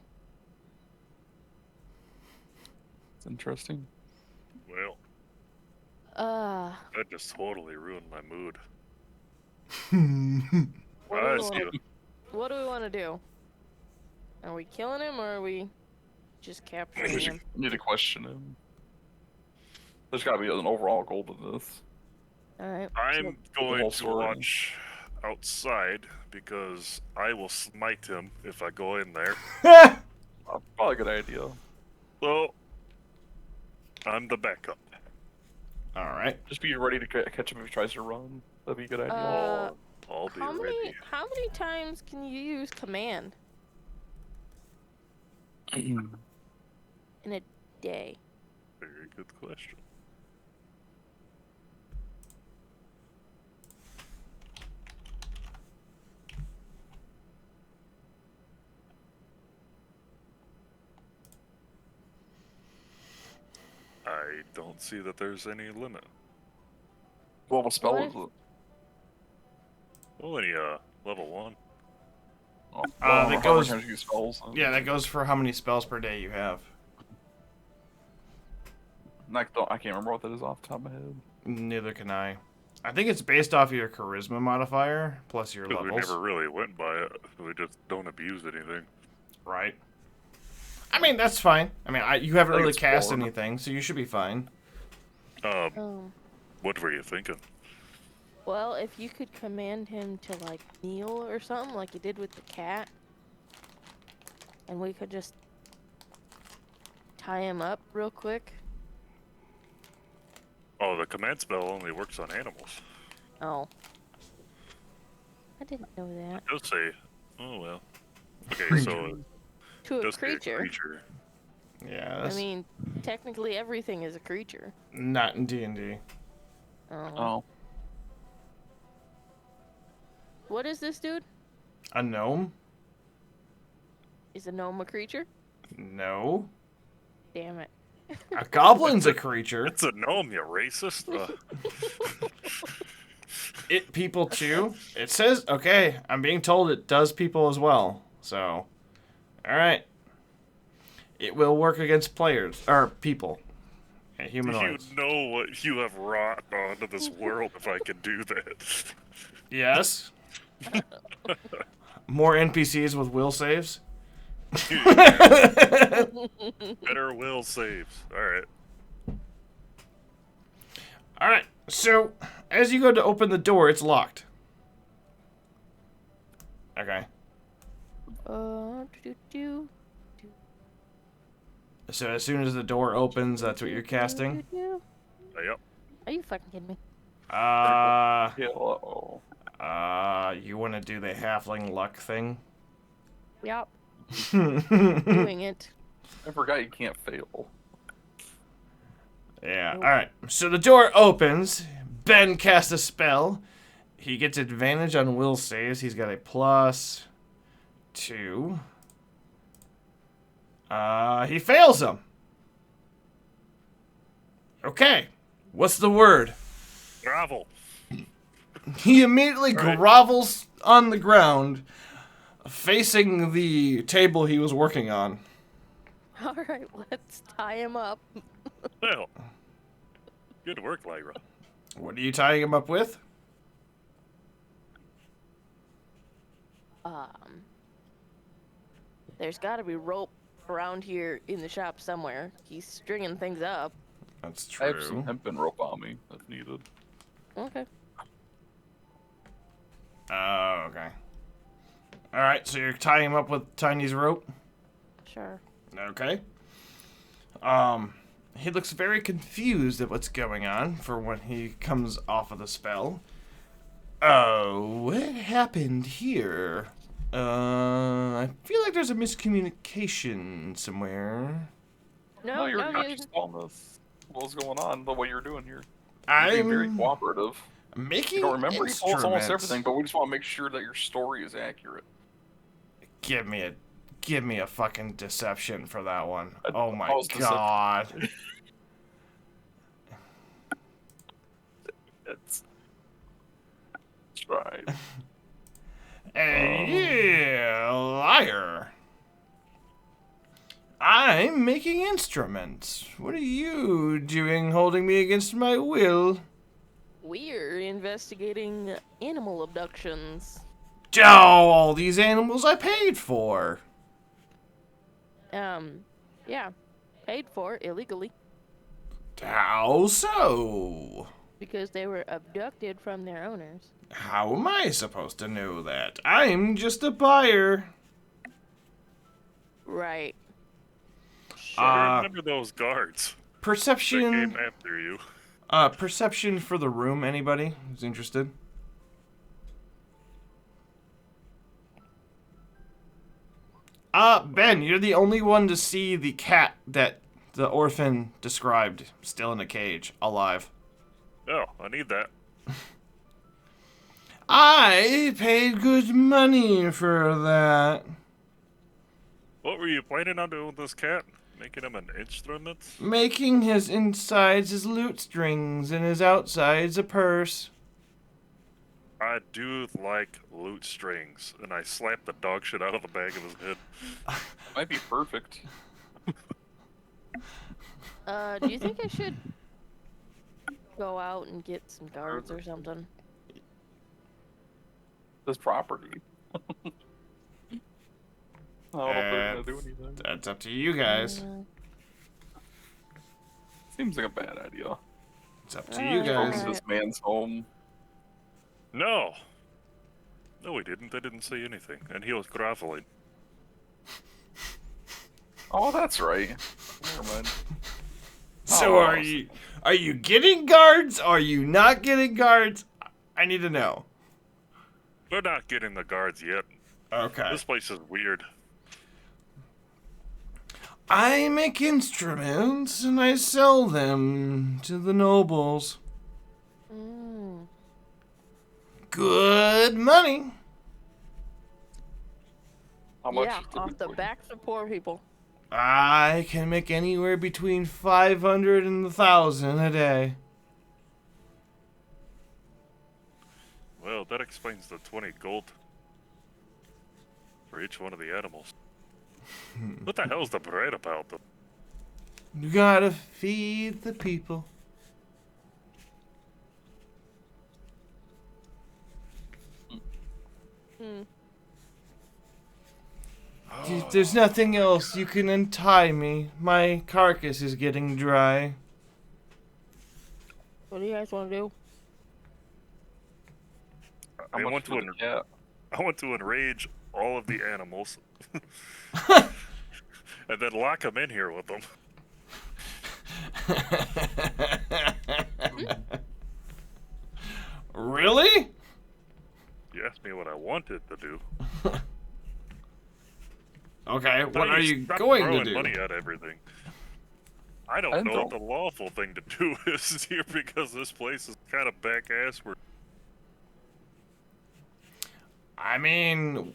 It's interesting. Well, that just totally ruined my mood. What do we want to do? Are we killing him or are we just capturing him? Need to question him. There's gotta be an overall goal to this. Alright. I'm going whole to story. watch outside because I will smite him if I go in there. Probably a good idea. So, I'm the backup. Alright. Just be ready to catch him if he tries to run. That'd be a good idea. I'll be How ready. many times can you use command in a day? Very good question. I don't see that there's any limit. What a spell What is if- it? Only level 1. Oh, that how many goes- times you use spells? Yeah, that goes for how many spells per day you have. I can't remember what that is off the top of my head. Neither can I. I think it's based off of your charisma modifier plus your Because we levels. never really went by it. We just don't abuse anything. Right. I mean, that's fine. I mean, you haven't I think really it's cast forward. anything, so you should be fine. What were you thinking? Well, if you could command him to like kneel or something like you did with the cat, and we could just tie him up real quick. Oh, the command spell only works on animals. Oh. I didn't know that. It does say, oh well. Okay, so To it a does say creature. creature. Yeah, I that's mean, technically everything is a creature. not in D&D. Oh. Oh. What is this dude? A gnome? Is a gnome a creature? No. Damn it. A goblin's a creature. It's a gnome, you racist. It people too. It says, okay, I'm being told it does people as well. So, alright. It will work against players, or people. Humanoids. You know what you have wrought onto this world if I can do that. Yes. More NPCs with will saves. Better will saves. Alright. All right. So, as you go to open the door, it's locked. Okay. Do-do-do. So as soon as the door opens, that's what you're casting. Do-do-do. Yep. Are you fucking kidding me? Yeah, uh-oh. You want to do the halfling luck thing? Yep. Doing it. I forgot you can't fail. Yeah. All right. So the door opens. Ben casts a spell. He gets advantage on will saves. He's got a +2. He fails them. Okay. What's the word? Gravel. He immediately Right. grovels on the ground, facing the table he was working on. All right, let's tie him up. Well. Good work, Lyra. What are you tying him up with? There's got to be rope around here in the shop somewhere. He's stringing things up. That's I have some true. hemp and rope on me if needed. Okay. Oh, okay. All right, so you're tying him up with Tiny's rope? Sure. Okay. He looks very confused at what's going on for when he comes off of the spell. Oh, what happened here? I feel like there's a miscommunication somewhere. No, you're no, not you- just telling us what's going on, but what you're doing here. You're being very I'm cooperative. making You don't remember you told us almost instruments. everything, but we just want to make sure that your story is accurate. Give me a fucking deception for that one. A Oh my false deception. god. It's right. Hey, liar. I'm making instruments. What are you doing holding me against my will? We're investigating animal abductions. Oh, all these animals I paid for. Yeah. Paid for illegally How so? because they were abducted from their owners. How am I supposed to know that? I'm just a buyer. Right. Remember those guards that Perception. came after you. Perception for the room. Anybody who's interested? Ben, you're the only one to see the cat that the orphan described, still in a cage, alive. Oh, I need that. I paid good money for that. What were you planning on doing with this cat? Making him an instrument? Making his insides his lute strings and his outsides a purse. I do like loot strings, and I slapped the dog shit out of the back of his head. Might be perfect. Do you think I should go out and get some guards or something? This property. I don't know if they're gonna do anything. That's up to you guys. Seems like a bad idea. It's up to you Going guys. to this man's home. No! No, he didn't. They didn't say anything. And he was groveling. Oh, that's right. Never mind. So Oh. are you getting guards? Are you not getting guards? I need to know. We're not getting the guards yet. Okay. This place is weird. I make instruments and I sell them to the nobles. Mm. Good money. How much? Yeah, off the typically? backs of poor people. I can make anywhere between 500 and 1,000 a day. Well, that explains the 20 gold for each one of the animals. What the hell's the bread about? You gotta feed the people. Hmm. There's nothing else. You can untie me. My carcass is getting dry. What do you guys want to do? How I much want for to the cat? I want to enrage all of the animals. And then lock them in here with them. Really? You asked me what I wanted to do. Okay, what Tiny, are you stop going to throwing do? money at everything. I don't I know what don't. the lawful thing to do is here because this place is kind of back-ass. I mean,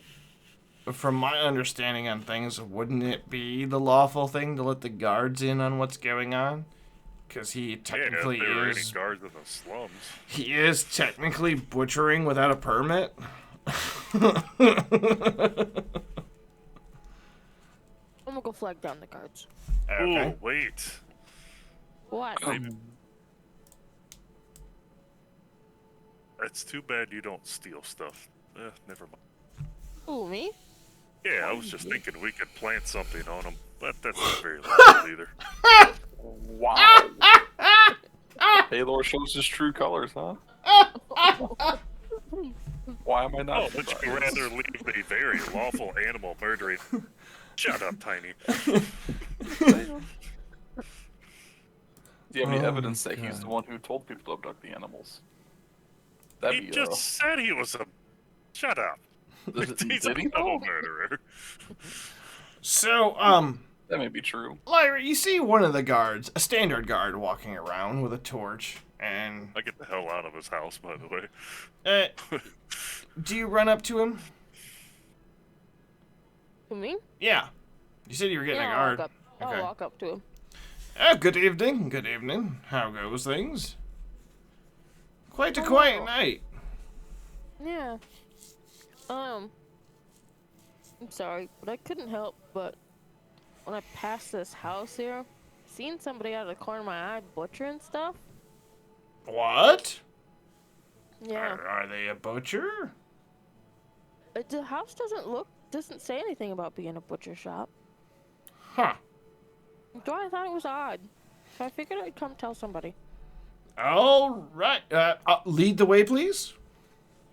from my understanding on things, wouldn't it be the lawful thing to let the guards in on what's going on? Because he Yeah, technically if they were any is. guards in the slums. He is technically butchering without a permit. I'm gonna go flag down the guards. Okay. Ooh, wait. What? It's too bad you don't steal stuff. Never mind. Ooh, me? Yeah, I was just thinking we could plant something on them, but that's not very lawful either. Wow. Taylor shows his true colors, huh? Why am I Oh, not? would you rather leave a very lawful animal murdering? Shut up, Tiny. Do you have any Oh evidence my that he's the God. one who told people to abduct the animals? He just said he was a. Shut up. He's did he? a animal murderer. So, That may be true. Lyra, you see one of the guards, a standard guard, walking around with a torch, and I get the hell out of his house, by the way. do you run up to him? To me? Yeah. You said you were getting a Yeah, guard. I'll Okay. walk up to him. Good evening. Good evening. How goes things? Quite a Oh, quiet wow. night. Yeah. I'm sorry, but I couldn't help but when I passed this house here, seeing somebody out of the corner of my eye butchering stuff. What? Yeah. Are they a butcher? The house doesn't say anything about being a butcher shop. Huh. So I thought it was odd. So I figured I'd come tell somebody. All right. Lead the way, please.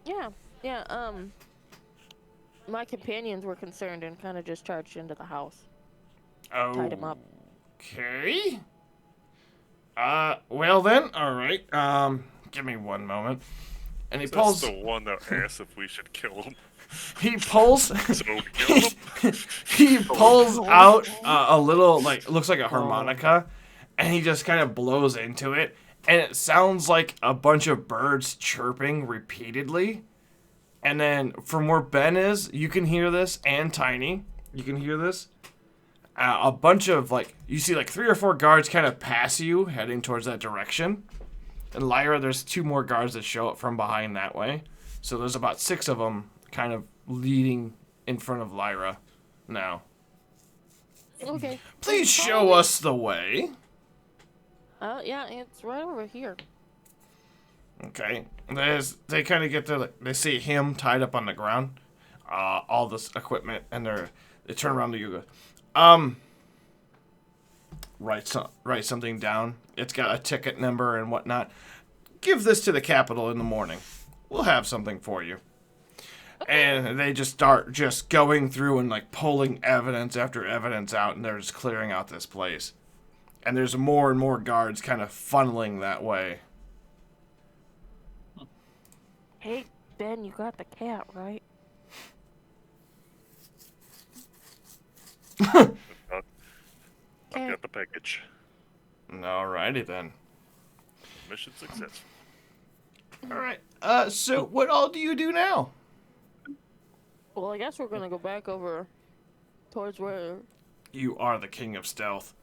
Yeah. My companions were concerned and kind of just charged into the house. Oh. Tied him up. Okay. Well then, all right. Give me one moment. And he That's pulls. the one that asked if we should kill him. He pulls. So kill him. He pulls out a little, like, looks like a harmonica, and he just kind of blows into it, and it sounds like a bunch of birds chirping repeatedly. And then from where Ben is, you can hear this, and Tiny, you can hear this. A bunch of, like, you see like 3 or 4 guards kind of pass you, heading towards that direction. And Lyra, there's 2 more guards that show up from behind that way. So there's about 6 of them kind of leading in front of Lyra now. Okay. Please show us the way. Yeah, it's right over here. Okay. They kind of get to, they see him tied up on the ground. All this equipment, and they turn around to you. Write something down. It's got a ticket number and whatnot. Give this to the Capitol in the morning. We'll have something for you. And they just start just going through and like pulling evidence after evidence out, and they're just clearing out this place. And there's more and more guards kind of funneling that way. Hey, Ben, you got the cat, right? I've got the package. Alrighty then. Mission successful. Alright. So what all do you do now? Well, I guess we're gonna go back over towards where. You are the king of stealth.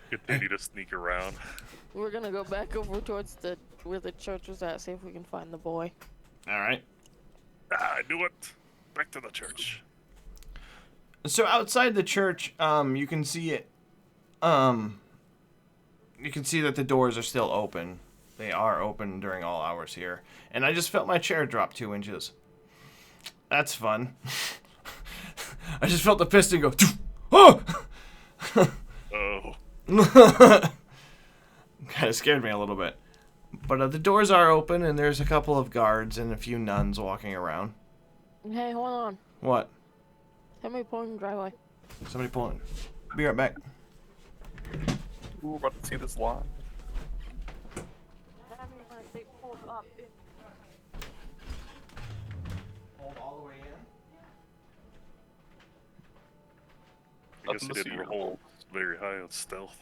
Continue to sneak around. We're gonna go back over towards where the church was at, see if we can find the boy. Alright. I knew it. Back to the church. So outside the church, you can see it. You can see that the doors are still open. They are open during all hours here. And I just felt my chair drop 2 inches. That's fun. I just felt the piston go. Oh! Oh. Kind of scared me a little bit. But the doors are open, and there's a couple of guards and a few nuns walking around. Hey, hold on. What? Somebody pulling the driveway. Somebody pulling. Be right back. Ooh, we're about to see this live. Hold all the way in. I guess he didn't roll very high on stealth.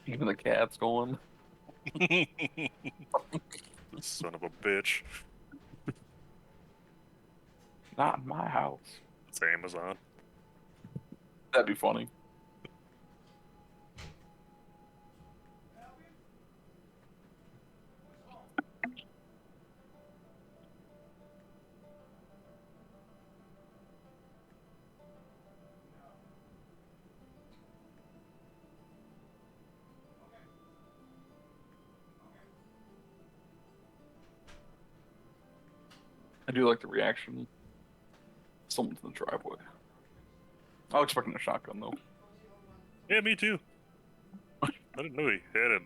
Even the cat's going. Son of a bitch. Not in my house. It's Amazon. That'd be funny. I do like the reaction. Someone's in the driveway. I was expecting a shotgun though. Yeah, me too. I didn't know he had a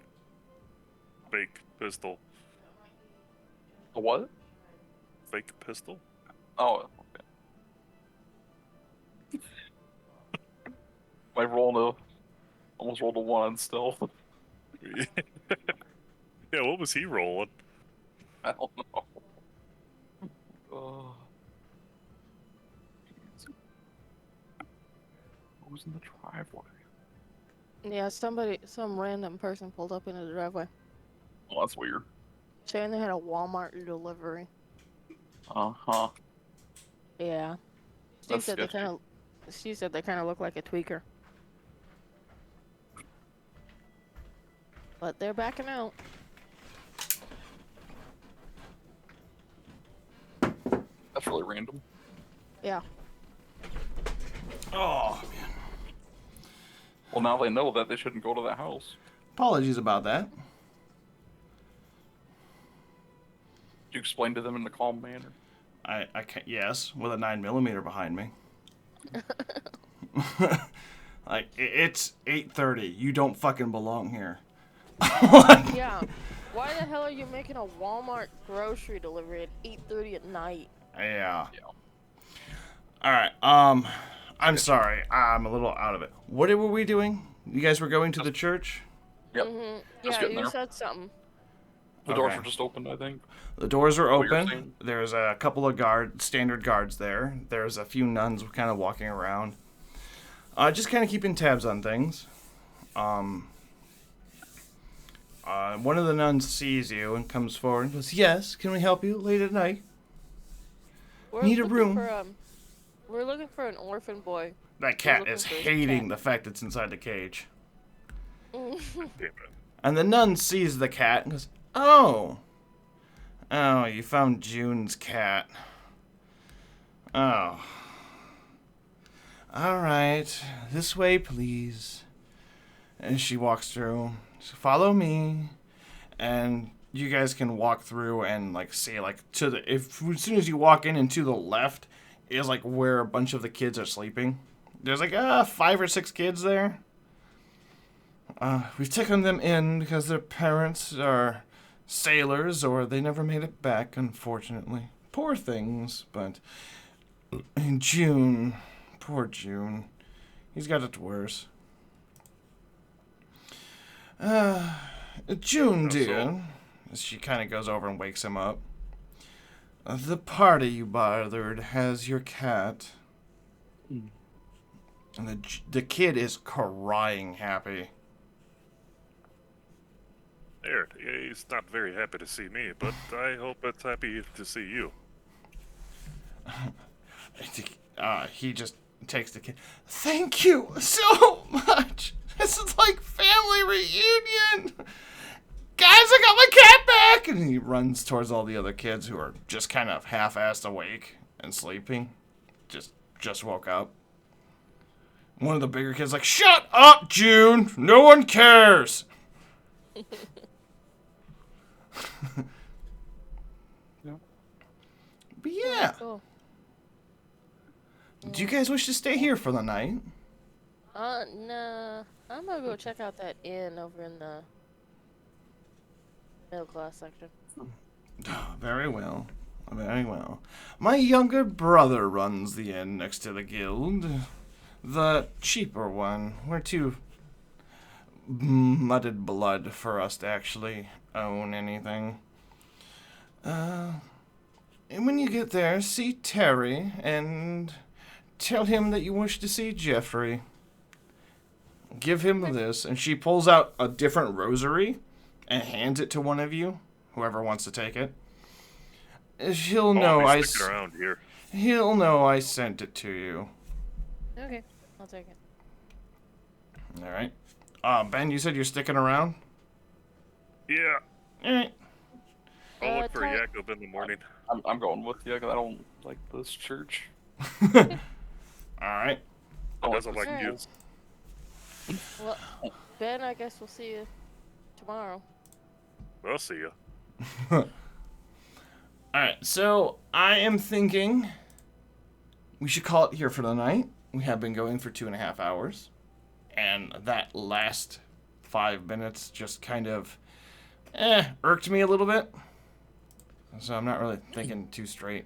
fake pistol. A what? Fake pistol? Oh, okay. I almost rolled a 1 on stealth. Yeah, what was he rolling? I don't know. Oh. Who's in the driveway? Yeah, some random person pulled up into the driveway. Oh, that's weird. Saying they had a Walmart delivery. Uh-huh. Yeah. That's She said they kind of look like a tweaker. But they're backing out. That's really random. Yeah. Oh, man. Well, now they know that they shouldn't go to that house. Apologies about that. Did you explain to them in a calm manner? I can't, yes, with a 9mm behind me. Like, it's 8:30. You don't fucking belong here. Yeah. Why the hell are you making a Walmart grocery delivery at 8:30 at night? Yeah. All right. I'm sorry. I'm a little out of it. What were we doing? You guys were going to the church? Yep. Mm-hmm. Just Yeah, getting you there. said something. The doors Okay. were just opened, I think. The doors are What you're open. saying. There's a couple of standard guards there. There's a few nuns kind of walking around. Just kind of keeping tabs on things. One of the nuns sees you and comes forward and goes, "Yes, can we help you late at night? We're Need a looking room." We're looking for an orphan boy. That cat looking is for his hating cat. the fact it's inside the cage. Damn it. And the nun sees the cat and goes, "Oh. Oh, you found June's cat. Oh. All right. This way, please." And she walks through. So follow me. And you guys can walk through and like see like as soon as you walk in and to the left is like where a bunch of the kids are sleeping. There's like 5 or 6 kids there. We've taken them in because their parents are sailors or they never made it back, unfortunately. Poor things, but in June, poor June, he's got it worse. June, dear, as she kind of goes over and wakes him up. The party you bothered has your cat. And the kid is crying happy. There, he's not very happy to see me, but I hope it's happy to see you. He just takes the kid. Thank you so much. This is like family reunion. I got my cat back! And he runs towards all the other kids who are just kind of half-assed awake and sleeping. Just woke up. One of the bigger kids like, shut up, June! No one cares! But yeah. Cool. Do you guys wish to stay here for the night? Nah. I'm gonna go check out that inn over in the middle class section. Very well. Very well. My younger brother runs the inn next to the guild. The cheaper one. We're too mudded blood for us to actually own anything. And when you get there, see Terry and tell him that you wish to see Jeffrey. Give him this, and she pulls out a different rosary and hands it to one of you, whoever wants to take it. He'll know around here. He'll know I sent it to you. Okay, I'll take it. All right. Ben, you said you're sticking around? Yeah. All right. I'll look for Jacob in the morning. I'm going with you because I don't like this church. All right. He doesn't like Alright. Jews. Well, Ben, I guess we'll see you tomorrow. I'll see ya. All right. So I am thinking we should call it here for the night. We have been going for 2.5 hours, and that last 5 minutes just kind of irked me a little bit. So I'm not really thinking too straight.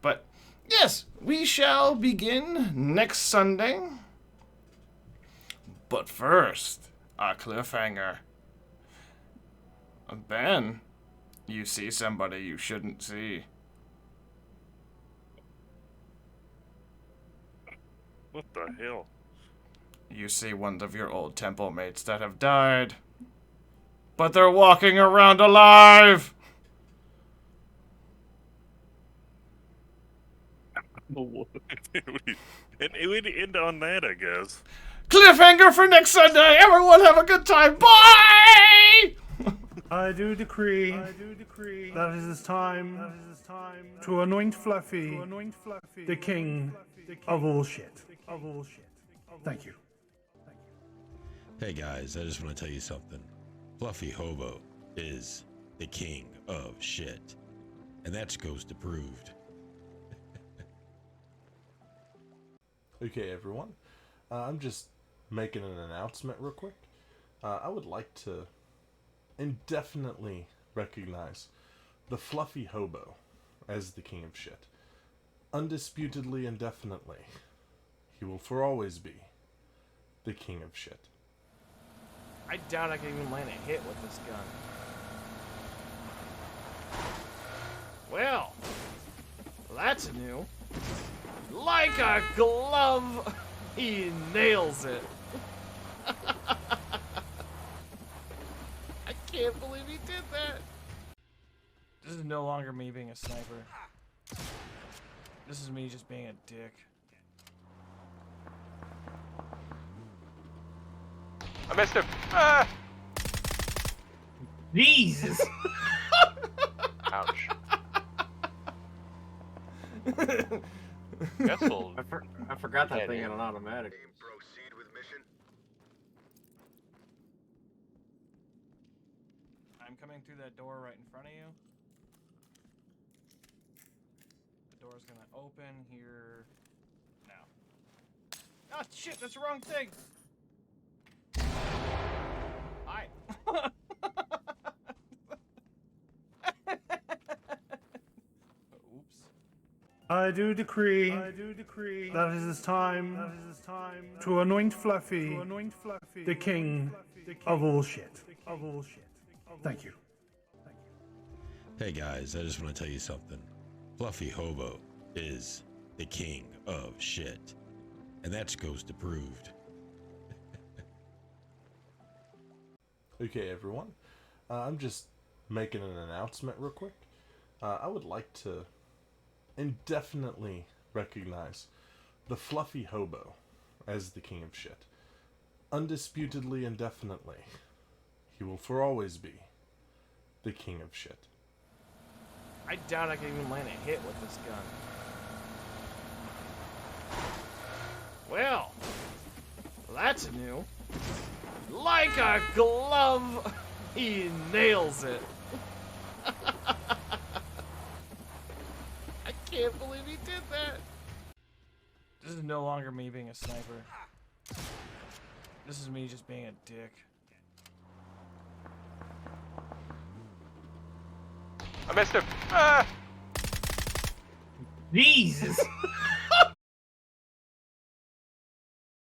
But yes, we shall begin next Sunday. But first, a cliffhanger. Ben, you see somebody you shouldn't see. What the hell? You see one of your old temple mates that have died. But they're walking around alive! And it would end on that, I guess. Cliffhanger for next Sunday! Everyone have a good time! Bye! I do decree that it is time to anoint Fluffy the king of all shit. Thank you. Hey guys, I just want to tell you something. Fluffy Hobo is the king of shit. And that's Ghost approved. Okay, everyone. I'm just making an announcement real quick. I would like to indefinitely recognize the Fluffy Hobo as the king of shit. Undisputedly, indefinitely. He will for always be the king of shit. I doubt I can even land a hit with this gun. Well, that's new. Like a glove, he nails it. I can't believe he did that. This is no longer me being a sniper. This is me just being a dick. I missed him. Ah! Jesus! Ouch. Guess we'll... I forgot that thing dude. had an automatic. Proceed with mission. I'm coming through that door right in front of you. The door's gonna open here now. Oh shit, that's the wrong thing! Hi. Oops. I do decree that it is time to anoint Fluffy the king of all shit. Thank you. Hey guys, I just want to tell you something. Fluffy Hobo is the king of shit. And that's Ghost approved. Okay, everyone. I'm just making an announcement real quick. I would like to indefinitely recognize the Fluffy Hobo as the king of shit. Undisputedly, indefinitely. He will for always be the king of shit. I doubt I can even land a hit with this gun. Well, that's new. Like a glove, he nails it. I can't believe he did that. This is no longer me being a sniper. This is me just being a dick. I missed him. Ah! Jesus!